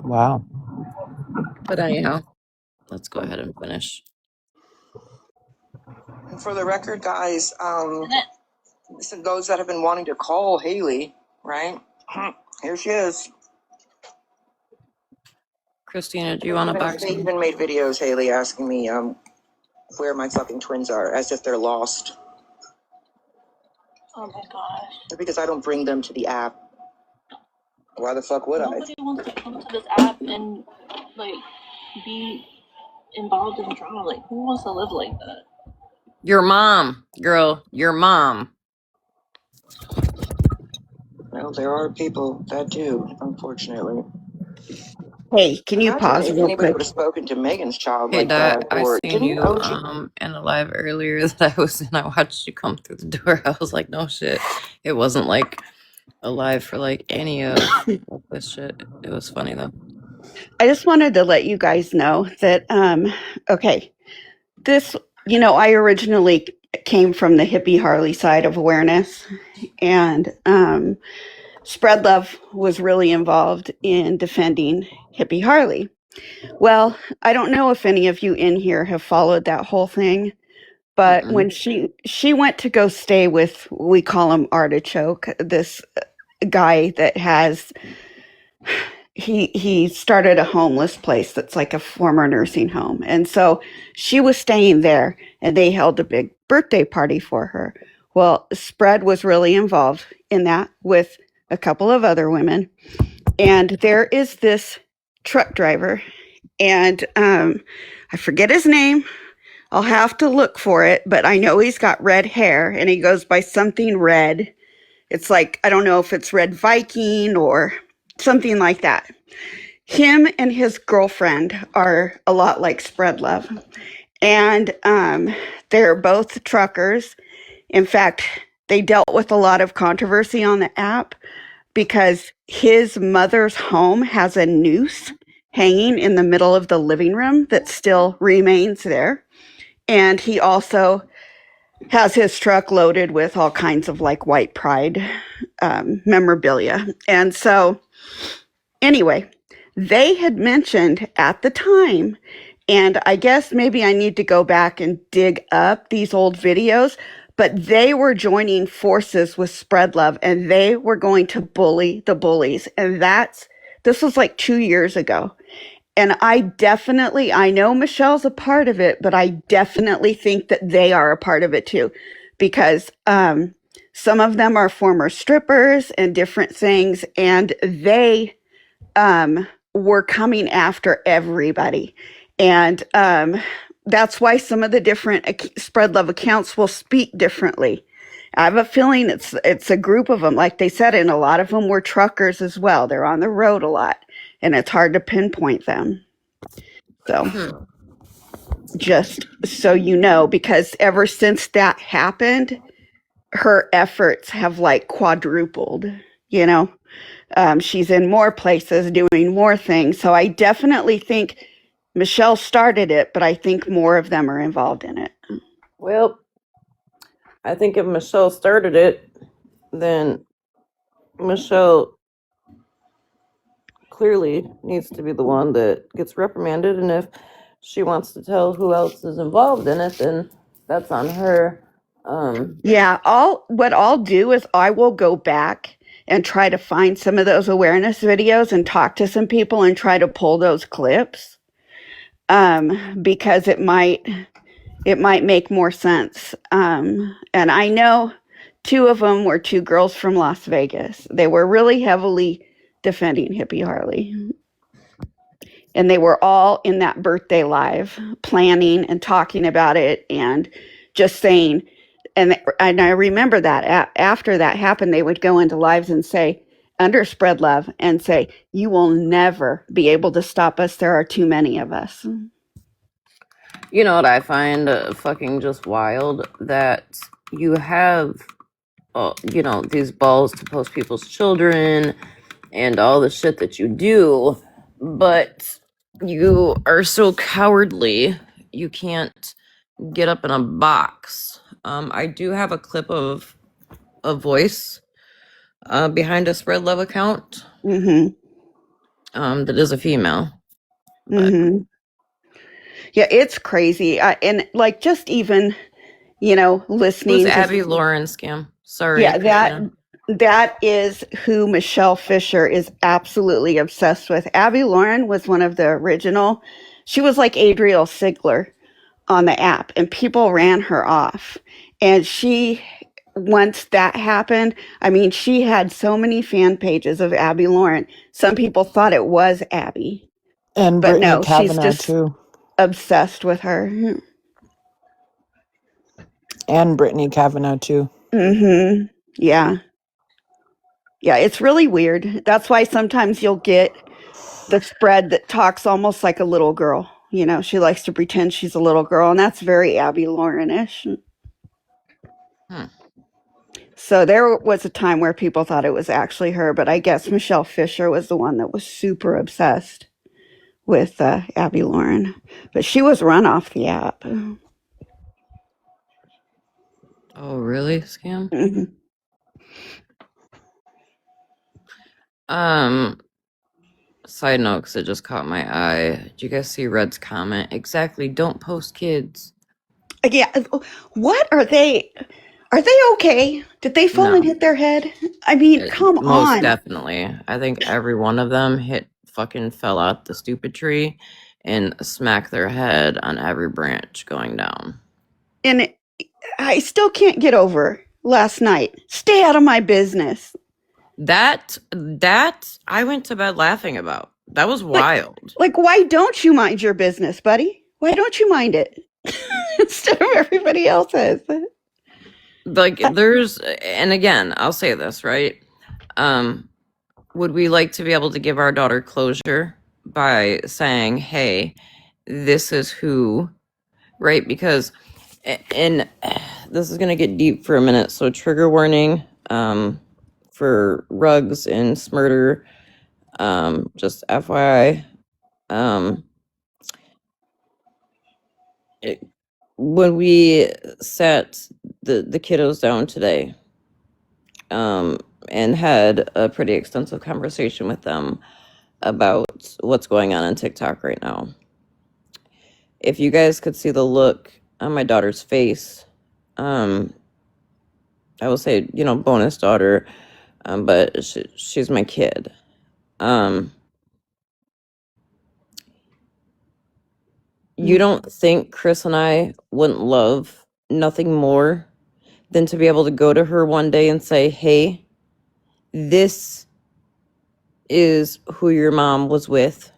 Wow. But anyhow, let's go ahead and finish. And for the record, guys, listen, those that have been wanting to call Haley, right? Here she is. Christina, do you want to box They even made videos, Haley, asking me where my fucking twins are, as if they're lost. Oh my gosh. Because I don't bring them to the app. Why the fuck would Nobody wants to come to this app and like be involved in drama. Like, who wants to live like that? Your mom, girl, your mom. Well, there are people that do, unfortunately. Hey, can you Imagine pause if real anybody quick? would have spoken to Megan's child Hey, like Dad, that, I or seen didn't you OG? in a live earlier that I was in. I watched you come through the door. I was like, no shit. It wasn't like a live for like any of this shit. It was funny though. I just wanted to let you guys know that, okay, this, I originally came from the hippie Harley side of awareness, and Spread Love was really involved in defending hippie Harley. Well, I don't know if any of you in here have followed that whole thing, but when she went to go stay with, we call him Artichoke, this guy that has he started a homeless place that's like a former nursing home, and so she was staying there, and they held a big birthday party for her. Well, Spread was really involved in that with a couple of other women, and there is this truck driver, and I forget his name. I'll have to look for it, but I know he's got red hair, and he goes by something red. It's like, I don't know if it's Red Viking or something like that. Him and his girlfriend are a lot like Spread Love. And they're both truckers. In fact, they dealt with a lot of controversy on the app because his mother's home has a noose hanging in the middle of the living room that still remains there. And he also has his truck loaded with all kinds of like white pride memorabilia. And so anyway, they had mentioned at the time, and I guess maybe I need to go back and dig up these old videos, but they were joining forces with Spread Love, and they were going to bully the bullies. And this was like 2 years ago. And I know Michelle's a part of it, but I definitely think that they are a part of it too, because some of them are former strippers and different things, and they were coming after everybody. And that's why some of the different Spread Love accounts will speak differently. I have a feeling it's a group of them, like they said, and a lot of them were truckers as well. They're on the road a lot, and it's hard to pinpoint them. So just so you know, because ever since that happened, her efforts have like quadrupled, she's in more places doing more things. So I definitely think Michelle started it, but I think more of them are involved in it. Well, I think if Michelle started it, then Michelle clearly needs to be the one that gets reprimanded. And if she wants to tell who else is involved in it, then that's on her. Yeah, what I'll do is I will go back and try to find some of those awareness videos and talk to some people and try to pull those clips, because it might make more sense. And I know two of them were two girls from Las Vegas. They were really heavily defending Hippie Harley. And they were all in that birthday live planning and talking about it and just saying, and I remember that after that happened, they would go into lives and say, under Spread Love, and say, you will never be able to stop us. There are too many of us. You know what I find fucking just wild? That you have, these balls to post people's children and all the shit that you do, but you are so cowardly, you can't get up in a box. I do have a clip of a voice behind a Spread Love account. That is a female. Yeah, it's crazy. And like, just even, listening. Who's Abby Lauren scam? Sorry. Yeah, that is who Michelle Fisher is absolutely obsessed with. Abby Lauren was one of the original. She was like Adriel Sigler on the app, and people ran her off. And once that happened, I mean, she had so many fan pages of Abby Lauren. Some people thought it was Abby. And but Brittany no, Kavanaugh she's just too. Obsessed with her. And Brittany Kavanaugh too. Yeah. Yeah, it's really weird. That's why sometimes you'll get the spread that talks almost like a little girl. She likes to pretend she's a little girl, and that's very Abby Lauren-ish. So there was a time where people thought it was actually her, but I guess Michelle Fisher was the one that was super obsessed with Abby Lauren. But she was run off the app. Oh, really, scam? Side note, because it just caught my eye. Did you guys see Red's comment? Exactly. Don't post kids. Yeah. What are they? Are they okay? Did they fall and hit their head? I mean, come on. Most definitely. I think every one of them fell out the stupid tree and smacked their head on every branch going down. And I still can't get over last night. Stay out of my business. That I went to bed laughing about. That was wild. Like, why don't you mind your business, buddy? Why don't you mind it instead of everybody else's? Like, and again, I'll say this, right? Would we like to be able to give our daughter closure by saying, hey, this is who, right? Because, and this is going to get deep for a minute, so trigger warning for Rugs and Smurder, just FYI. When we sat the kiddos down today, and had a pretty extensive conversation with them about what's going on TikTok right now. If you guys could see the look on my daughter's face, I will say, bonus daughter, but she's my kid. You don't think Chris and I wouldn't love nothing more than to be able to go to her one day and say, hey, this is who your mom was with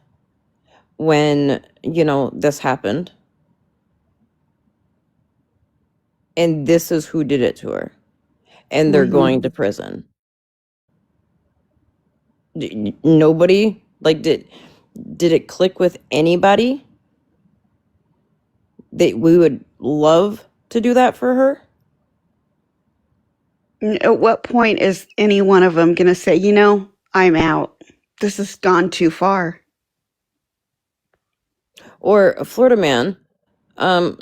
when, this happened. And this is who did it to her. And they're going to prison. Nobody, like, did it click with anybody that we would love to do that for her? At what point is any one of them going to say, I'm out. This has gone too far. Or Floridaman,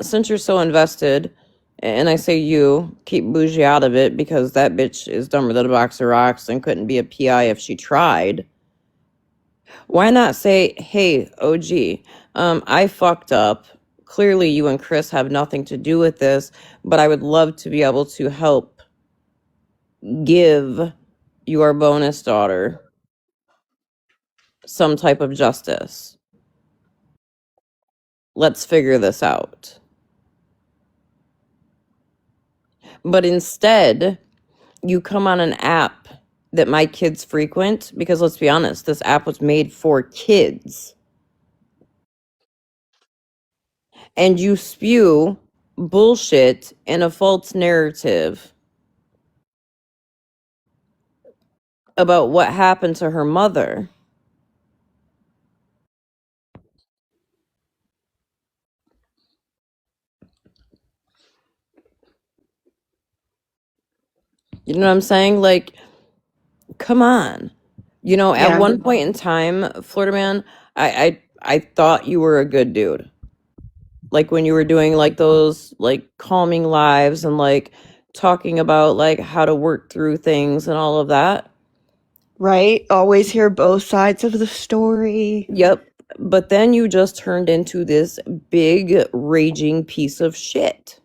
since you're so invested, and I say you, keep Bougie out of it because that bitch is dumber than a box of rocks and couldn't be a PI if she tried. Why not say, hey, OG, I fucked up. Clearly you and Chris have nothing to do with this, but I would love to be able to help give your bonus daughter some type of justice. Let's figure this out. But instead, you come on an app that my kids frequent, because let's be honest, this app was made for kids. And you spew bullshit and a false narrative about what happened to her mother. You know what I'm saying? Like, come on. You know, at Yeah. one point in time, Floridaman, I thought you were a good dude. Like when you were doing like those like calming lives and like talking about like how to work through things and all of that. Right? Always hear both sides of the story. Yep. But then you just turned into this big raging piece of shit.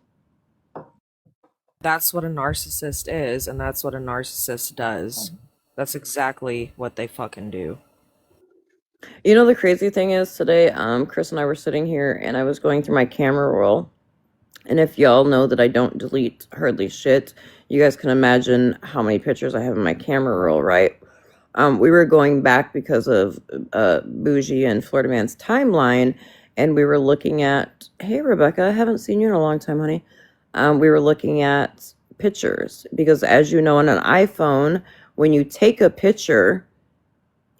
That's what a narcissist is, and that's what a narcissist does. That's exactly what they fucking do. You know, the crazy thing is today, Chris and I were sitting here and I was going through my camera roll. And if y'all know that I don't delete hardly shit, you guys can imagine how many pictures I have in my camera roll, right? We were going back because of Bougie and Floridaman's timeline, and we were looking at, hey, Rebecca, I haven't seen you in a long time, honey. We were looking at pictures because, as you know, on an iPhone, when you take a picture,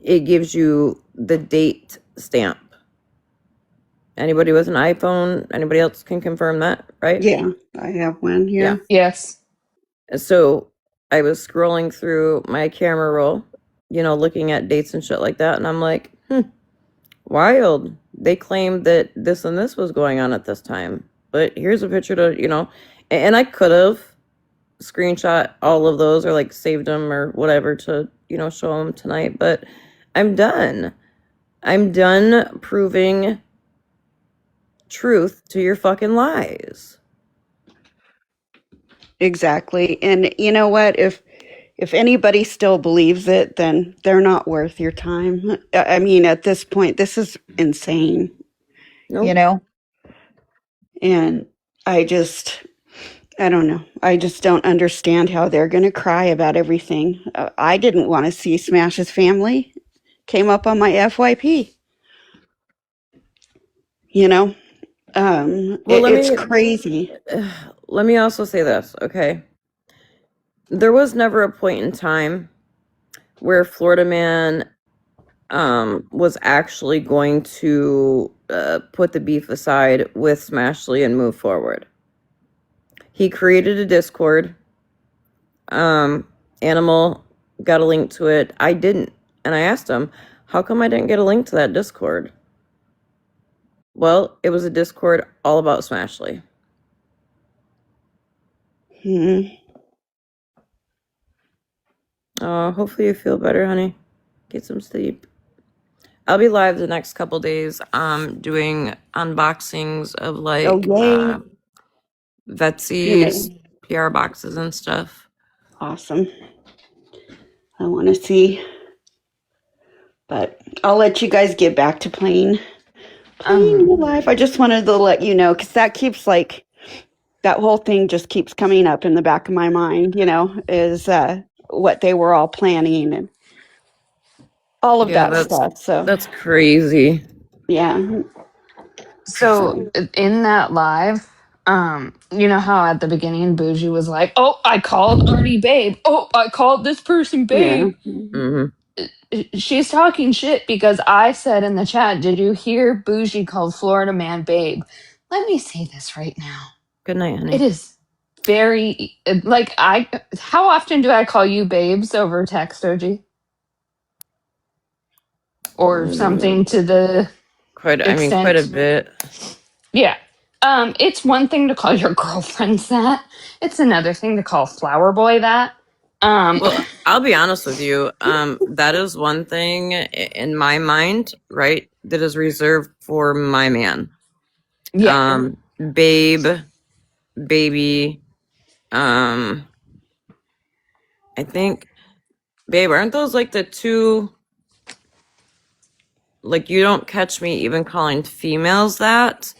it gives you the date stamp. Anybody with an iPhone, anybody else can confirm that, right? Yeah, I have one here. Yes. So I was scrolling through my camera roll, you know, looking at dates and shit like that, and I'm like, wild. They claimed that this and this was going on at this time. But here's a picture to, you know, and I could have screenshot all of those or like saved them or whatever to, you know, show them tonight. But I'm done. I'm done proving truth to your fucking lies. Exactly. And you know what? If anybody still believes it, then they're not worth your time. I mean, at this point, this is insane. Nope. You know? And I don't know. I just don't understand how they're going to cry about everything. I didn't want to see Smash's family. Came up on my FYP. You know? Well, It's crazy. let me also say this, okay? There was never a point in time where Floridaman was actually going to put the beef aside with Smashly and move forward. He created a Discord. Animal got a link to it. I didn't. And I asked him, how come I didn't get a link to that Discord? Well, it was a Discord all about Smashly. Hopefully you feel better, honey. Get some sleep. I'll be live the next couple days, doing unboxings of like Vetsy's PR boxes and stuff. Awesome. I want to see. But I'll let you guys get back to playing your life. I just wanted to let you know because that keeps like that whole thing just keeps coming up in the back of my mind. You know, is what they were all planning and all of that stuff. So that's crazy. Yeah. So in that live, you know how at the beginning Bougie was like, "Oh, I called Arnie babe. Oh, I called this person babe." She's talking shit because I said in the chat, "Did you hear Bougie called Florida man babe?" Let me say this right now. Good night, honey. It is very like how often do I call you babes over text, OG? Or something to the quite a bit. Yeah. It's one thing to call your girlfriends that. It's another thing to call Flower Boy that. Well, I'll be honest with you. That is one thing in my mind, right, that is reserved for my man. Yeah. Babe, baby. I think Babe, aren't those like the two? Like, you don't catch me even calling females that.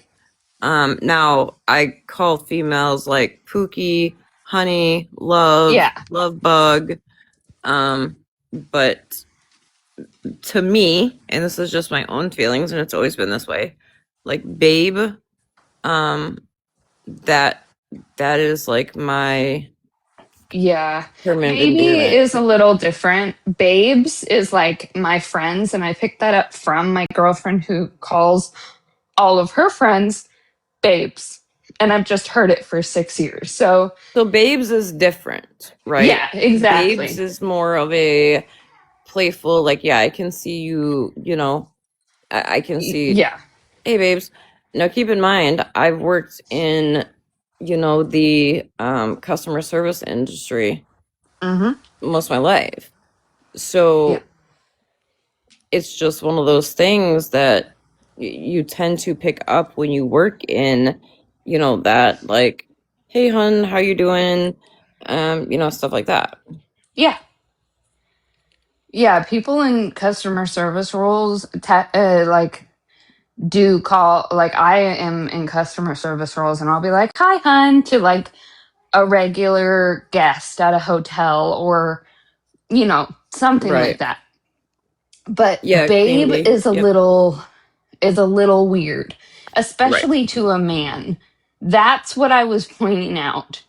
Now I call females like Pookie, Honey, Love, Yeah. Love Bug. But to me, and this is just my own feelings, and it's always been this way, like babe, um, that is like my Yeah. term of Baby endearment. is a little different. Babes is like my friends, and I picked that up from my girlfriend who calls all of her friends babes. And I've just heard it for 6 years. So, So babes is different, right? yeah, Babes exactly. is more of a playful, like, yeah, I can see you, you know, I can see, Yeah. hey babes. Now keep in mind, I've worked in, you know, the customer service industry Mm-hmm. most of my life. Yeah. So it's just one of those things that you tend to pick up when you work in, you know, that like, hey hun, how you doing? You know, stuff like that. Yeah. Yeah. People in customer service roles, like, do call, like, I am in customer service roles and I'll be like, hi, hun, to like a regular guest at a hotel or, something like Right. that. But Yeah, queen babe bee. is a Yep. little weird, Right. especially to a man. That's what I was pointing out.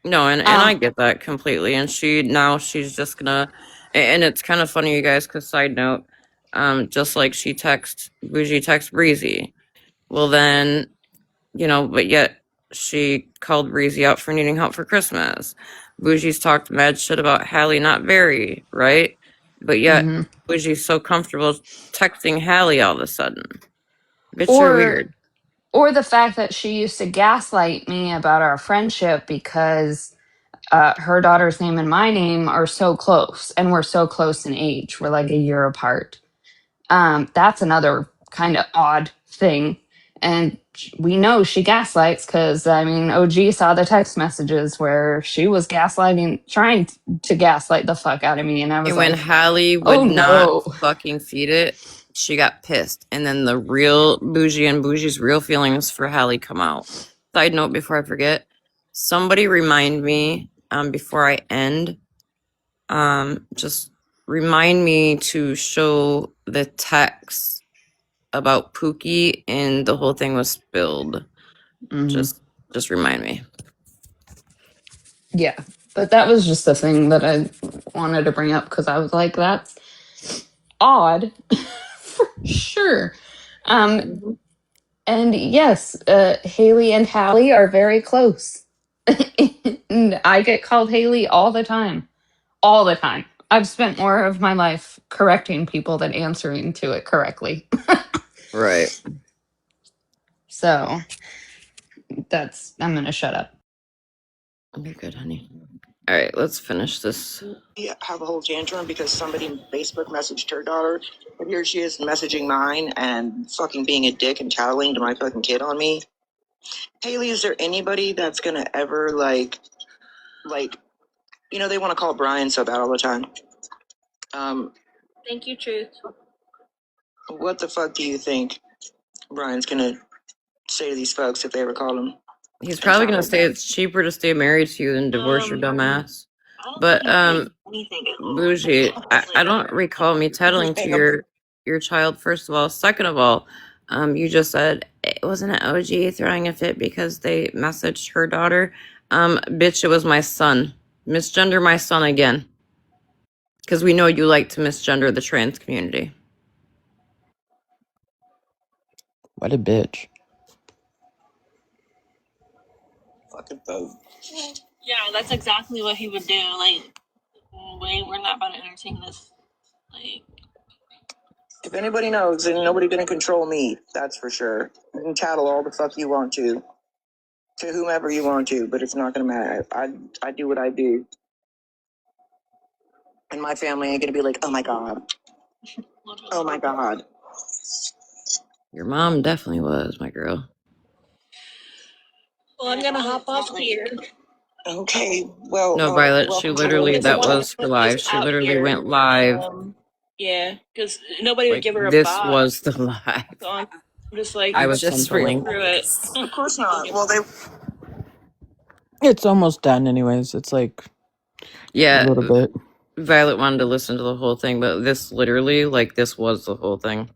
No, and I Um, get that completely. And she's just gonna, and it's kind of funny, you guys, because side note, just like Bougie text Breezy. Well, then, you know, but yet she called Breezy out for needing help for Christmas. Bougie's talked mad shit about Hallie not very, right? But yet mhm. Bougie's so comfortable texting Hallie all of a sudden. Bitch, you're or weird. or the fact that she used to gaslight me about our friendship because her daughter's name and my name are so close, and we're so close in age. We're like a year apart. That's another kind of odd thing. And we know she gaslights because, I mean, OG saw the text messages where she was gaslighting, trying to gaslight the fuck out of me. And I was And when like, Hallie oh would not no. fucking feed it, she got pissed. And then the real Bougie and Bougie's real feelings for Hallie come out. Side note before I forget, somebody remind me, before I end, just remind me to show the text about Pookie and the whole thing was spilled. Mhm. Just remind me. Yeah. But that was just the thing that I wanted to bring up because I was like, that's odd for sure. Um, Mhm. and yes, Haley and Hallie are very close. And I get called Haley all the time. All the time. I've spent more of my life correcting people than answering to it correctly. Right. So I'm going to shut up. You're good, honey. All right, let's finish this. Have a whole tantrum because somebody in Facebook messaged her daughter, and here she is messaging mine and fucking being a dick and tattling to my fucking kid on me. Haley, is there anybody that's gonna ever like, you know, they want to call Brian so bad all the time. Thank you, Truth. What the fuck do you think Brian's gonna say to these folks if they ever call him? He's And probably tell gonna them say that. it's cheaper to stay married to you than divorce your dumb ass. I don't think But he's saying anything at all. Bougie, I don't recall me tattling to your child. First of all, second of all, you just said it wasn't an OG throwing a fit because they messaged her daughter. Bitch, it was my son. Misgender my son again, because we know you like to misgender the trans community. What a bitch. Fucking vote. Yeah, that's exactly what he would do. Like, wait, we're not about to entertain this. Like, If anybody knows, then nobody gonna control me. That's for sure. You can tattle all the fuck you want to whomever you want to, but it's not gonna matter. I do what I do, and my family ain't gonna be like, oh my god, oh my god. Your mom definitely was, my girl. well, I'm gonna hop off here. Okay, well, No, Violet, she welcome to literally, Florida. Doesn't that want to was her put this live. She out literally here. went live. Yeah, because nobody would Like, give her a this bot. was the live. So I'm just like, I I would just send the link. screw it. realized. Of course not. Well, they It's almost done, anyways. It's like a Yeah, little bit. Violet wanted to listen to the whole thing, but this literally, like, this was the whole thing.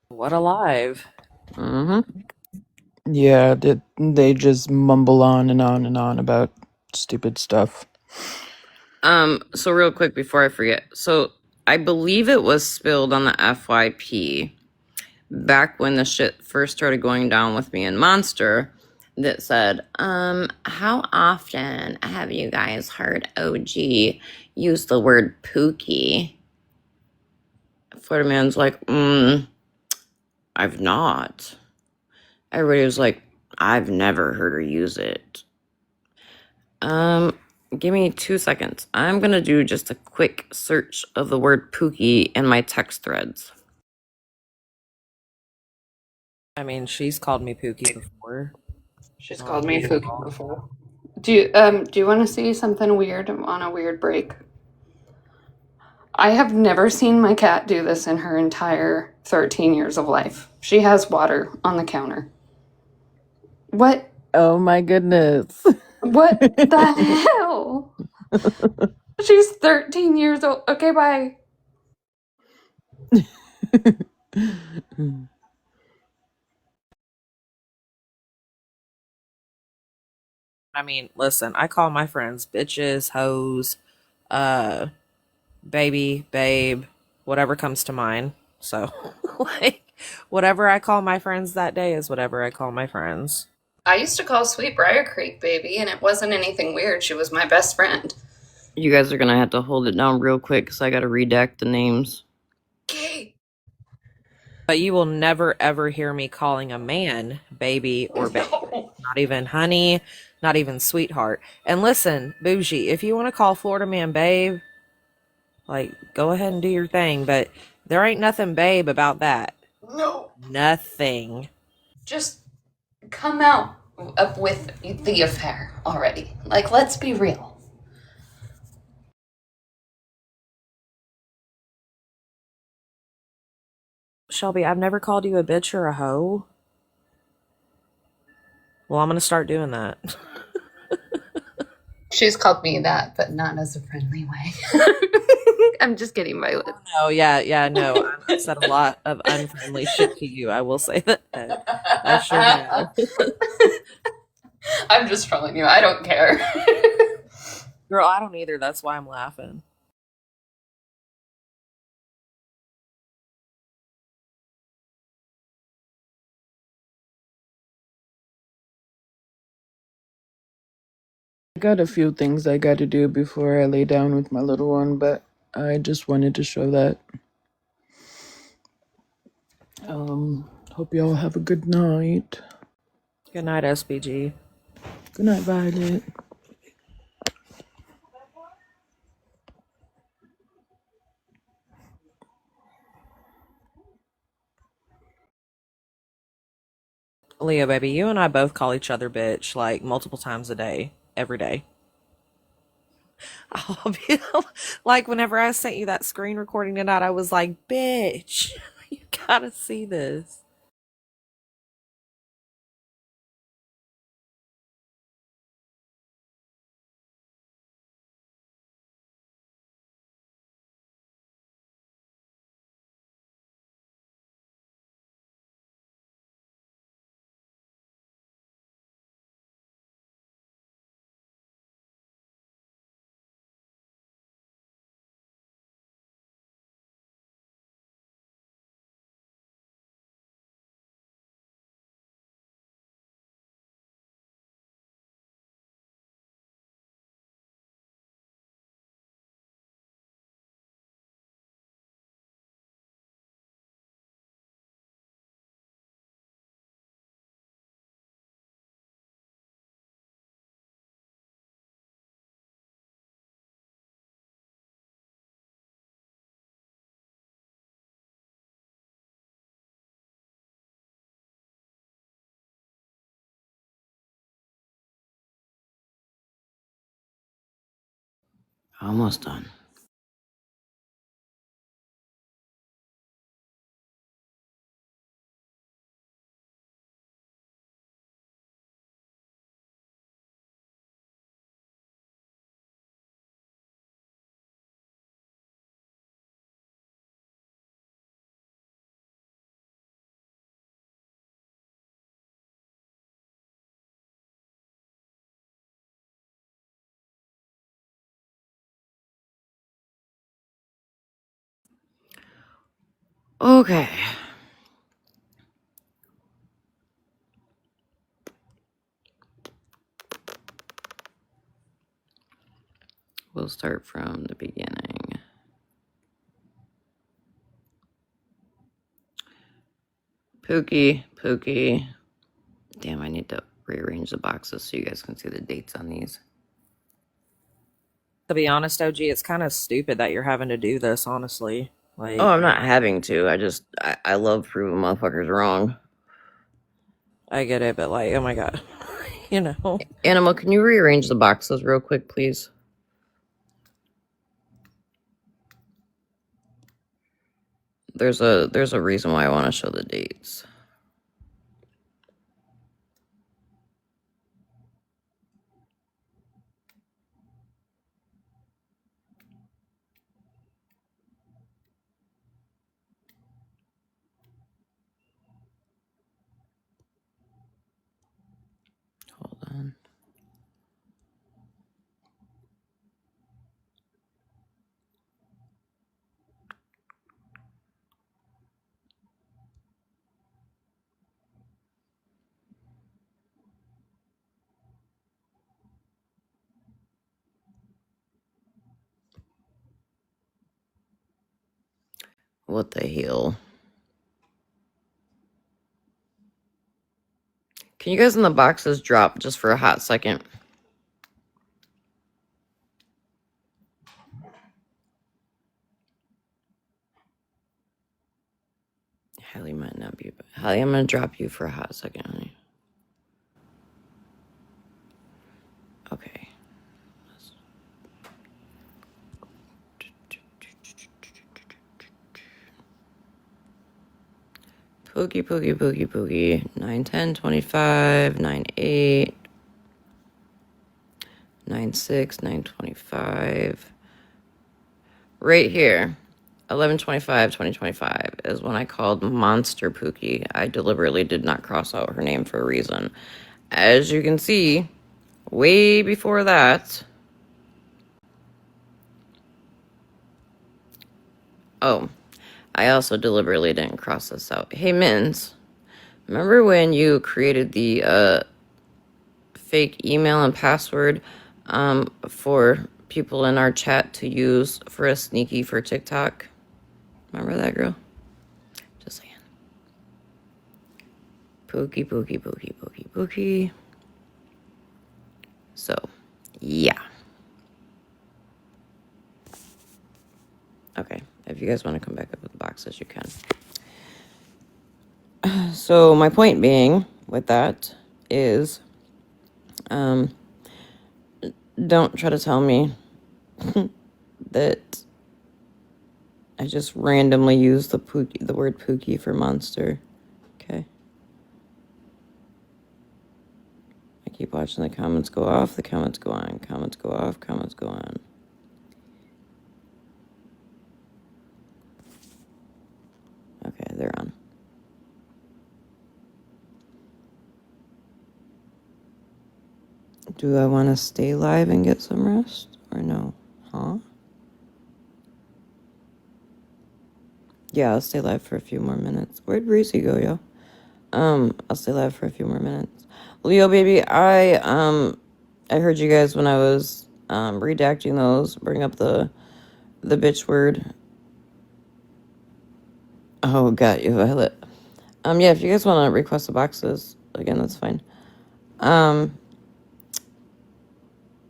What a live. Mm-hmm. Yeah, they just mumble on and on and on about stupid stuff. So real quick before I forget. So I believe it was spilled on the FYP back when the shit first started going down with me and Monster that said, how often have you guys heard OG use the word pookie? Floridaman's like, I've not. Everybody was like, I've never heard her use it. Give me 2 seconds. I'm gonna do just a quick search of the word pookie in my text threads. I mean, she's called me Pookie before. She's On called me video Fookie call. before. Do you want to see something weird on a weird break? I have never seen my cat do this in her entire 13 years of life. She has water on the counter. What? Oh my goodness. What the hell? She's 13 years old. Okay, bye. I mean, listen, I call my friends bitches, hoes, uh, baby, babe, whatever comes to mind. So, like, whatever I call my friends that day is whatever I call my friends. I used to call Sweet Briar Creek baby, and it wasn't anything weird. She was my best friend. You guys are gonna have to hold it down real quick because I gotta redact the names. Okay. But you will never ever hear me calling a man baby or babe. No. Not even honey, not even sweetheart. And listen, Bougie, if you want to call Floridaman babe, like, go ahead and do your thing. But there ain't nothing babe about that. No. Nothing. Just come out up with the affair already. Like, let's be real. Shelby, I've never called you a bitch or a hoe. Well, I'm going to start doing that. She's called me that, but not as a friendly way. I'm just kidding, Violet. Oh, yeah, no. I've said a lot of unfriendly shit to you. I will say that. I sure have. I'm just trolling you. I don't care. Girl, I don't either. That's why I'm laughing. I got a few things I got to do before I lay down with my little one, but I just wanted to show that. Hope y'all have a good night. Good night, SBG. Good night, Violet. Leah, baby, you and I both call each other bitch like multiple times a day, every day. I'll be like, whenever I sent you that screen recording tonight, I was like, bitch, you gotta see this. Almost done. Okay. We'll start from the beginning. Pookie. Damn, I need to rearrange the boxes so you guys can see the dates on these. To be honest, OG, it's kind of stupid that you're having to do this, honestly. Like, Oh, I'm not having to. I love proving motherfuckers wrong. I get it, but like, oh my god. You know. Animal, can you rearrange the boxes real quick, please? There's a reason why I want to show the dates. Hold on. What the hell? Can you guys in the boxes drop just for a hot second? Hallie might not be. Hallie, I'm gonna drop you for a hot second, honey. Okay. Pookie. 9/10/25, 9/8, 9/6, 9/25. Right here, 11/25/2025 is when I called Monster Pookie. I deliberately did not cross out her name for a reason. As you can see, way before that. Oh, I also deliberately didn't cross this out. Hey, Mins, remember when you created the fake email and password for people in our chat to use for a sneaky for TikTok? Remember that, girl? Just saying. Pookie. So, yeah. Okay, if you guys want to come back up with the boxes, you can. So, my point being with that is, don't try to tell me that I just randomly used the word Pookie for monster. Okay. I keep watching the comments go off, the comments go on, comments go off, comments go on. Okay, they're on. Do I want to stay live and get some rest or no? Huh? Yeah, I'll stay live for a few more minutes. Where'd Breezy go, yo? I'll stay live for a few more minutes. Leo, baby, I heard you guys when I was redacting those. Bring up the bitch word. Oh, got you, Violet. Yeah, if you guys want to request the boxes, again, that's fine. I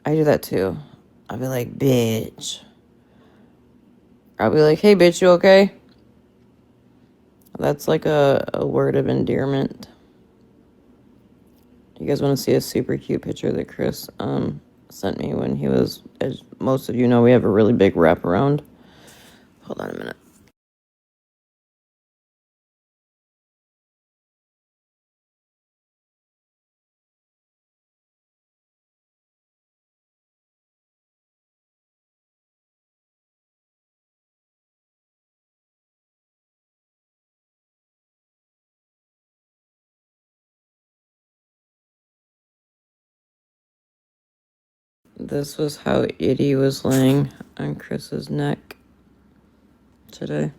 do that too. I'll be like, bitch. I'll be like, hey, bitch, you okay? That's like a word of endearment. You guys want to see a super cute picture that Chris sent me when he was, as most of you know, we have a really big wraparound. Hold on a minute. This was how Itty was laying on Chris's neck today.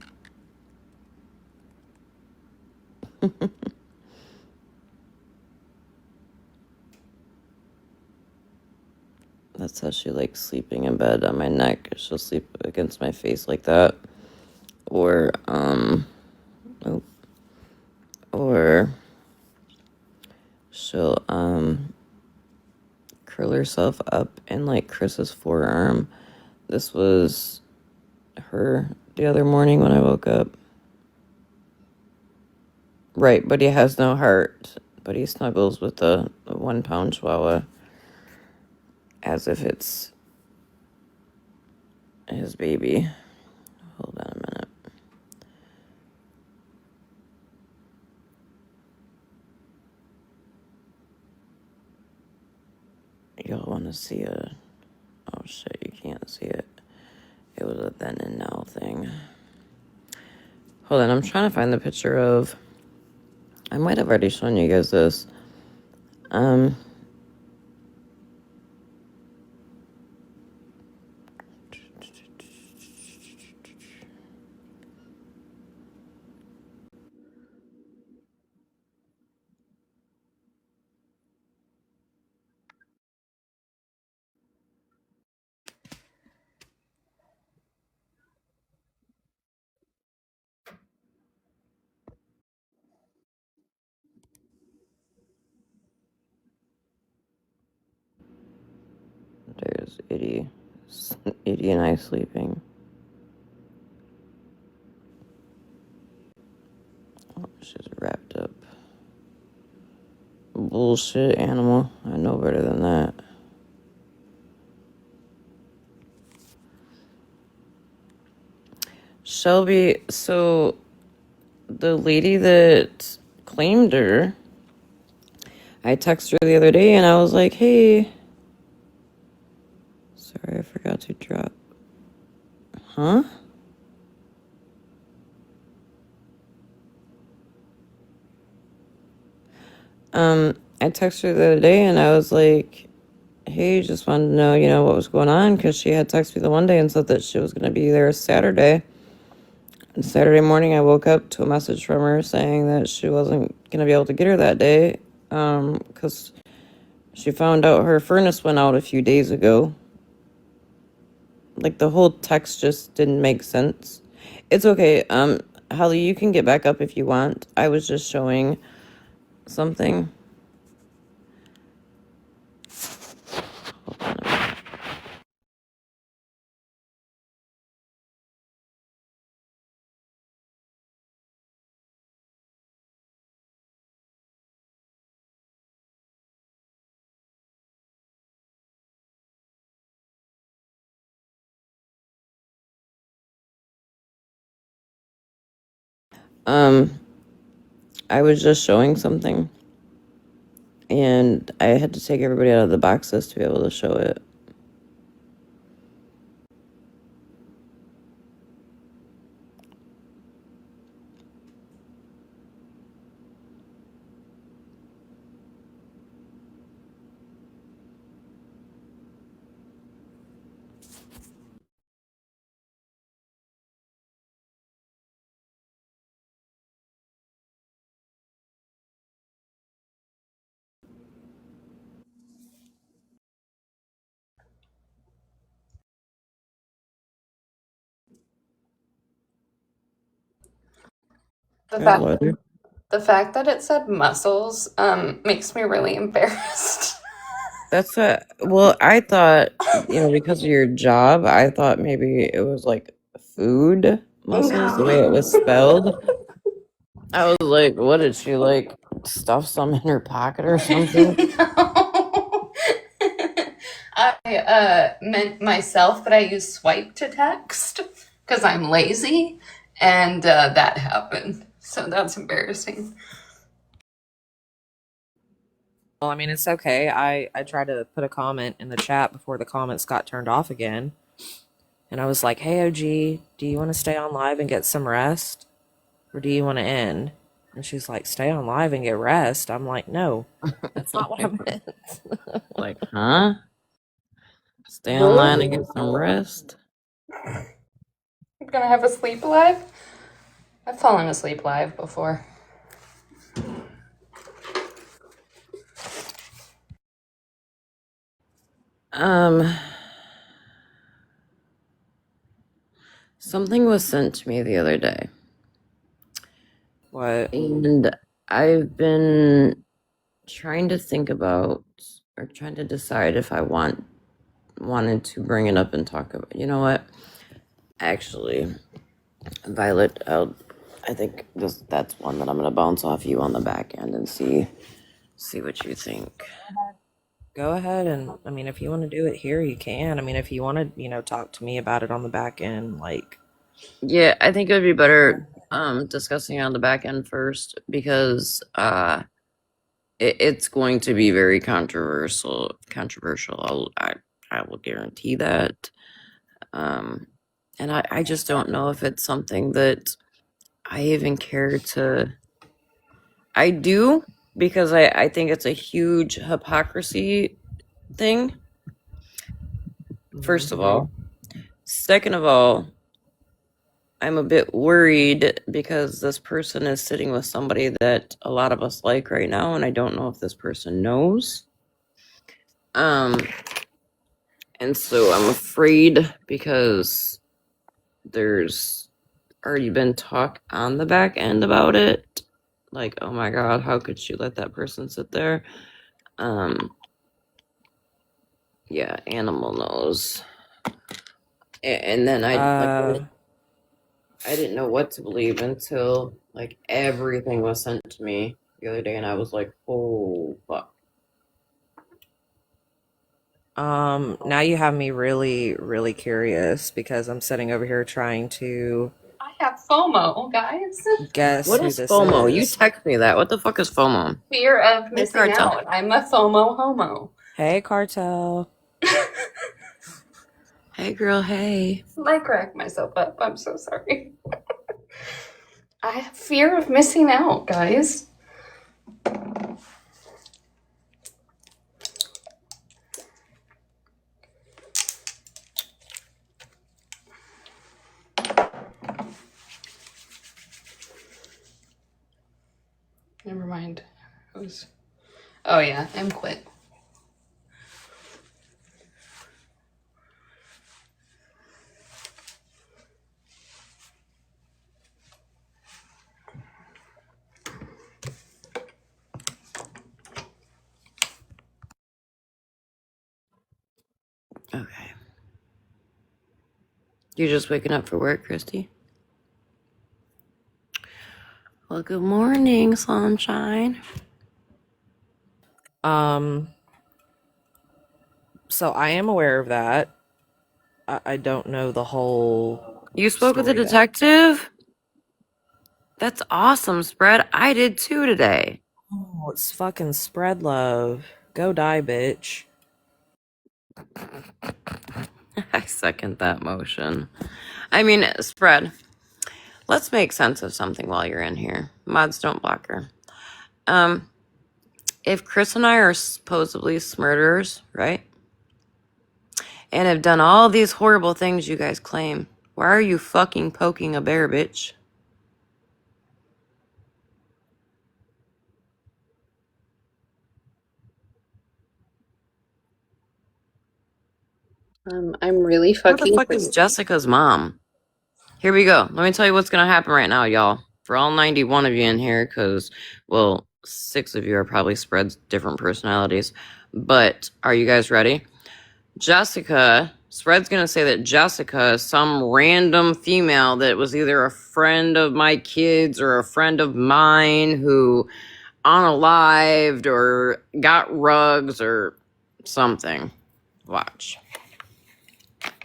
That's how she likes sleeping in bed on my neck. She'll sleep against my face like that. Or, or she'll, curl herself up in like Chris's forearm. This was her the other morning when I woke up. Right, but he has no heart. But he snuggles with the 1 pound chihuahua as if it's his baby. Hold on a minute. Y'all want to see a... Oh shit, you can't see it. It was a then and now thing. Hold on, I'm trying to find the picture of... I might have already shown you guys this. There's Itty. Itty and I sleeping. Oh, she's wrapped up. Bullshit animal. I know better than that. Shelby, so the lady that claimed her, I texted her the other day and I was like, hey. Sorry, I forgot to drop. Huh? I texted her the other day and I was like, hey, just wanted to know, what was going on, because she had texted me the one day and said that she was going to be there Saturday. And Saturday morning, I woke up to a message from her saying that she wasn't going to be able to get her that day because she found out her furnace went out a few days ago. Like, the whole text just didn't make sense. It's okay. Holly, you can get back up if you want. I was just showing something. I was just showing something, and I had to take everybody out of the boxes to be able to show it. The Hi, fact Audrey. the fact that it said muscles makes me really embarrassed. That's well, I thought, because of your job, I thought maybe it was like food muscles, the way it was spelled. I was like, what did she like stuff some in her pocket or something? No. I meant myself, but I use swipe to text because I'm lazy, and that happened. So that's embarrassing. Well, I mean, it's okay. I tried to put a comment in the chat before the comments got turned off again. And I was like, hey, OG, do you want to stay on live and get some rest? Or do you want to end? And she's like, stay on live and get rest. I'm like, no, that's not what I meant. Like, huh? Stay online and get some rest. I'm gonna have a sleep live. I've fallen asleep live before. Something was sent to me the other day. What? And I've been trying to think about or trying to decide if I wanted to bring it up and talk about. You know what? Actually, Violet, I think that's one that I'm gonna bounce off you on the back end and see what you think. Go ahead, and I mean, if you want to do it here, you can. I mean, if you want to, talk to me about it on the back end, like, Yeah, I think it would be better discussing it on the back end first because it's going to be very controversial. I will guarantee that. And I just don't know if it's something that I even care to. I do because I think it's a huge hypocrisy thing. First of all. Second of all, I'm a bit worried because this person is sitting with somebody that a lot of us like right now, and I don't know if this person knows. And so I'm afraid because there's already been talk on the back end about it. Like, oh my god, how could she let that person sit there? Yeah, animal knows. And then I didn't know what to believe until like everything was sent to me the other day, and I was like, oh fuck. now you have me really, really curious because I'm sitting over here trying to I have FOMO, guys. guess What who is this FOMO? You is. text me that. What the fuck is FOMO? Fear of Hey, missing Cartel. out. I'm a FOMO homo. Hey, Cartel. Hey, girl. Hey. I crack myself up. I'm so sorry. I have fear of missing out, guys. Never mind. Oh yeah, I'm quit. Okay. You're just waking up for work, Christy? Well, good morning, sunshine. So I am aware of that. I don't know the whole. You spoke with a story there. detective? That's awesome, Spread. I did too today. Oh, it's fucking spread love. Go die, bitch. I second that motion. I mean, Spread, let's make sense of something while you're in here. Mods, don't block her. If Chris and I are supposedly murderers, right? And have done all these horrible things you guys claim, why are you fucking poking a bear, bitch? I'm really Who the fucking fuck is Jessica's mom? Here we go. Let me tell you what's gonna happen right now, y'all. For all 91 of you in here, because, well, 6 of you are probably spreads different personalities. But are you guys ready? Jessica, Spread's gonna say that Jessica is some random female that was either a friend of my kids or a friend of mine who unalived or got rugs or something. Watch.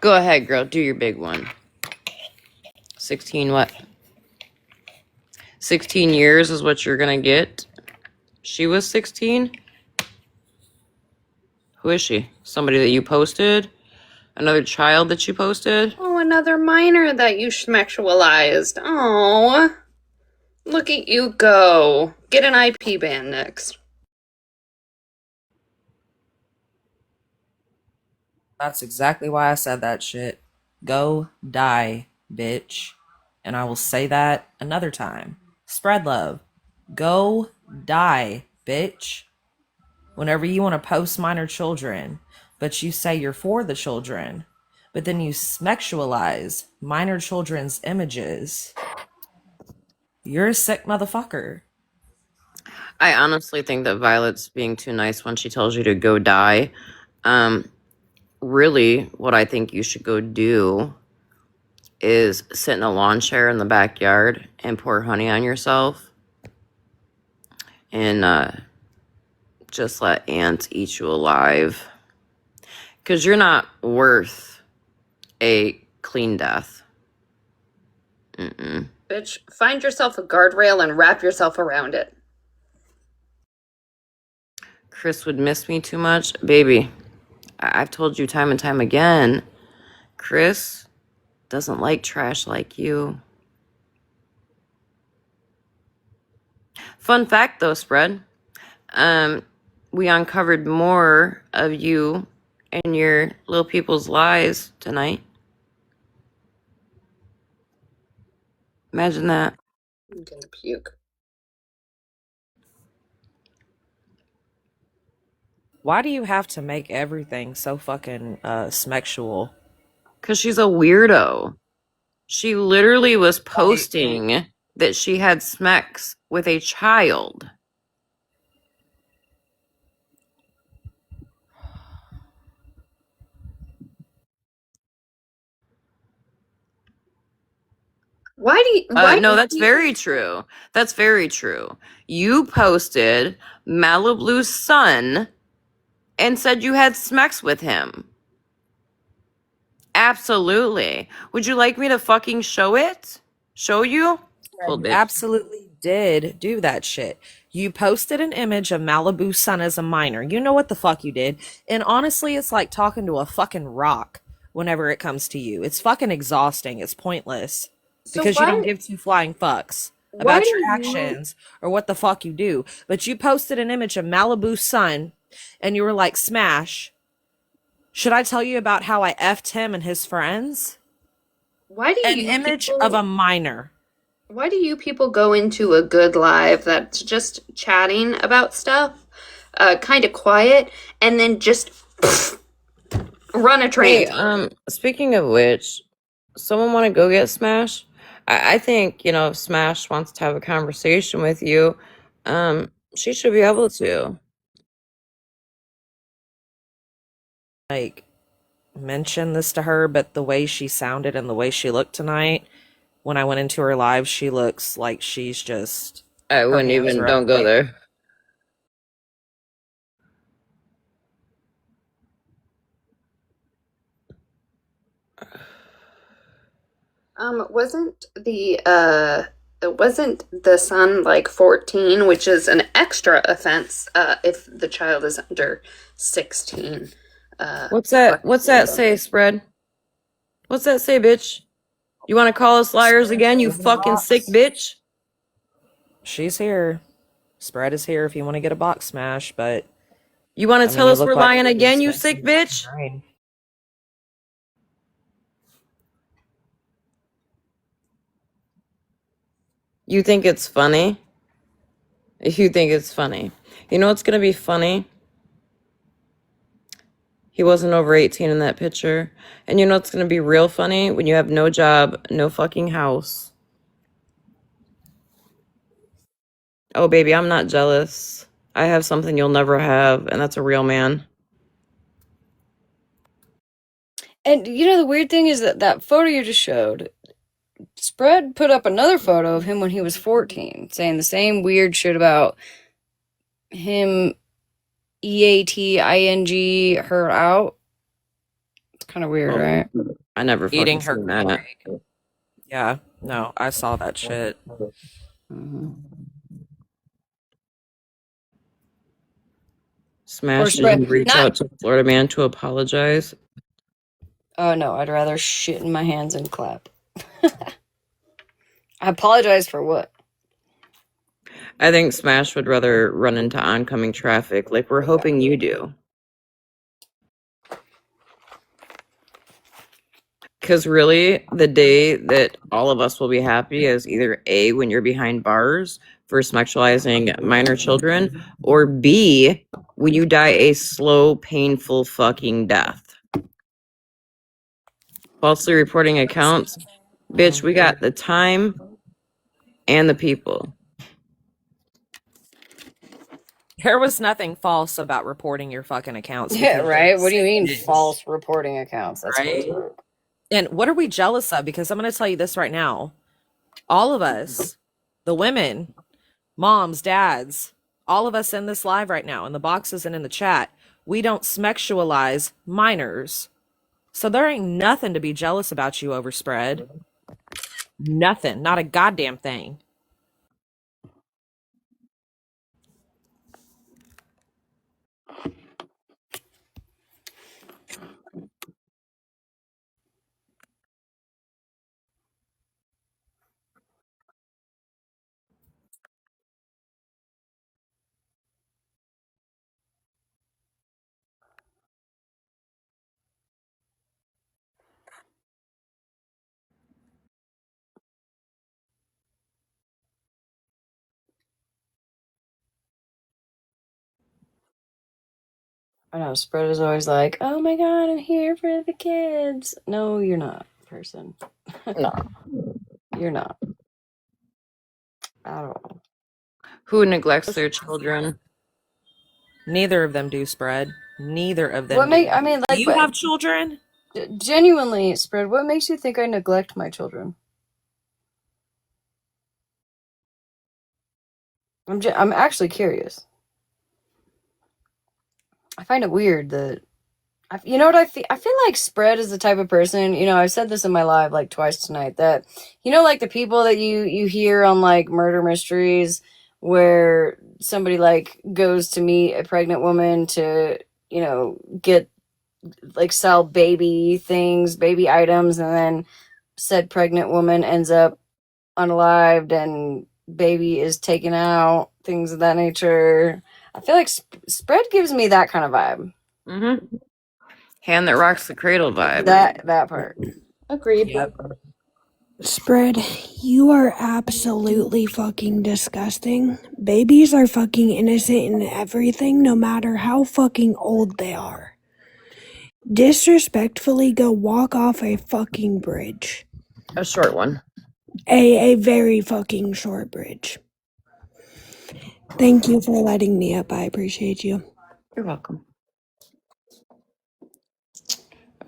Go ahead, girl. Do your big one. 16 what? 16 years is what you're gonna get. She was 16? Who is she? Somebody that you posted? Another child that you posted? Oh, another minor that you sexualized. Oh, look at you go. Get an IP ban next. That's exactly why I said that shit. Go die, bitch. And I will say that another time. Spread love. Go die, bitch. Whenever you want to post minor children, but you say you're for the children, but then you sexualize minor children's images, you're a sick motherfucker. I honestly think that Violet's being too nice when she tells you to go die. Really, what I think you should go do is sit in a lawn chair in the backyard and pour honey on yourself and just let ants eat you alive. Because you're not worth a clean death. Mm-mm. Bitch, find yourself a guardrail and wrap yourself around it. Chris would miss me too much. Baby, I've told you time and time again, Chris doesn't like trash like you. Fun fact though, Spread. We uncovered more of you and your little people's lies tonight. Imagine that. I'm gonna puke. Why do you have to make everything so fucking sexual? Because she's a weirdo. She literally was posting that she had smex with a child. Why do you, No, that's very true. That's very true. You posted Malibu's son and said you had smex with him. Absolutely. Would you like me to fucking show it? Show you? You absolutely did do that shit. You posted an image of Malibu's son as a minor. You know what the fuck you did. And honestly, it's like talking to a fucking rock whenever it comes to you. It's fucking exhausting. It's pointless. So Because you why- don't give two flying fucks why about do your you- actions or what the fuck you do. But you posted an image of Malibu's son and you were like, smash. Should I tell you about how I effed him and his friends? Why do An you image people- of a minor. Why do you people go into a good live that's just chatting about stuff, kind of quiet, and then just run a train? Hey, speaking of which, someone want to go get Smash? I think, if Smash wants to have a conversation with you, she should be able to. Like, mention this to her, but the way she sounded and the way she looked tonight, when I went into her live, she looks like she's just. I wouldn't even, don't go there. Wasn't the son like 14, which is an extra offense if the child is under 16. What's that say, Spread? What's that say, bitch? You want to call us liars again, you fucking sick bitch? She's here. Spread is here if you want to get a box smash, but you want to tell us we're lying again, you sick bitch? You think it's funny? You think it's funny. You know what's going to be funny? He wasn't over 18 in that picture. And you know what's going to be real funny? When you have no job, no fucking house. Oh, baby, I'm not jealous. I have something you'll never have, and that's a real man. And the weird thing is that photo you just showed, Spread put up another photo of him when he was 14, saying the same weird shit about him EATING her out. Kind of weird, Oh, right? I never Eating fucking her seen that. cake. Yeah, no, I saw that shit. Mm-hmm. Or Smash, did spread. you reach Not. out to Floridaman to apologize? Oh no, I'd rather shit in my hands and clap. I apologize for what? I think Smash would rather run into oncoming traffic like we're hoping you do. Because really, the day that all of us will be happy is either A, when you're behind bars for sexualizing minor children, or B, when you die a slow, painful fucking death. Falsely reporting accounts. Bitch, we got the time and the people. There was nothing false about reporting your fucking accounts Yeah, because you're right. What do you insane, mean false reporting accounts? That's right? Facebook. And what are we jealous of? Because I'm going to tell you this right now. All of us, the women, moms, dads, all of us in this live right now, in the boxes and in the chat, we don't sexualize minors. So there ain't nothing to be jealous about you over, Spread. Nothing. Not a goddamn thing. I know. Spread is always like, "Oh my god, I'm here for the kids." No, you're not, person. No. You're not at all. Who neglects their children? Neither of them do, Spread. Neither of them What do. make? I mean, Do like, you but have children? genuinely, Spread. What makes you think I neglect my children? I'm actually curious. I find it weird that you know what I feel. I feel like Spread is the type of person. You know, I've said this in my live like twice tonight. That you know, like the people that you hear on like murder mysteries, where somebody like goes to meet a pregnant woman to get like sell baby things, baby items, and then said pregnant woman ends up unalived and baby is taken out, things of that nature. I feel like Spread gives me that kind of vibe. Mm-hmm. Hand that rocks the cradle vibe. That part. Agreed. Yep. Spread, you are absolutely fucking disgusting. Babies are fucking innocent in everything, no matter how fucking old they are. Disrespectfully go walk off a fucking bridge. A short one. A very fucking short bridge. Thank you for letting me up. I appreciate you. You're welcome.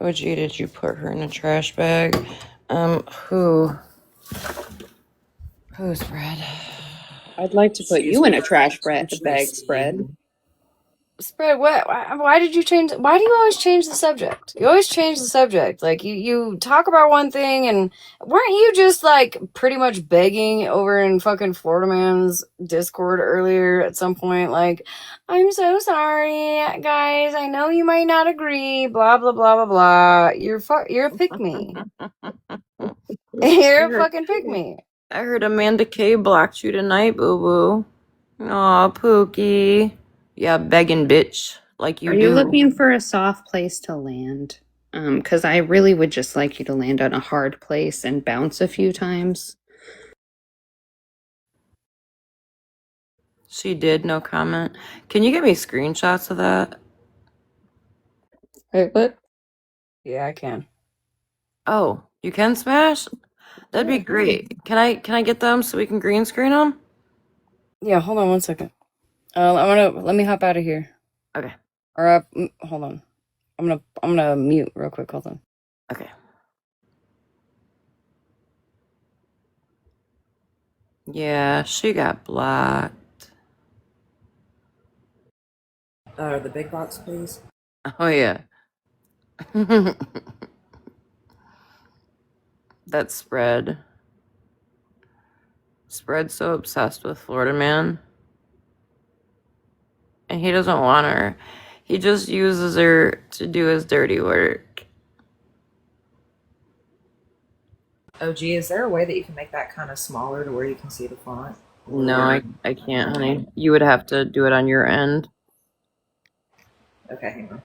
OG, did you put her in a trash bag? Who's Brad? I'd like to put you in a trash bag, Spread. Spread, what? Why did you change? Why do you always change the subject? You always change the subject. Like you talk about one thing, and weren't you just like pretty much begging over in fucking Floridaman's Discord earlier at some point? Like, I'm so sorry, guys. I know you might not agree. Blah blah blah blah blah. You're a pick me. You're a fucking pick me. I heard Amanda K blocked you tonight, boo boo. Aw, Pookie. Yeah, begging bitch. Like you Are do. you looking for a soft place to land? Because I really would just like you to land on a hard place and bounce a few times. She did, no comment. Can you get me screenshots of that? Wait, what? Yeah, I can. Oh, you can smash? That'd be great. Can I get them so we can green screen them? Yeah, hold on one second. Let me hop out of here. Okay. Or hold on. I'm gonna mute real quick. Hold on. Okay. Yeah, she got blocked. The big box, please. Oh yeah. That spread. Spread's so obsessed with Floridaman. And he doesn't want her. He just uses her to do his dirty work. Oh, gee, is there a way that you can make that kind of smaller to where you can see the font? No, I can't, honey. You would have to do it on your end. Okay, hang on.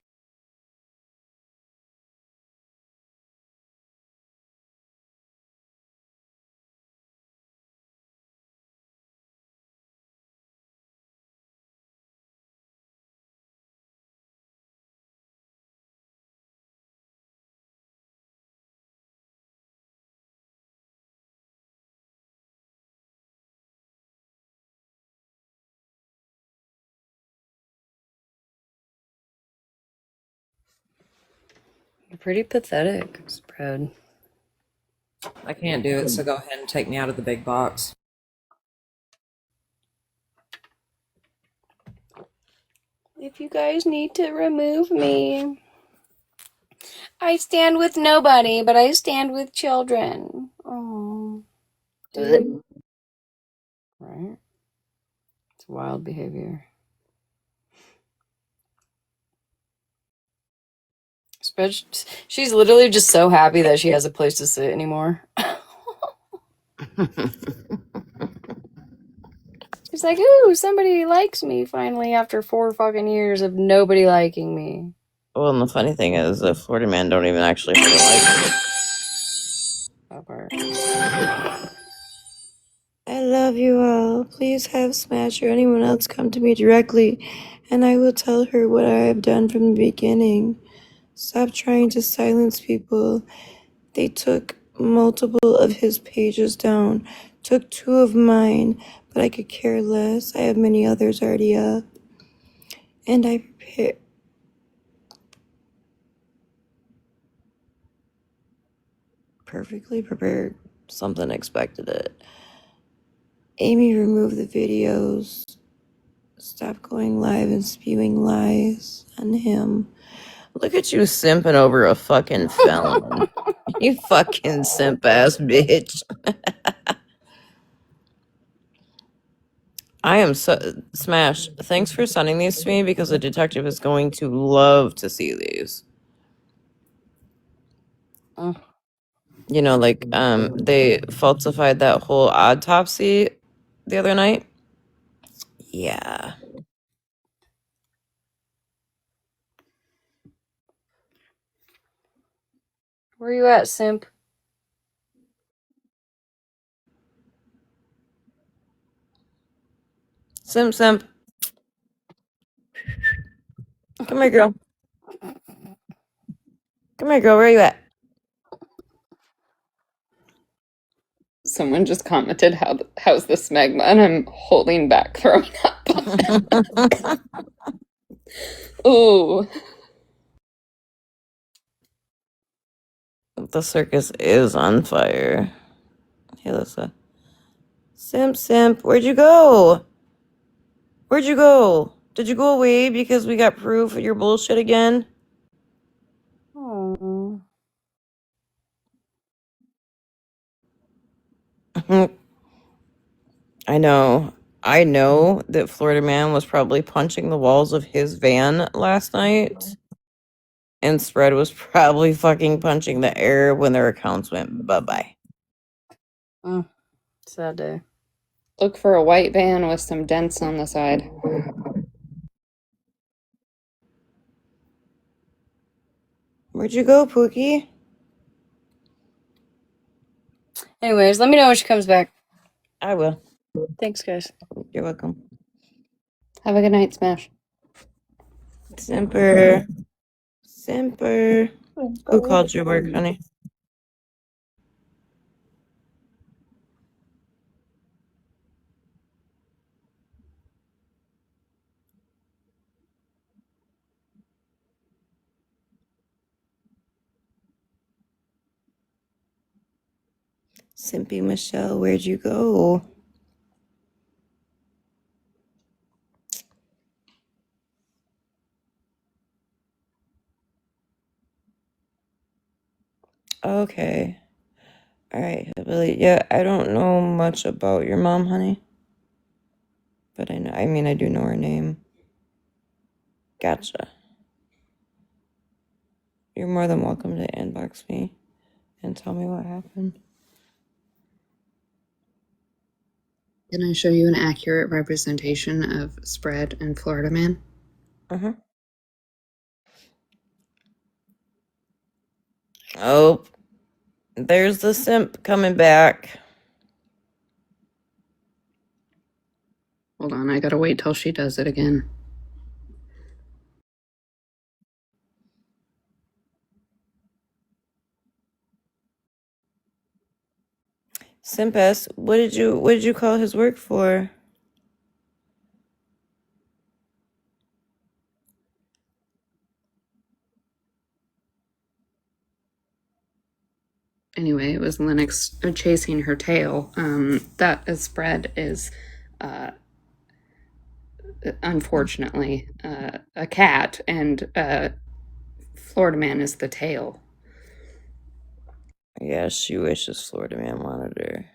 You're pretty pathetic, Spread. I can't do it, so go ahead and take me out of the big box. If you guys need to remove me, I stand with nobody, but I stand with children. Oh, dude. Right? It's wild behavior. She's literally just so happy that she has a place to sit anymore. She's like, ooh, somebody likes me finally after 4 fucking years of nobody liking me. Well, and the funny thing is, the Floridaman don't even actually really like her. That part. I love you all. Please have Smash or anyone else come to me directly, and I will tell her what I have done from the beginning. Stop trying to silence people. They took multiple of his pages down, took 2 of mine, but I could care less. I have many others already up. And I perfectly prepared. Something expected it. Amy, remove the videos. Stop going live and spewing lies on him. Look at you simping over a fucking felon. You fucking simp ass bitch. I am so Smash. Thanks for sending these to me because the detective is going to love to see these. You know, like they falsified that whole autopsy the other night. Yeah. Where you at, simp? Simp. Come here, girl. Come here, girl. Where you at? Someone just commented, how's the smegma? And I'm holding back throwing up. Ooh. The circus is on fire. Hey, Alyssa. Simp. Where'd you go? Where'd you go? Did you go away because we got proof of your bullshit again? Oh. I know. I know that Floridaman was probably punching the walls of his van last night. And Spread was probably fucking punching the air when their accounts went bye-bye. Sad day. Look for a white van with some dents on the side. Where'd you go, Pookie? Anyways, let me know when she comes back. I will. Thanks, guys. You're welcome. Have a good night, Smash. Simper. Who called you work, honey? Simpy Michelle, where'd you go? Okay. All right, Hillbilly. Yeah, I don't know much about your mom, honey. But I know, I mean, I do know her name. Gotcha. You're more than welcome to inbox me and tell me what happened. Can I show you an accurate representation of Spread and Floridaman? Uh-huh. Oh, there's the simp coming back. Hold on, I gotta wait till she does it again. Simpest, what did you call his work for? Anyway, it was Lennox chasing her tail. That is Spread is, unfortunately, a cat, and Floridaman is the tail. Yeah, she wishes Floridaman wanted her.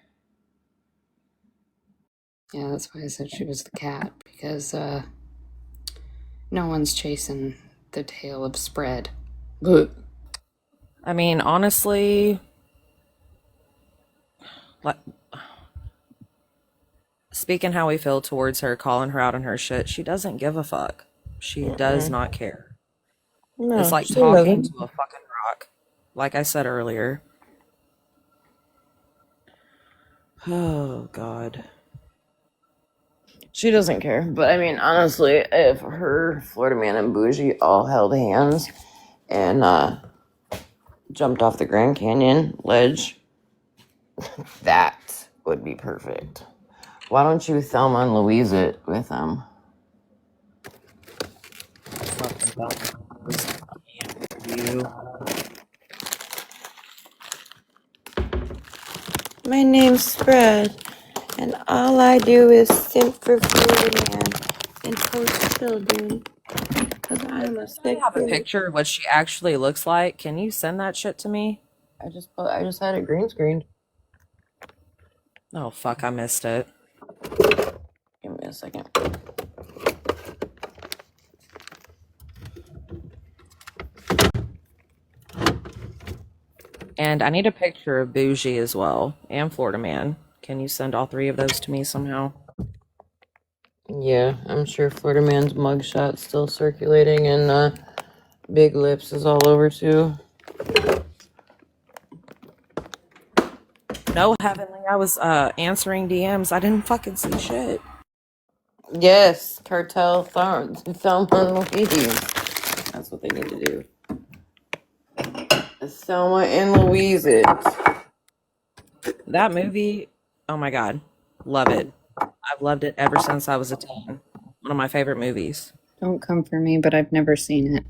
Yeah, that's why I said she was the cat, because no one's chasing the tail of Spread. Ugh. I mean, honestly, like, speaking how we feel towards her, calling her out on her shit, she doesn't give a fuck. She does not care. It's No, like she talking doesn't. to a fucking rock. Like I said earlier. Oh, God. She doesn't care. But I mean, honestly, if her, Floridaman, and Bougie all held hands and jumped off the Grand Canyon ledge, that would be perfect. Why don't you Thelma and Louise it with them? Fucking you. My name's Spread, and all I do is simp for Floridaman and post children. Because I'm a I sick have a bitch. picture of what she actually looks like. Can you send that shit to me? I just had it green screened. Oh, fuck, I missed it. Give me a second. And I need a picture of Bougie as well, and Floridaman. Can you send all three of those to me somehow? Yeah, I'm sure Floridaman's mugshot's still circulating, and Big Lips is all over too. No, Heavenly, I was answering DMs. I didn't fucking see shit. Yes, Cartel Thelma and Louise. That's what they need to do. Thelma and Louise it. That movie, oh my god, love it. I've loved it ever since I was a teen. One of my favorite movies. Don't come for me, but I've never seen it.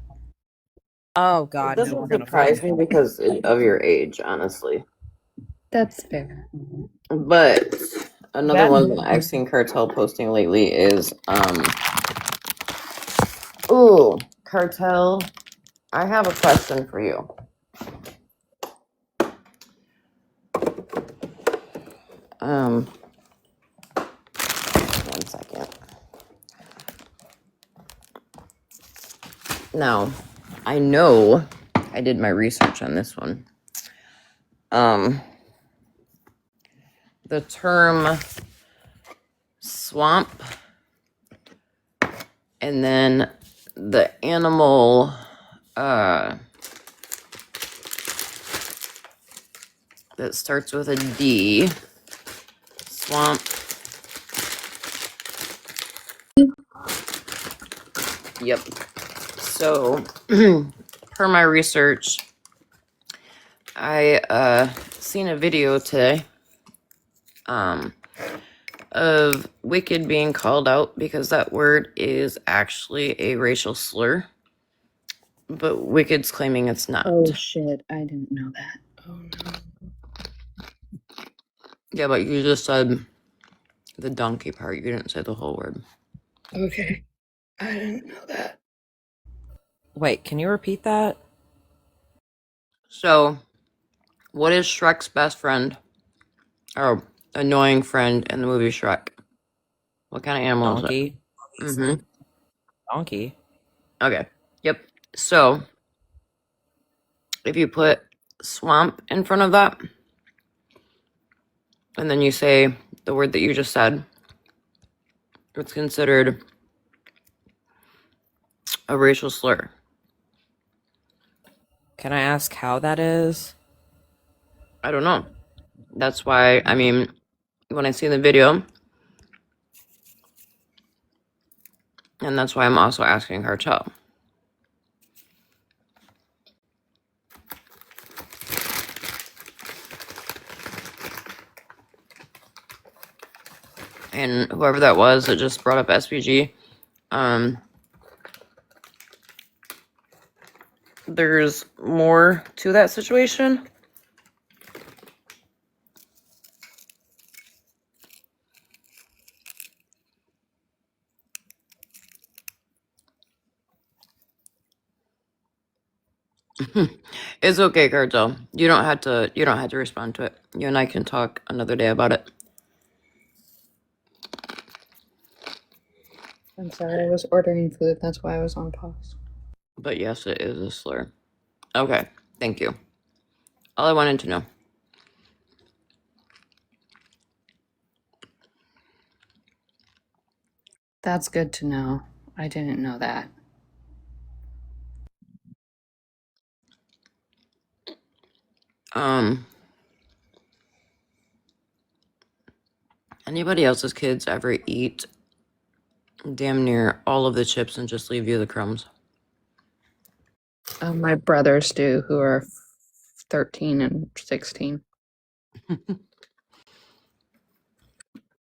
Oh It god, no, we're doesn't gonna fight. surprise me because of your age, honestly. That's fair. But another That one that I've seen Cartel posting lately is ooh, Cartel, I have a question for you. One second. Now, I know I did my research on this one. The term swamp and then the animal that starts with a D, swamp. Yep. So, per my research, I seen a video today of Wicked being called out because that word is actually a racial slur, but Wicked's claiming it's not. Oh shit, I didn't know that. Oh no. Yeah, but you just said the donkey part. You didn't say the whole word. Okay. I didn't know that. Wait, can you repeat that? So, What is Shrek's best friend? Or annoying friend in the movie Shrek? What kind of animal is it? Donkey. Mm-hmm. Donkey. Okay. Yep. So if you put swamp in front of that, and then you say the word that you just said, it's considered a racial slur. Can I ask how that is? I don't know. That's why, I mean, when I see the video, and that's why I'm also asking Cartel. And whoever that was that just brought up SPG, there's more to that situation. It's okay, Cartel. You don't have to respond to it. You and I can talk another day about it. I'm sorry, I was ordering food. That's why I was on pause. But yes, it is a slur. Okay, thank you. All I wanted to know. That's good to know. I didn't know that. Anybody else's kids ever eat damn near all of the chips and just leave you the crumbs? My brothers do, who are 13 and 16.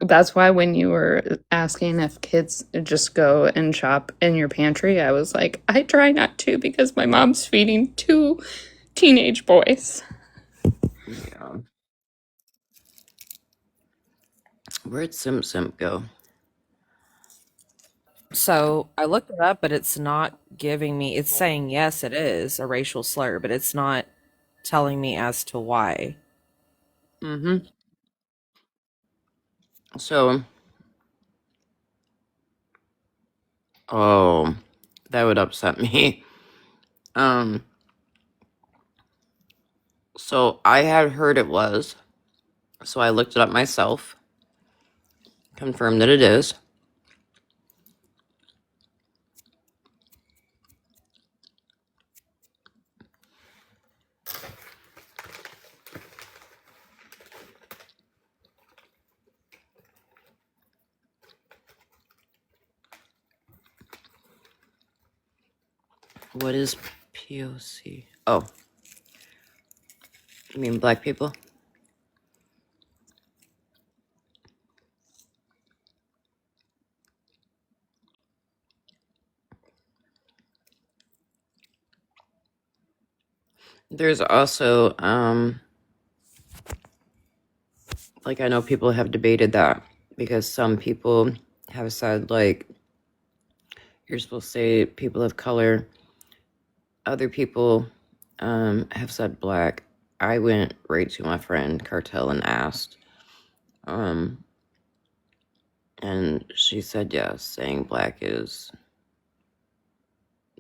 That's why when you were asking if kids just go and shop in your pantry, I was like, I try not to because my mom's feeding 2 teenage boys. Yeah. Where'd Sim Sim go? So I looked it up, but it's not giving me. It's saying yes, it is a racial slur, but it's not telling me as to why. Mm-hmm. So, oh, that would upset me. So I had heard it was, so I looked it up myself, confirmed that it is. What is POC? Oh, you mean black people? There's also, like I know people have debated that because some people have said like you're supposed to say people of color. Other people have said black. I went right to my friend Cartel and asked, and she said yes, saying black is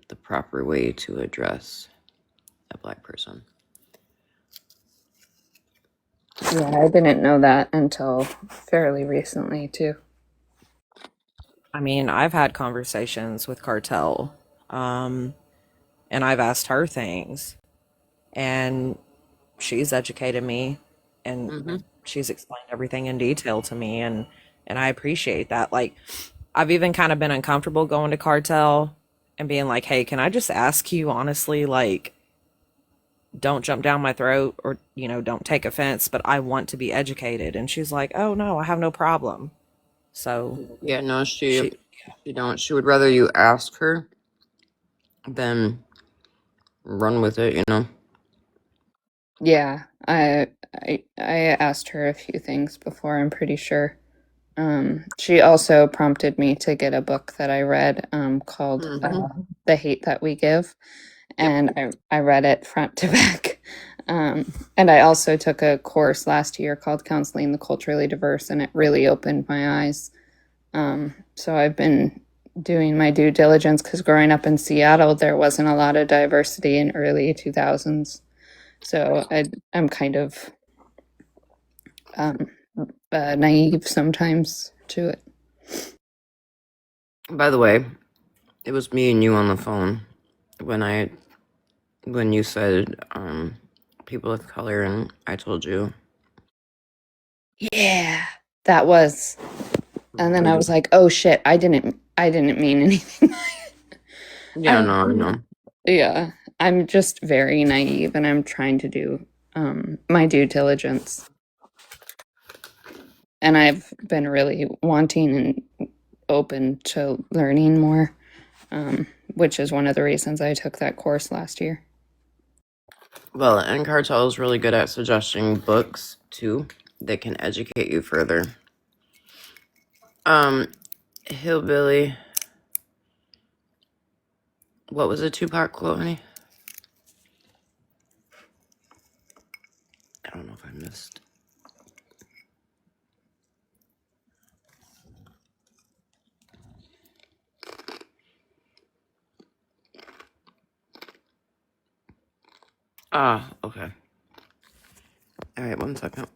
the proper way to address a black person. Yeah, I didn't know that until fairly recently, too. I mean, I've had conversations with Cartel, and I've asked her things, and she's educated me, and Mm-hmm. she's explained everything in detail to me, and I appreciate that. Like, I've even kind of been uncomfortable going to Cartel and being like, "Hey, can I just ask you honestly, like, don't jump down my throat or, don't take offense, but I want to be educated." And she's like, "Oh no, I have no problem." So Yeah, no, she she don't. She would rather you ask her than run with it, you know. Yeah, I asked her a few things before, I'm pretty sure. She also prompted me to get a book that I read called Mm-hmm. The Hate That We Give, Yep. and I read it front to back. And I also took a course last year called Counseling the Culturally Diverse, and it really opened my eyes. So I've been doing my due diligence because growing up in Seattle, there wasn't a lot of diversity in early 2000s. So I'm kind of naive sometimes to it. By the way, it was me and you on the phone when you said people of color, and I told you. Yeah, that was. And then I was like, "Oh shit, I didn't mean anything." Yeah, no, I know. Yeah, I'm just very naive, and I'm trying to do my due diligence. And I've been really wanting and open to learning more, which is one of the reasons I took that course last year. Well, and Cartel is really good at suggesting books too that can educate you further. Hillbilly. What was the Tupac quote, honey? I don't know if I missed. Ah, okay. All right, 1 second.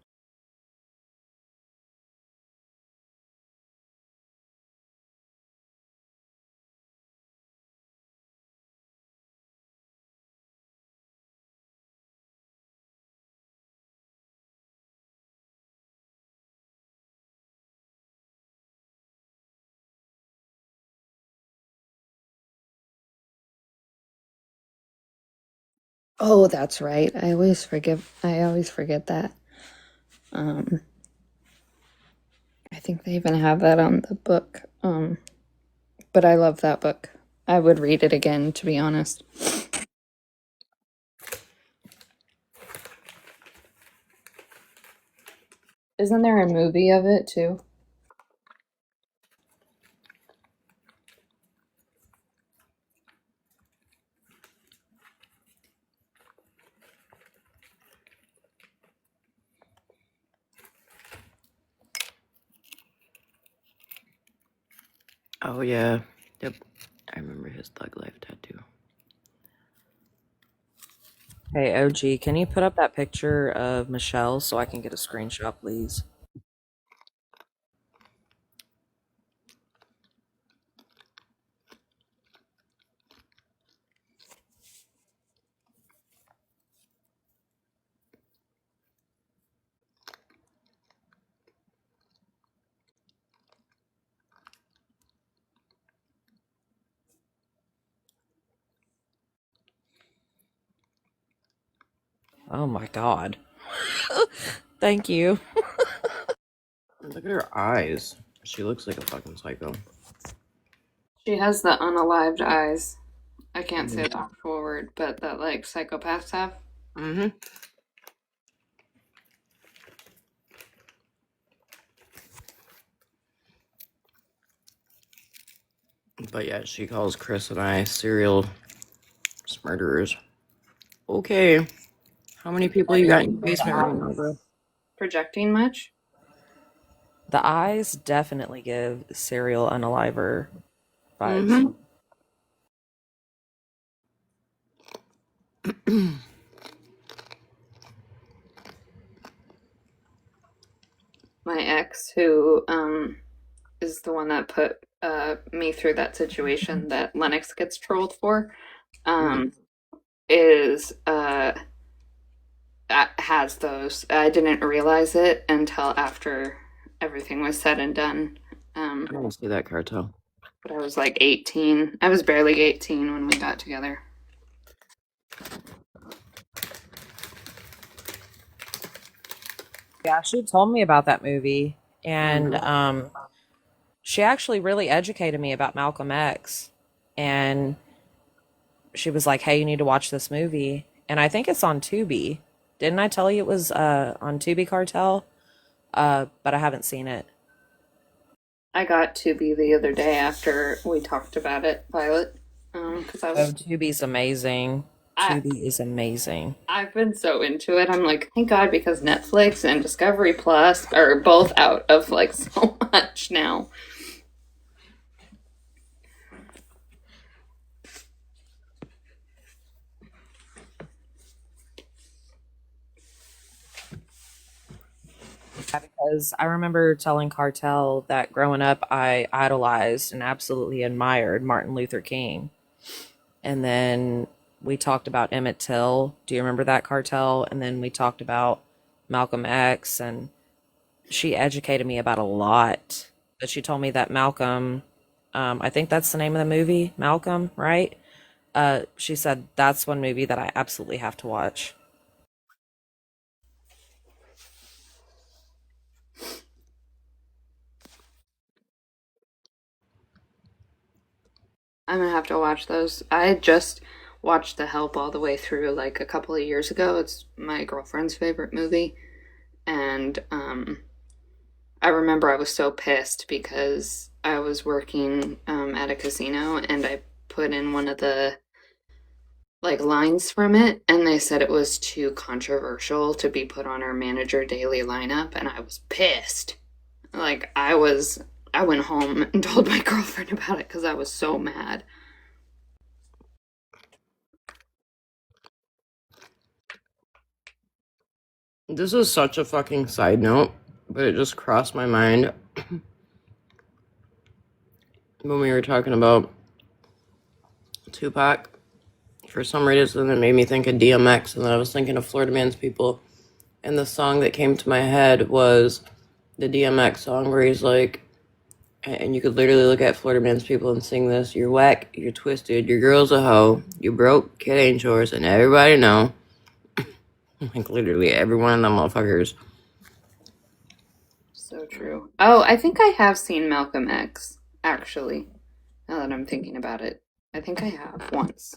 Oh, that's right. I always forget that. I think they even have that on the book. But I love that book. I would read it again, to be honest. Isn't there a movie of it too? Oh yeah. Yep. I remember his Thug Life tattoo. Hey, OG, can you put up that picture of Michelle so I can get a screenshot, please? Oh my god. Thank you. Look at her eyes. She looks like a fucking psycho. She has the unalived eyes. I can't say Mhm. the actual word, but that like psychopaths have. Mm-hmm. But yeah, she calls Chris and I serial murderers. Okay. How many people you got in your basement right now, bro? Projecting much? The eyes definitely give serial unaliver vibes. Mm-hmm. My ex, who is the one that put me through that situation that Lennox gets trolled for, is has those. I didn't realize it until after everything was said and done. I don't see that Cartel. But I was like 18. I was barely 18 when we got together. Yeah, she told me about that movie, and Mhm. she actually really educated me about Malcolm X. And she was like, "Hey, you need to watch this movie." And I think it's on Tubi. Didn't I tell you it was on Tubi Cartel? But I haven't seen it. I got Tubi the other day after we talked about it, Violet, because I Oh, was Tubi's amazing. Tubi is amazing. I've been so into it. I'm like, thank God, because Netflix and Discovery Plus are both out of like so much now. Because I remember telling Cartel that growing up, I idolized and absolutely admired Martin Luther King. And then we talked about Emmett Till. Do you remember that, Cartel? And then we talked about Malcolm X, and she educated me about a lot. But she told me that Malcolm, I think that's the name of the movie, Malcolm, right? She said that's one movie that I absolutely have to watch. I'm gonna have to watch those. I just watched The Help all the way through like a couple of years ago. It's my girlfriend's favorite movie. And I remember I was so pissed because I was working at a casino and I put in one of the like lines from it and they said it was too controversial to be put on our manager daily lineup and I was pissed. Like I went home and told my girlfriend about it because I was so mad. This is such a fucking side note, but it just crossed my mind when we were talking about Tupac. For some reason, it made me think of DMX, and then I was thinking of Floridaman's people. And the song that came to my head was the DMX song where he's like, and you could literally look at Floridaman's people and sing this: "You're whack, you're twisted, your girl's a hoe, you broke, kid ain't yours, and everybody know." Like literally every one of them motherfuckers. So true. Oh, I think I have seen Malcolm X, actually. Now that I'm thinking about it. I think I have once.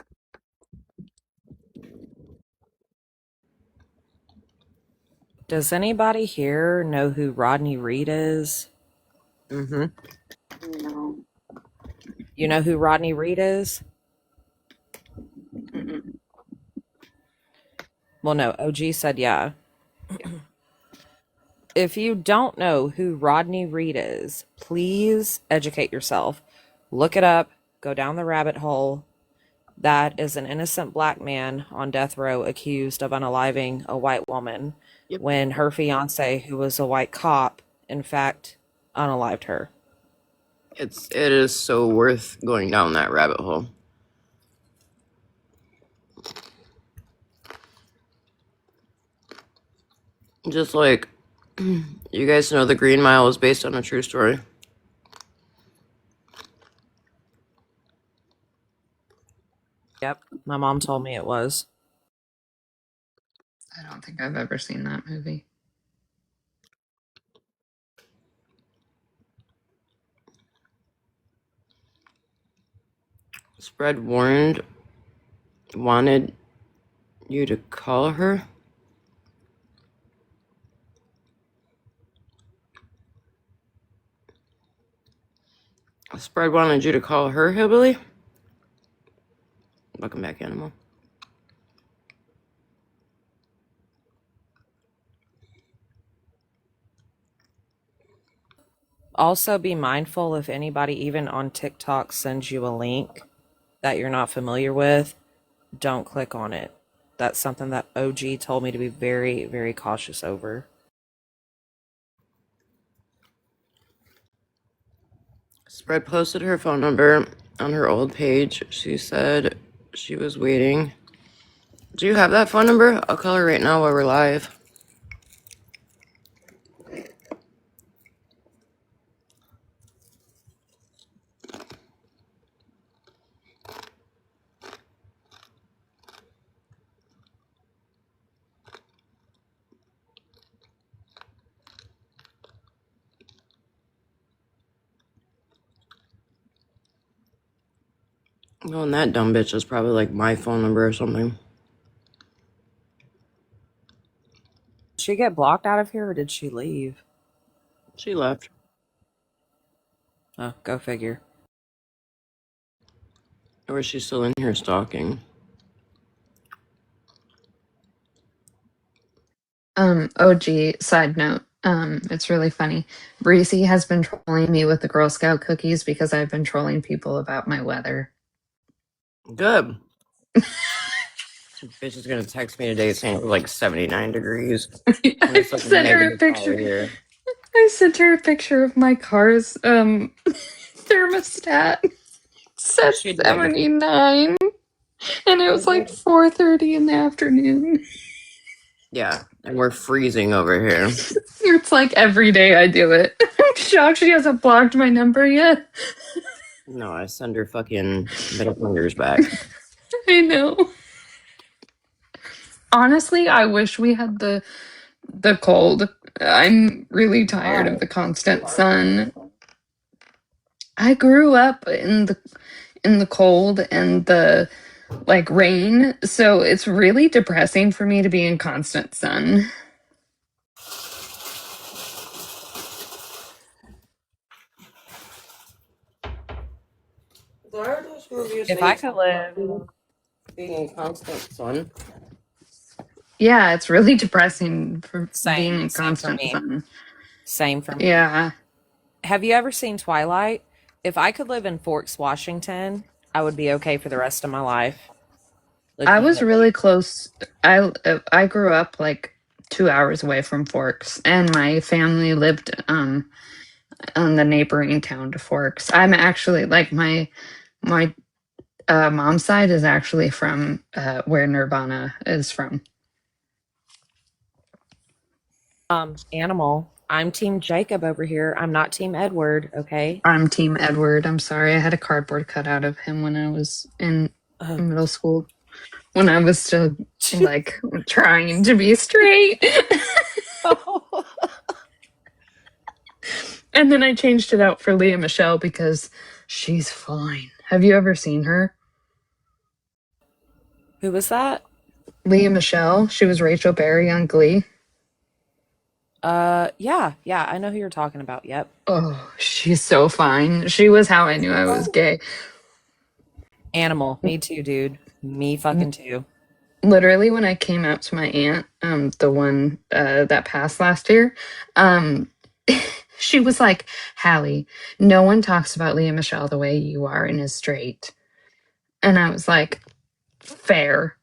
Does anybody here know who Rodney Reed is? Mm-hmm. No. You know who Rodney Reed is? Mm-mm. Well, no, OG said yeah. If you don't know who Rodney Reed is, please educate yourself. Look it up, go down the rabbit hole. That is an innocent black man on death row accused of unaliving a white woman Yep. when her fiance, who was a white cop, in fact, unalived her. It is so worth going down that rabbit hole. Just like you guys know, the Green Mile is based on a true story. Yep, my mom told me it was. I don't think I've ever seen that movie. Spread wanted you to call her. Spread wanted you to call her hillbilly. Welcome back, animal. Also, be mindful if anybody, even on TikTok, sends you a link that you're not familiar with, don't click on it. That's something that OG told me to be very, very cautious over. Spread posted her phone number on her old page. She said she was waiting. Do you have that phone number? I'll call her right now while we're live. Oh, and that dumb bitch is probably like my phone number or something. Did she get blocked out of here or did she leave? She left. Oh, go figure. Or is she still in here stalking? OG side note. It's really funny. Breezy has been trolling me with the Girl Scout cookies because I've been trolling people about my weather. Good. Bitch is gonna text me today saying it was like 79 degrees. When I it's like sent her a negative 5 picture. here. I sent her a picture of my car's thermostat. It said She did. 79, and it was like 4:30 in the afternoon. Yeah, and we're freezing over here. It's like every day I do it. I'm shocked she hasn't blocked my number yet. No, I send her fucking middle fingers back. I know. Honestly, I wish we had the cold. I'm really tired of the constant sun. I grew up in the cold and the like rain, so it's really depressing for me to be in constant sun. If I could live, Being in constant sun. Yeah, it's really depressing for being in same for constant me. sun. Same for me. Yeah. Have you ever seen Twilight? If I could live in Forks, Washington, I would be okay for the rest of my life. I was really close. I grew up like 2 hours away from Forks, and my family lived on the neighboring town to Forks. I'm actually like my mom's side is actually from where Nirvana is from. Animal. I'm Team Jacob over here. I'm not Team Edward, okay? I'm Team Edward. I'm sorry. I had a cardboard cutout of him when I was in middle school. When I was still like trying to be straight. And then I changed it out for Leah Michelle because she's fine. Have you ever seen her? Who was that? Leah Michelle. She was Rachel Berry on Glee. Yeah, I know who you're talking about. Yep. Oh, she's so fine. She was how I knew I was gay. Animal. Me too, dude. Me fucking too. Literally, when I came out to my aunt, the one that passed last year, she was like, Hallie, no one talks about Leah Michelle the way you are and is straight. And I was like, fair.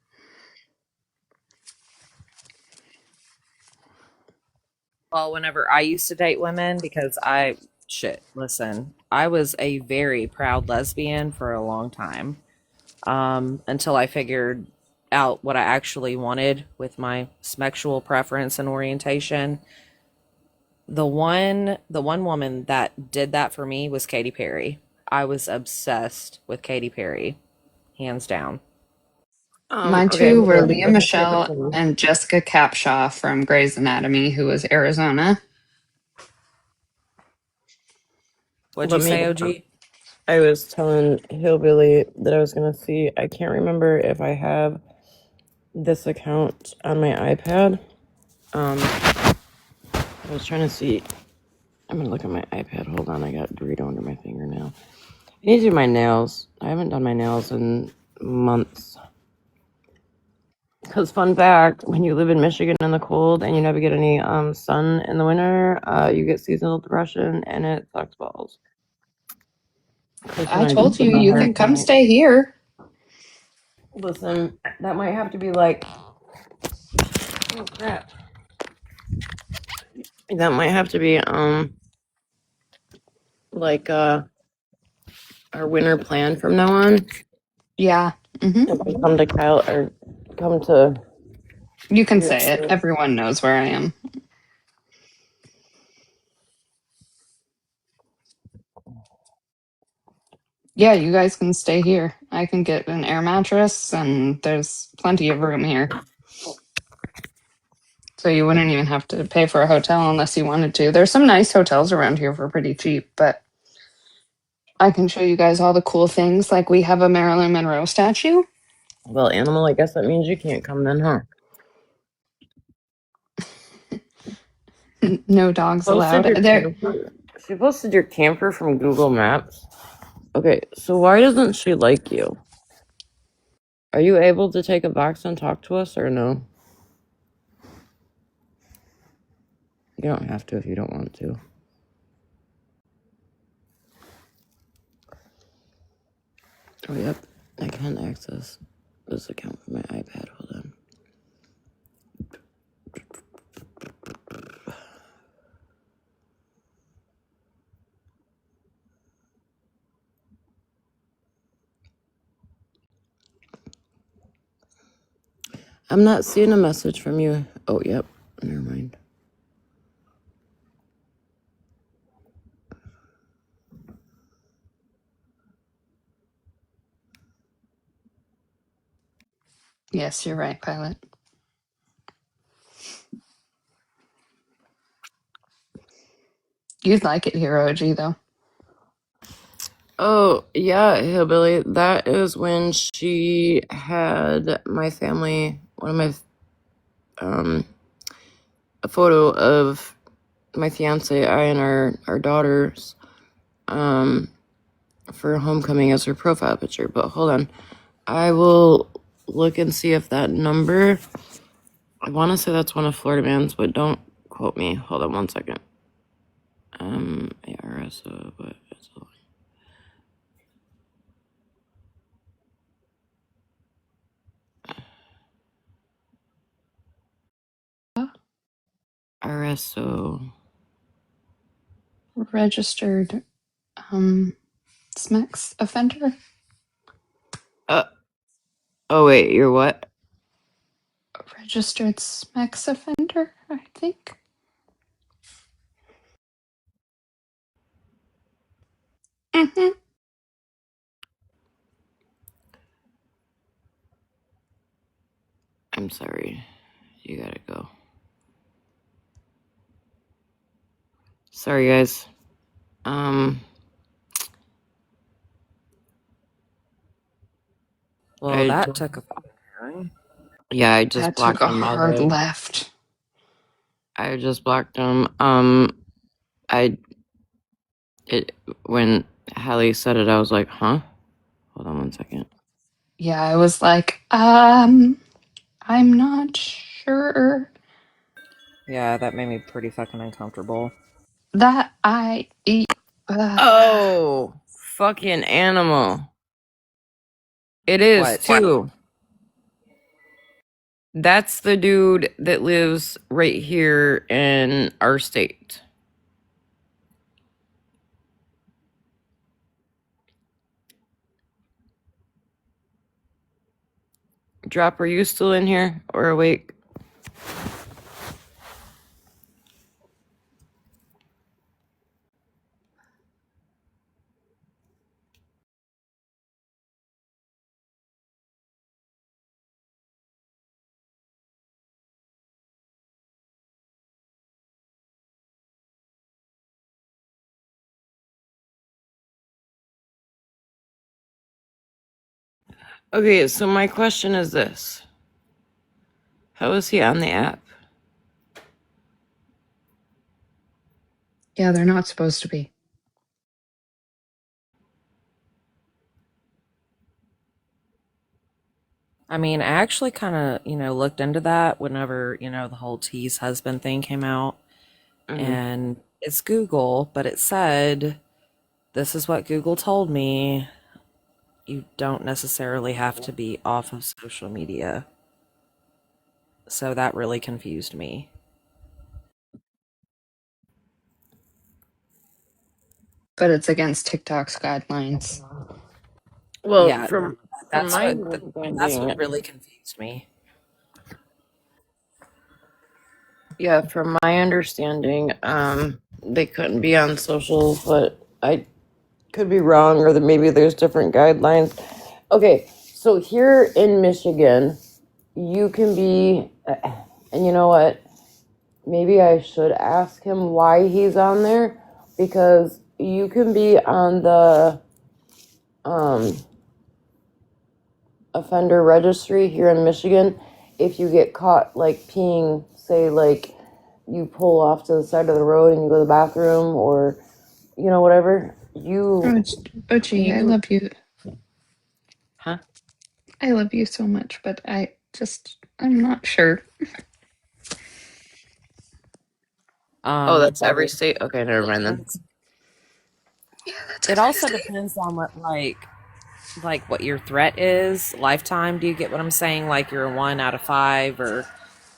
Well, whenever I used to date women, because listen, I was a very proud lesbian for a long time, until I figured out what I actually wanted with my sexual preference and orientation. The one woman that did that for me was Katy Perry. I was obsessed with Katy Perry, hands down. My Okay, two hold were on. Leah Let me take a Michelle pause. and Jessica Capshaw from Grey's Anatomy, who was Arizona. What'd Let you me. say, OG? I was telling Hillbilly that I was gonna see. I can't remember if I have this account on my iPad. I was trying to see. I'm gonna look at my iPad. Hold on, I got Dorito under my fingernail. I need to do my nails. I haven't done my nails in months. Because fun fact, when you live in Michigan in the cold and you never get any sun in the winter, you get seasonal depression and it sucks balls. I told you, you can come stay here. Listen, that might have to be like, oh crap. That might have to be like our winter plan from now on. Yeah. If we come to Kyle or come to You can say it. Everyone knows where I am. Yeah, you guys can stay here. I can get an air mattress, and there's plenty of room here. So you wouldn't even have to pay for a hotel unless you wanted to. There's some nice hotels around here for pretty cheap, but I can show you guys all the cool things. Like we have a Marilyn Monroe statue. well, animal, I guess that means you can't come then, huh? No dogs allowed. There. She posted your camper from Google Maps. Okay, so why doesn't she like you? Are you able to take a box and talk to us or no? You don't have to if you don't want to. Oh, yep. I can access this account from my iPad. Hold on. I'm not seeing a message from you. Oh, yep. Never mind. Yes, you're right, Pilot. You'd like it here, OG, though. Oh, yeah, Hillbilly. That is when she had my family, one of my, a photo of my fiance, I, and our daughters, for homecoming as her profile picture. But hold on. I will look and see if that number, I want to say that's one of Floridaman's, but don't quote me. Hold on one second. ARS, what is it? RSO. Registered SMEX offender? Oh, wait, you're what? Registered SMEX offender, I think. Mm-hmm. I'm sorry. You gotta go. Sorry, guys. Well, that took a fucking turn. Yeah, I just That took blocked a them all hard day. left. I just blocked them. I it when Hallie said it, I was like, huh? Hold on one second. Yeah, I was like, I'm not sure Yeah, that made me pretty fucking uncomfortable. that I eat. Oh, fucking animal! It is What? too. That's the dude that lives right here in our state. Drop, are you still in here or awake? Okay, so my question is this. How is he on the app? Yeah, they're not supposed to be. I mean, I actually kind of, looked into that whenever, the whole T's husband thing came out. Mm-hmm. And it's Google, but it said, this is what Google told me. You don't necessarily have to be off of social media. So that really confused me. But it's against TikTok's guidelines. Well, Yeah, from that's my that's understanding, what really confused me. yeah, from my understanding, they couldn't be on social, but I could be wrong, or that maybe there's different guidelines. Okay, so here in Michigan, you can be, and you know what? Maybe I should ask him why he's on there, because you can be on the offender registry here in Michigan if you get caught like peeing, say like you pull off to the side of the road and you go to the bathroom, or whatever. Oh, gee, I You love you. huh? I love you so much, but I'm not sure. Oh, that's That every was, state? Okay, never mind then. That's it also crazy. depends on what what your threat is. Lifetime, do you get what I'm saying? Like you're a 1 out of 5 or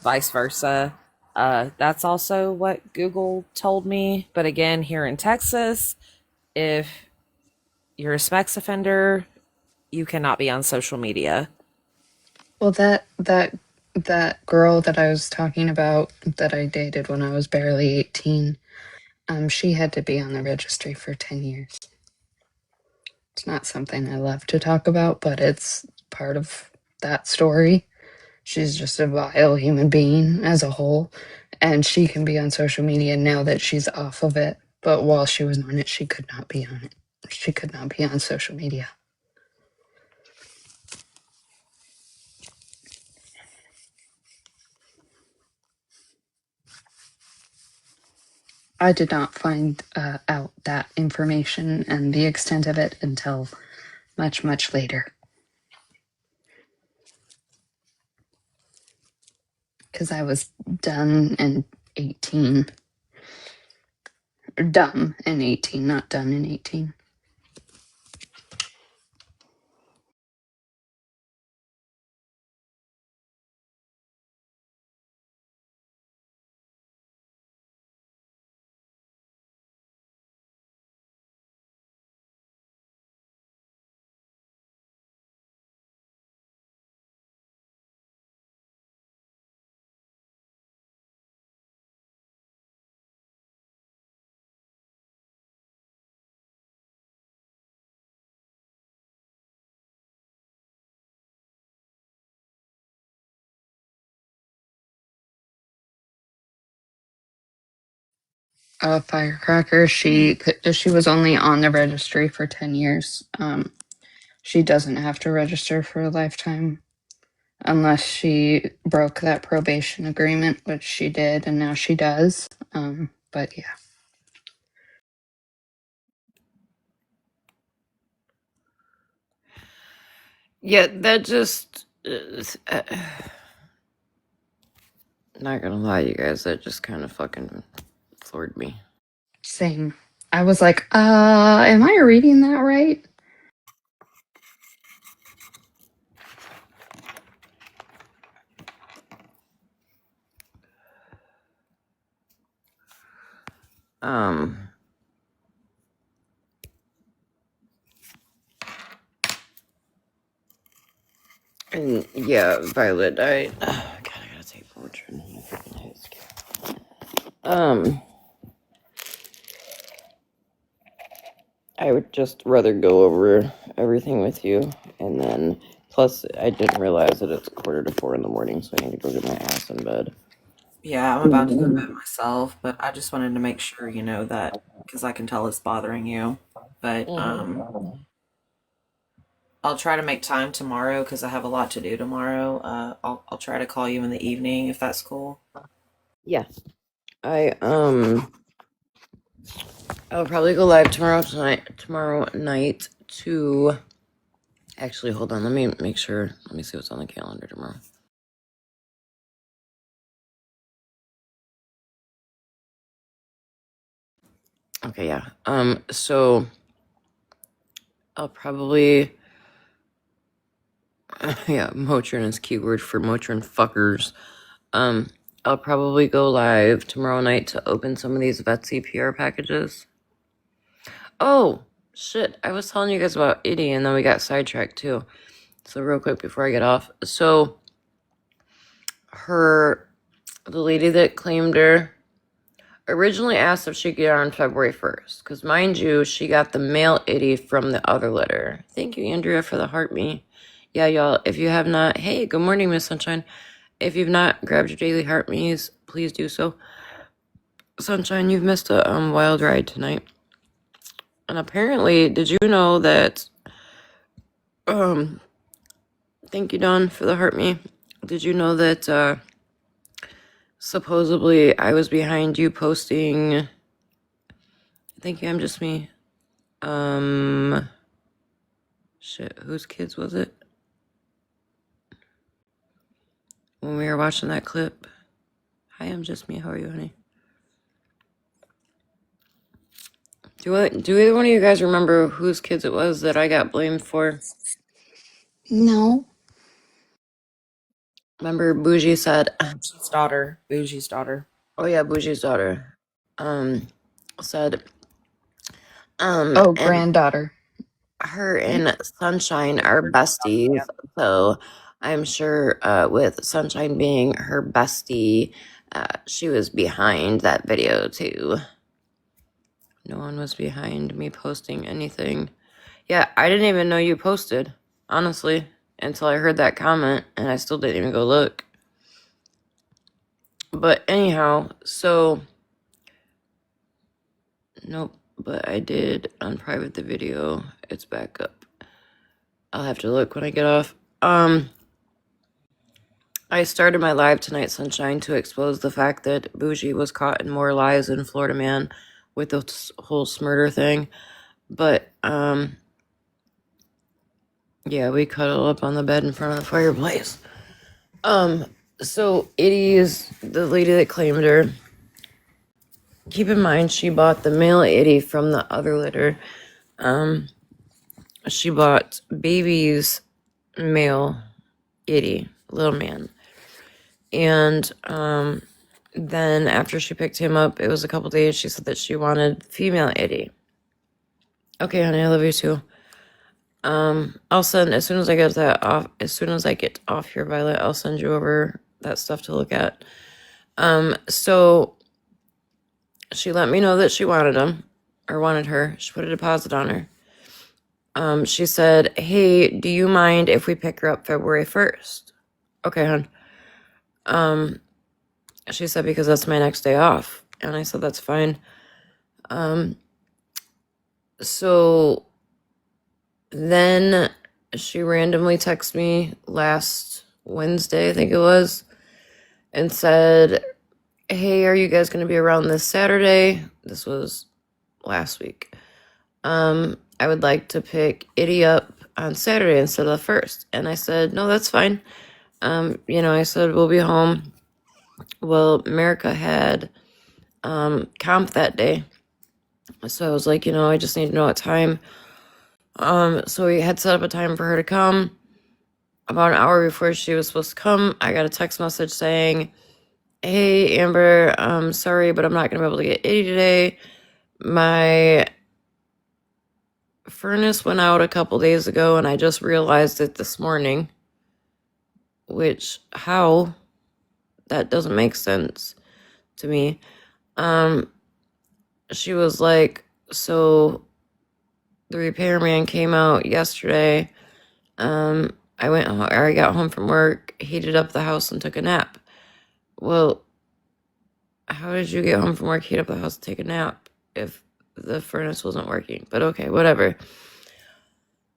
vice versa. That's also what Google told me. But again, here in Texas, if you're a sex offender, you cannot be on social media. Well, that girl that I was talking about that I dated when I was barely 18, she had to be on the registry for 10 years. It's not something I love to talk about, but it's part of that story. She's just a vile human being as a whole, and she can be on social media now that she's off of it. But while she was on it, she could not be on it. She could not be on social media. I did not find out that information and the extent of it until much, much later. Because I was done in 18. Dumb in 18, not done in 18. A firecracker. She was only on the registry for 10 years. She doesn't have to register for a lifetime unless she broke that probation agreement, which she did, and now she does. But yeah. Yeah, that just. Not gonna lie, you guys, that just kind of fucking floored me. Same. I was like, am I reading that right? Um, and yeah, Violet, God, I gotta take Motrin. I freaking hate scam. I would just rather go over everything with you, and then, plus, I didn't realize that it's 3:45 in the morning, so I need to go get my ass in bed. Yeah, I'm about to go to bed myself, but I just wanted to make sure you know that because I can tell it's bothering you. But I'll try to make time tomorrow because I have a lot to do tomorrow. I'll try to call you in the evening if that's cool. Yeah. I'll probably go live tomorrow night to, actually, hold on, let me make sure, let me see what's on the calendar tomorrow. Okay, yeah. So I'll probably, yeah, Motrin is keyword for Motrin fuckers. I'll probably go live tomorrow night to open some of these Vetsy PR packages. Oh, shit, I was telling you guys about Iddy, and then we got sidetracked, too. So real quick before I get off. So, the lady that claimed her originally asked if she could get on February 1st. Because mind you, she got the mail Iddy from the other letter. Thank you, Andrea, for the heart me. Yeah, y'all, if you have not, hey, good morning, Miss Sunshine. If you've not grabbed your daily heart me's, please do so. Sunshine, you've missed a wild ride tonight. And apparently, did you know that, thank you, Dawn, for the heart me. Did you know that, supposedly I was behind you posting, thank you, I'm just me. Shit, whose kids was it? When we were watching that clip. Hi, I'm just me. How are you, honey? Do either one of you guys remember whose kids it was that I got blamed for? No. Remember Bougie said, Boujee's daughter. Boujee's daughter. oh yeah, Bougie's daughter, said, Oh, and granddaughter. her and Sunshine are besties, so I'm sure with Sunshine being her bestie, she was behind that video too. No one was behind me posting anything. Yeah, I didn't even know you posted, honestly, until I heard that comment, and I still didn't even go look. But anyhow, so nope, but I did unprivate the video. It's back up. I'll have to look when I get off. I started my live tonight, Sunshine, to expose the fact that Bougie was caught in more lies than Floridaman with the whole smurder thing. But, yeah, we cuddle up on the bed in front of the fireplace. So Itty is the lady that claimed her. Keep in mind, she bought the male Itty from the other litter. She bought baby's male Itty, little man. And, then after she picked him up, it was a couple days, she said that she wanted female Itty. Okay, honey, I love you too. I'll send as soon as I get off here, Violet, I'll send you over that stuff to look at. So she let me know that she wanted him or wanted her. She put a deposit on her. She said, "Hey, do you mind if we pick her up February 1st?" Okay, hon. She said, because that's my next day off. And I said, that's fine. So then she randomly texted me last Wednesday, I think it was, and said, "Hey, are you guys going to be around this Saturday?" This was last week. I would like to pick Itty up on Saturday instead of the 1st. And I said, no, that's fine. I said, we'll be home. Well, America had comp that day. So I was like, I just need to know what time. So we had set up a time for her to come. About an hour before she was supposed to come, I got a text message saying, "Hey, Amber, sorry, but I'm not going to be able to get Itty today. My furnace went out a couple days ago, and I just realized it this morning." Which, how? That doesn't make sense to me. She was like, so the repairman came out yesterday. I got home from work, heated up the house, and took a nap. Well, how did you get home from work, heat up the house, and take a nap if the furnace wasn't working? But okay, whatever.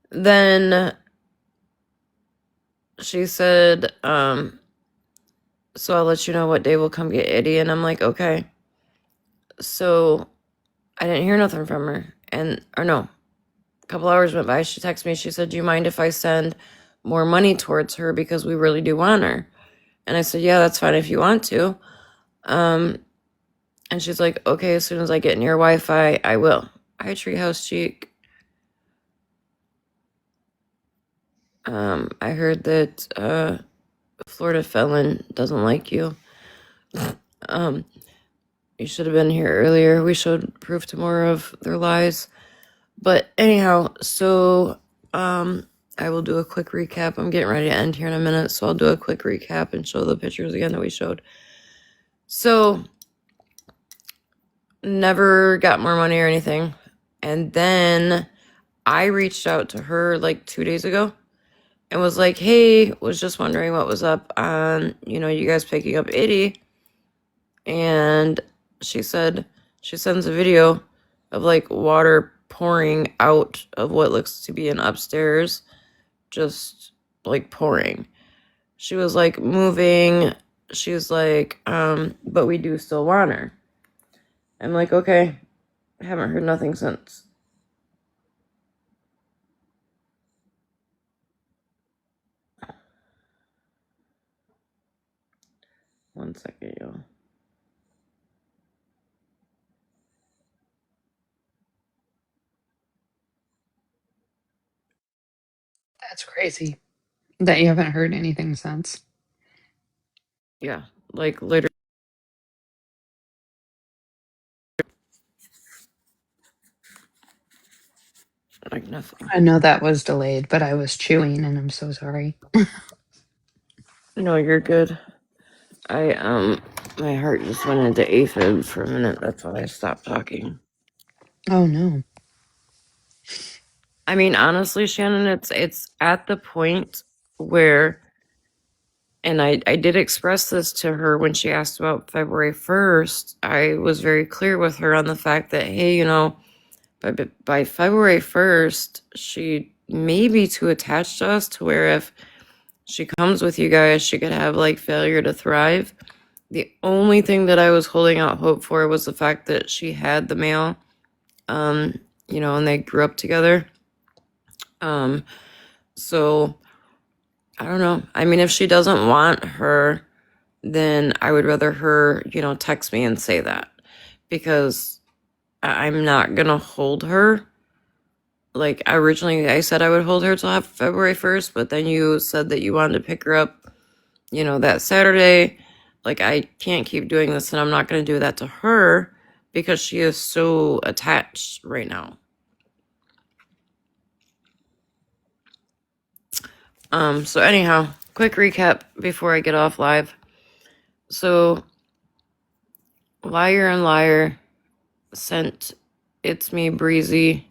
Then she said, so I'll let you know what day we'll come get Itty. And I'm like, okay. So I didn't hear nothing from her. A couple hours went by. She texted me. She said, "Do you mind if I send more money towards her because we really do want her?" And I said, "Yeah, that's fine if you want to." And she's like, "Okay, as soon as I get near Wi-Fi, I will." Hi, Treehouse Cheek. I heard that Florida Felon doesn't like you. You should have been here earlier. We showed proof to more of their lies. But anyhow, so I will do a quick recap. I'm getting ready to end here in a minute, so I'll do a quick recap and show the pictures again that we showed. So, never got more money or anything. And then I reached out to her like 2 days ago and was like, "Hey, was just wondering what was up on, you guys picking up Itty." And she said she sends a video of like water pouring out of what looks to be an upstairs, just like pouring. She was like moving. She was like, but we do still want her. I'm like, okay. Haven't heard nothing since. One second, y'all. Crazy that you haven't heard anything since. Yeah, like literally. Like nothing. I know that was delayed, but I was chewing and I'm so sorry. No, you're good. My heart just went into AFib for a minute. That's why I stopped talking. Oh no. I mean, honestly, Shannon, it's at the point where, and I did express this to her when she asked about February 1st. I was very clear with her on the fact that, hey, you know, by February 1st, she may be too attached to us to where if she comes with you guys, she could have like failure to thrive. The only thing that I was holding out hope for was the fact that she had the male, you know, and they grew up together. So I don't know. I mean, if she doesn't want her, then I would rather her, you know, text me and say that, because I'm not gonna hold her. Like originally I said I would hold her till February 1st, but then you said that you wanted to pick her up, you know, that Saturday. Like I can't keep doing this, and I'm not gonna do that to her because she is so attached right now. So anyhow, quick recap before I get off live. So Liar and Liar sent It's Me Breezy.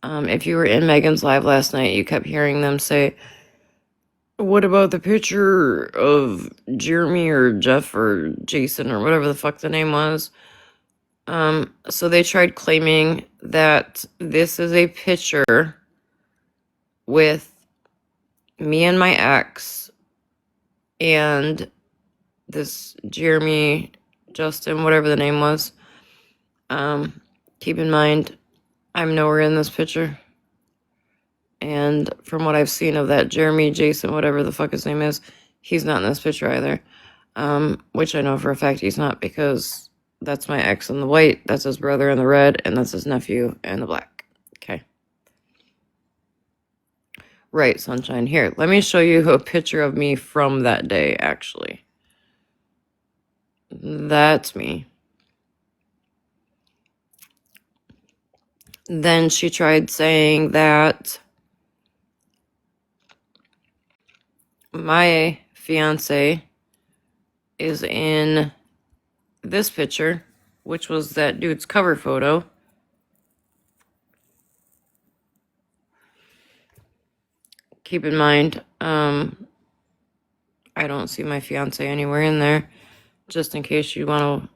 If you were in Megan's live last night, you kept hearing them say, what about the picture of Jeremy or Jeff or Jason or whatever the fuck the name was? So they tried claiming that this is a picture with me and my ex and this Jeremy, Justin, whatever the name was. Keep in mind, I'm nowhere in this picture. And from what I've seen of that Jeremy, Jason, whatever the fuck his name is, he's not in this picture either. Which I know for a fact he's not, because that's my ex in the white, that's his brother in the red, and that's his nephew in the black. Okay. Right, sunshine. Here, let me show you a picture of me from that day, actually. That's me. Then she tried saying that my fiance is in this picture, which was that dude's cover photo. Keep in mind, I don't see my fiance anywhere in there. Just in case you want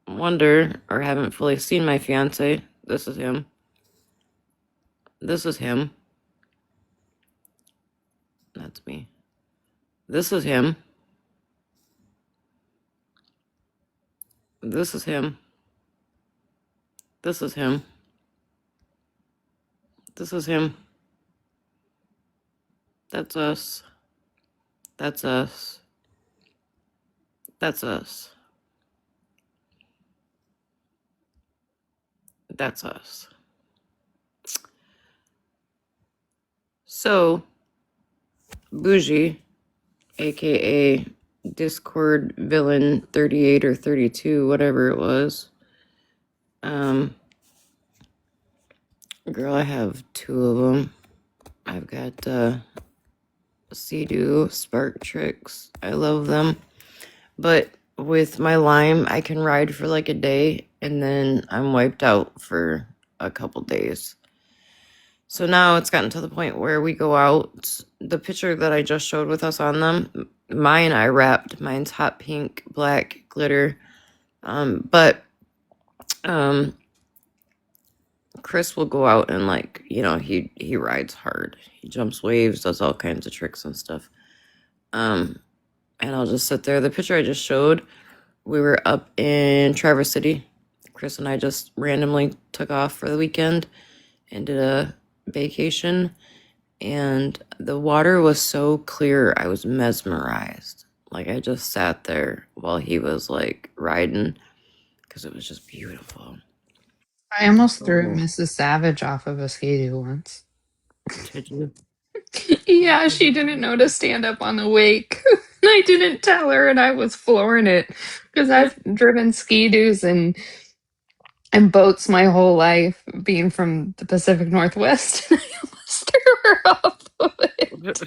to wonder or haven't fully seen my fiance, this is him. This is him. That's me. This is him. This is him. This is him. This is him. That's us. That's us. That's us. That's us. So, Bougie, aka Discord villain 38 or 32, whatever it was. Girl, I have two of them. I've got Sea-Doo, Spark Tricks. I love them. But with my Lime, I can ride for like a day and then I'm wiped out for a couple days. So now it's gotten to the point where we go out. The picture that I just showed with us on them, mine I wrapped. Mine's hot pink, black, glitter. But Chris will go out and, like, you know, he rides hard. He jumps waves, does all kinds of tricks and stuff. And I'll just sit there. The picture I just showed, we were up in Traverse City. Chris and I just randomly took off for the weekend and did a vacation. And the water was so clear, I was mesmerized. Like, I just sat there while he was, like, riding, because it was just beautiful. I almost threw Mrs. Savage off of a Skidoo once. Did you? Yeah, she didn't know to stand up on the wake. I didn't tell her, and I was flooring it because I've driven ski-doos and boats my whole life, being from the Pacific Northwest. I almost threw her off of it.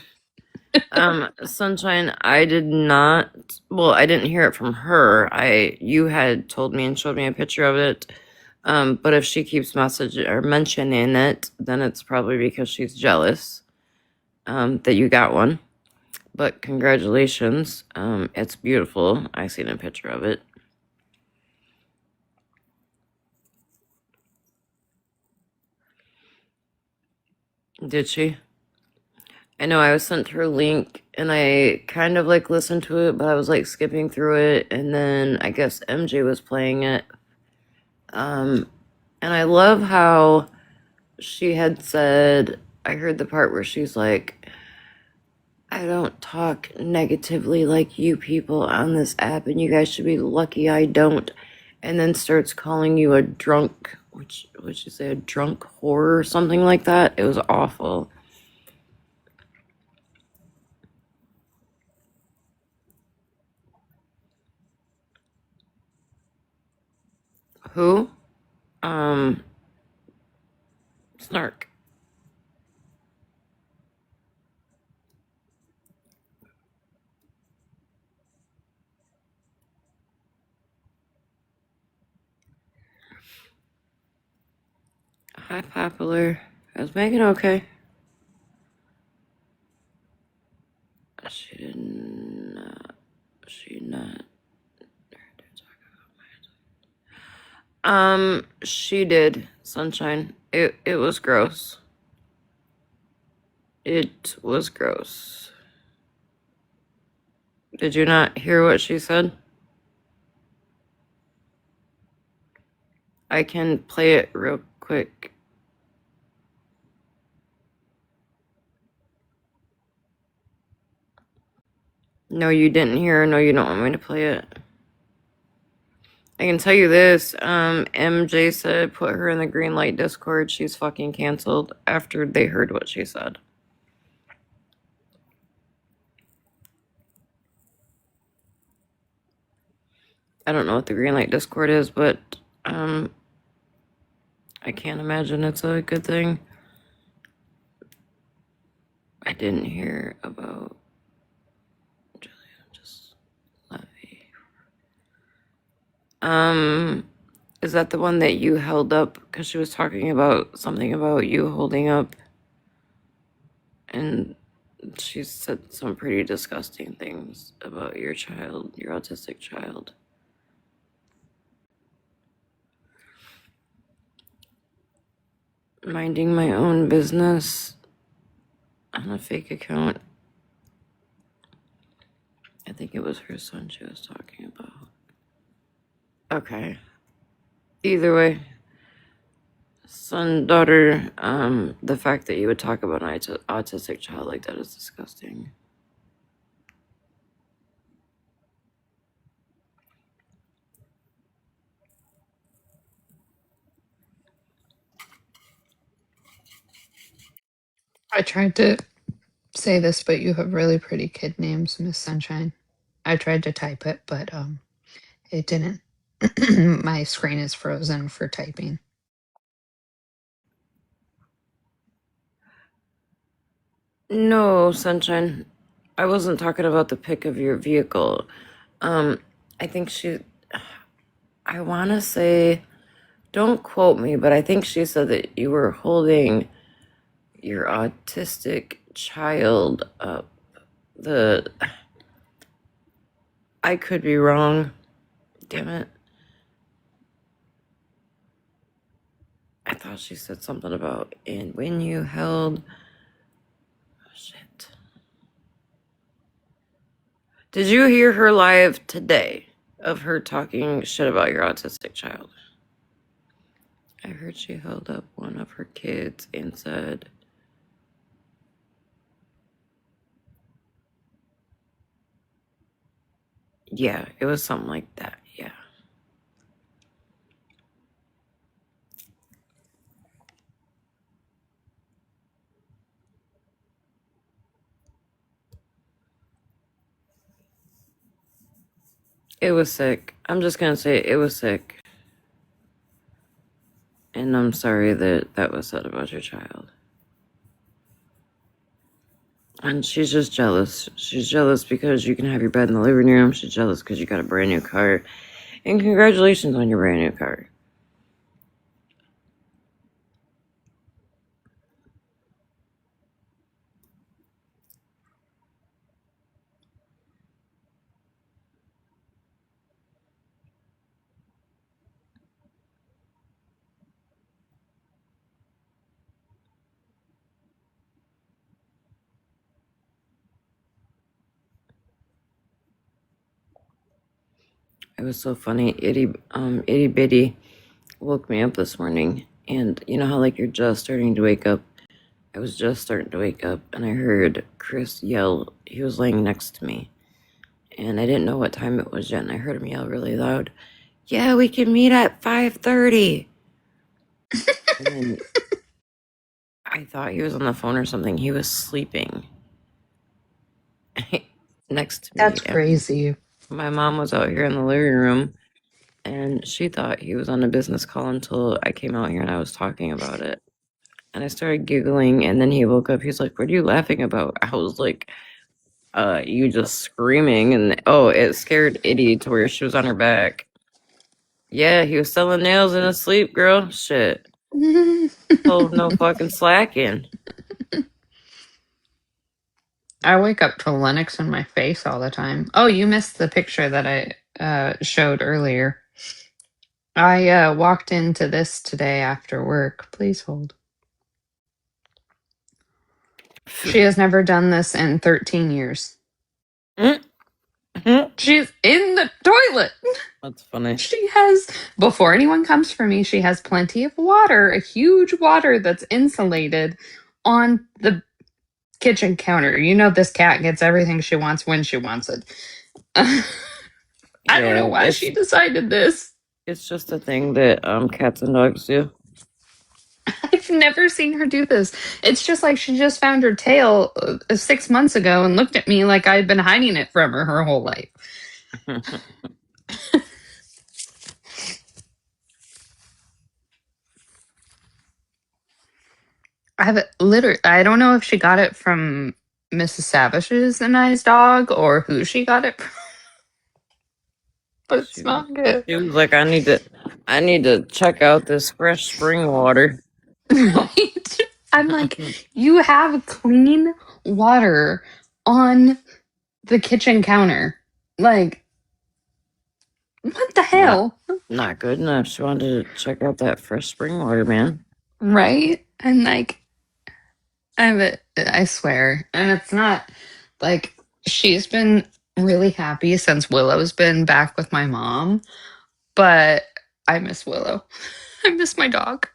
Sunshine, I did not. Well, I didn't hear it from her. You had told me and showed me a picture of it. But if she keeps messaging or mentioning it, then it's probably because she's jealous. That you got one. But congratulations. It's beautiful. I seen a picture of it. Did she? I know I was sent her a link and I kind of like listened to it, but I was like skipping through it, and then I guess MJ was playing it. And I love how she had said, I heard the part where she's like, I don't talk negatively like you people on this app, and you guys should be lucky I don't. And then starts calling you a drunk, which would you say, a drunk whore or something like that? It was awful. Who? Snark. Hi, Popular. Is Megan okay? She didn't. She not. She did. Sunshine. It was gross. It was gross. Did you not hear what she said? I can play it real quick. No, you didn't hear. No, you don't want me to play it. I can tell you this. MJ said put her in the green light Discord. She's fucking canceled after they heard what she said. I don't know what the green light Discord is, but I can't imagine it's a good thing. I didn't hear about Julia. Just let me. Is that the one that you held up? Because she was talking about something about you holding up, and she said some pretty disgusting things about your child, your autistic child. Minding my own business on a fake account. I think it was her son she was talking about. Okay. Either way, son, daughter, the fact that you would talk about an autistic child like that is disgusting. I tried to say this, but you have really pretty kid names, Miss Sunshine. I tried to type it, but it didn't. My screen is frozen for typing. No, Sunshine. I wasn't talking about the pic of your vehicle. I think I want to say, don't quote me, but I think she said that you were holding your autistic child up. I could be wrong. Damn it. I thought she said something about, and when you held. Shit. Did you hear her live today of her talking shit about your autistic child? I heard she held up one of her kids and said, yeah, it was something like that. Yeah. It was sick. I'm just gonna say it was sick. And I'm sorry that that was said about your child. And she's just jealous. She's jealous because you can have your bed in the living room. She's jealous because you got a brand new car. And congratulations on your brand new car. It was so funny. Itty Bitty woke me up this morning. And you know how, like, you're just starting to wake up? I was just starting to wake up, and I heard Chris yell. He was laying next to me. And I didn't know what time it was yet, and I heard him yell really loud, "Yeah, we can meet at 5:30." And then I thought he was on the phone or something. He was sleeping next to me. That's And crazy. my mom was out here in the living room, and she thought he was on a business call until I came out here and I was talking about it. And I started giggling, and then he woke up. He's like, "What are you laughing about?" I was like, you just screaming." And oh, it scared Itty to where she was on her back. Yeah, he was selling nails in his sleep, girl. Shit. Oh, no fucking slacking. I wake up to Lennox in my face all the time. Oh, you missed the picture that I showed earlier. I walked into this today after work. Please hold. She has never done this in 13 years. She's in the toilet. That's funny. She has, before anyone comes for me, she has plenty of water, a huge water that's insulated on the kitchen counter. You know, this cat gets everything she wants when she wants it. I don't know Yeah, why she decided this. it's just a thing that cats and dogs do. I've never seen her do this. It's just like she just found her tail 6 months ago and looked at me like I'd been hiding it from her whole life. I have it literally. I don't know if she got it from Mrs. Savage's a nice dog or who she got it from, but it's not good. She was like, I need to check out this fresh spring water. Right? I'm like, you have clean water on the kitchen counter. Like, what the hell? Not good enough. She wanted to check out that fresh spring water, man. Right? And like, I swear. And it's not like she's been really happy since Willow's been back with my mom, but I miss Willow. I miss my dog.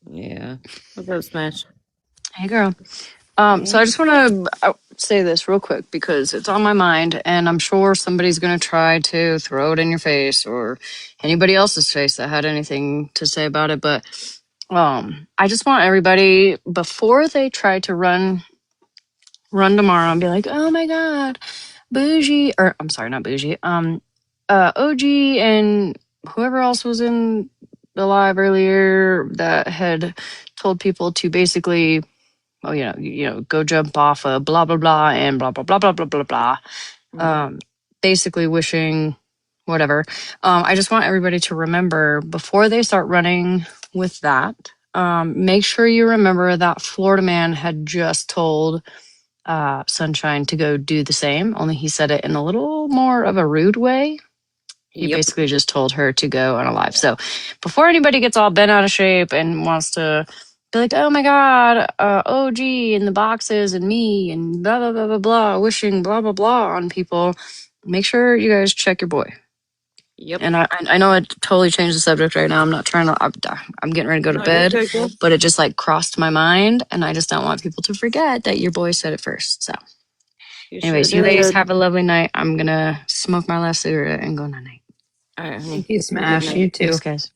Yeah. What's up, Smash? Hey, girl. So I just want to say this real quick because it's on my mind, and I'm sure somebody's going to try to throw it in your face or anybody else's face that had anything to say about it. But I just want everybody before they try to run tomorrow and be like, "Oh my god, Bougie," or I'm sorry, not Bougie. OG and whoever else was in the live earlier that had told people to basically, oh, go jump off a blah blah blah and blah blah blah blah blah blah blah. Basically wishing whatever. I just want everybody to remember before they start running with that. Make sure you remember that Florida man had just told Sunshine to go do the same, only he said it in a little more of a rude way. He basically just told her to go on a live. So before anybody gets all bent out of shape and wants to be like, oh my God, OG and the boxes and me and blah, blah, blah, blah, blah, wishing blah, blah, blah on people, make sure you guys check your boy. Yep. And I know I totally changed the subject right now. I'm not trying to, I'm getting ready to go to bed, but it just like crossed my mind. And I just don't want people to forget that your boy said it first. So anyways, you guys have a lovely night. I'm going to smoke my last cigarette and go night night. All right, honey. Thank you, Smash. You too. Thanks, guys.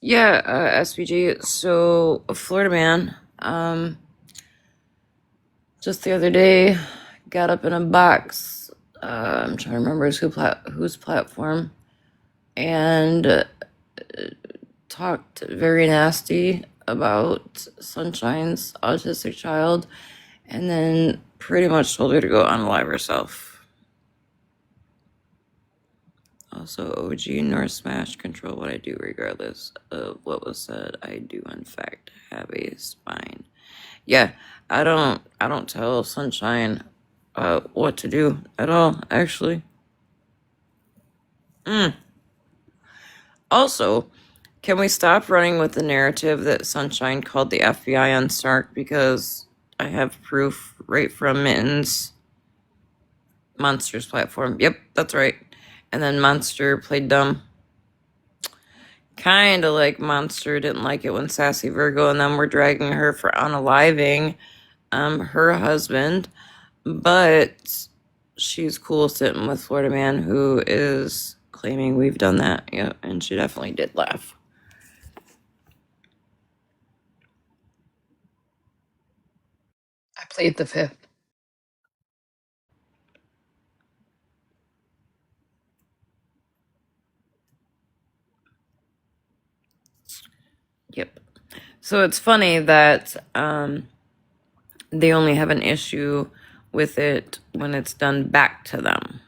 Yeah, SPG. So, Floridaman, just the other day, got up in a box I'm trying to remember whose platform, and talked very nasty about Sunshine's autistic child, and then pretty much told her to go unalive herself. Also, OG nor Smash control what I do regardless of what was said. I do in fact have a spine. Yeah, I don't tell Sunshine what to do at all, actually. Also, can we stop running with the narrative that Sunshine called the FBI on Stark, because I have proof right from Mittens' Monster's platform. Yep, that's right. And then Monster played dumb. Kind of like Monster didn't like it when Sassy Virgo and them were dragging her for unaliving her husband, but she's cool sitting with Floridaman, who is claiming we've done that. Yeah, and she definitely did laugh. I played the fifth. Yep. So it's funny that they only have an issue with it when it's done back to them.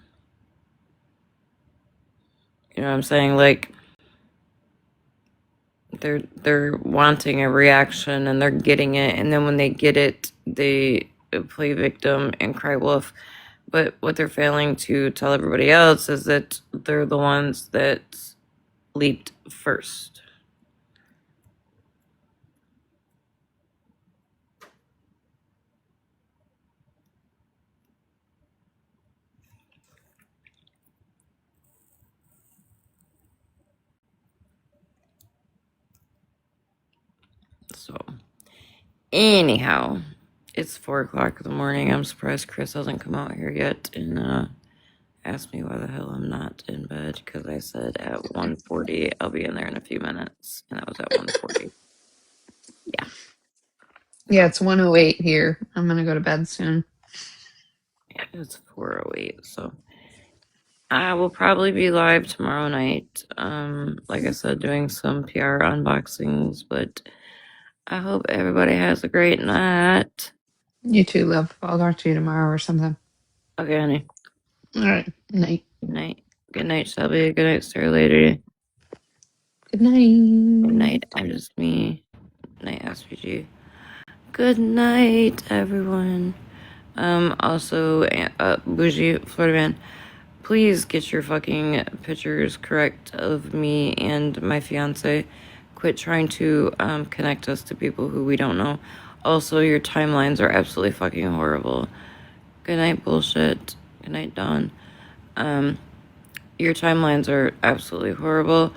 You know what I'm saying? Like, they're wanting a reaction and they're getting it, and then when they get it, they play victim and cry wolf. But what they're failing to tell everybody else is that they're the ones that leaped first. So, anyhow, it's 4 o'clock in the morning. I'm surprised Chris hasn't come out here yet and asked me why the hell I'm not in bed, because I said at 1:40 I'll be in there in a few minutes, and that was at 1:40. Yeah. Yeah, it's 1:08 here. I'm gonna go to bed soon. Yeah, it's 4:08, so I will probably be live tomorrow night. Like I said, doing some PR unboxings, but I hope everybody has a great night. You too, love. I'll talk to you tomorrow or something. Okay, honey. All right. Night. Good night. Good night, Shelby. Good night, Star Lady. Good night. Good night, I'm just me. Good night, SPG. Good night, everyone. Also, Bougie, Floridaman, please get your fucking pictures correct of me and my fiance. Quit trying to connect us to people who we don't know. Also, your timelines are absolutely fucking horrible. Good night, bullshit. Good night, Dawn. Your timelines are absolutely horrible.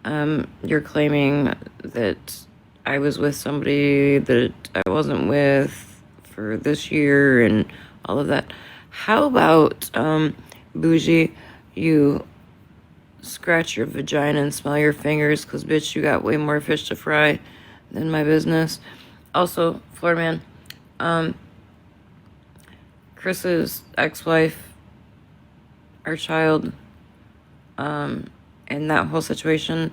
You're claiming that I was with somebody that I wasn't with for this year and all of that. How about, Bougie, you scratch your vagina and smell your fingers, because, bitch, you got way more fish to fry than my business. Also, Floorman, Chris's ex-wife, our child, and that whole situation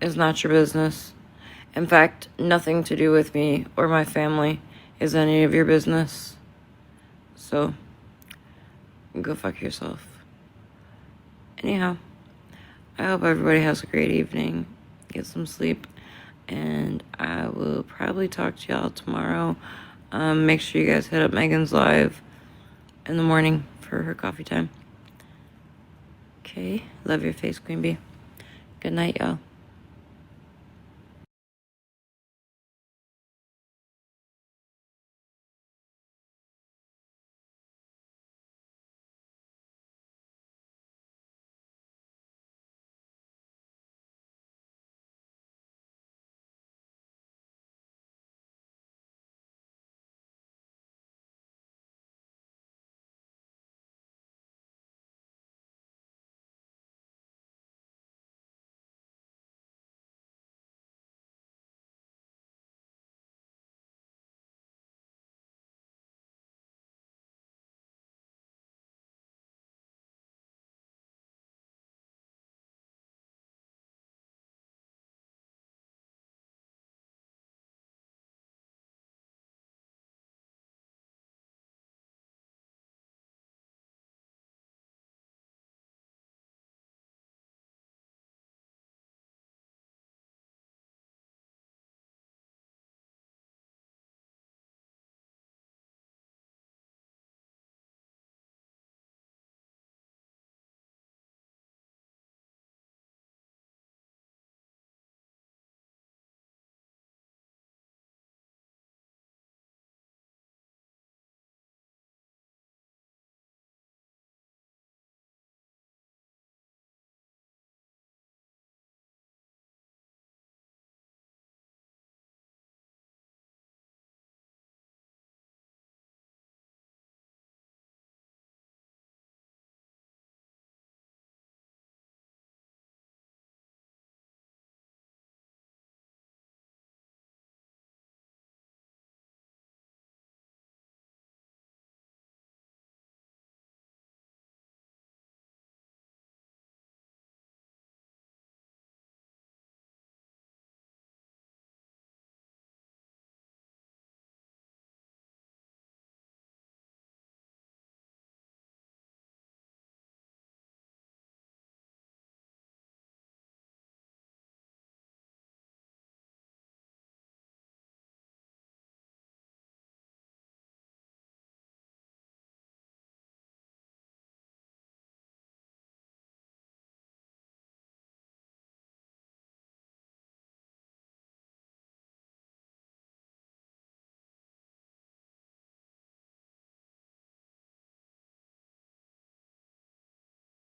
is not your business. In fact, nothing to do with me or my family is any of your business. So, go fuck yourself. Anyhow, I hope everybody has a great evening. Get some sleep. And I will probably talk to y'all tomorrow. Make sure you guys hit up Megan's live in the morning for her coffee time. Okay, love your face, Queen Bee. Good night, y'all.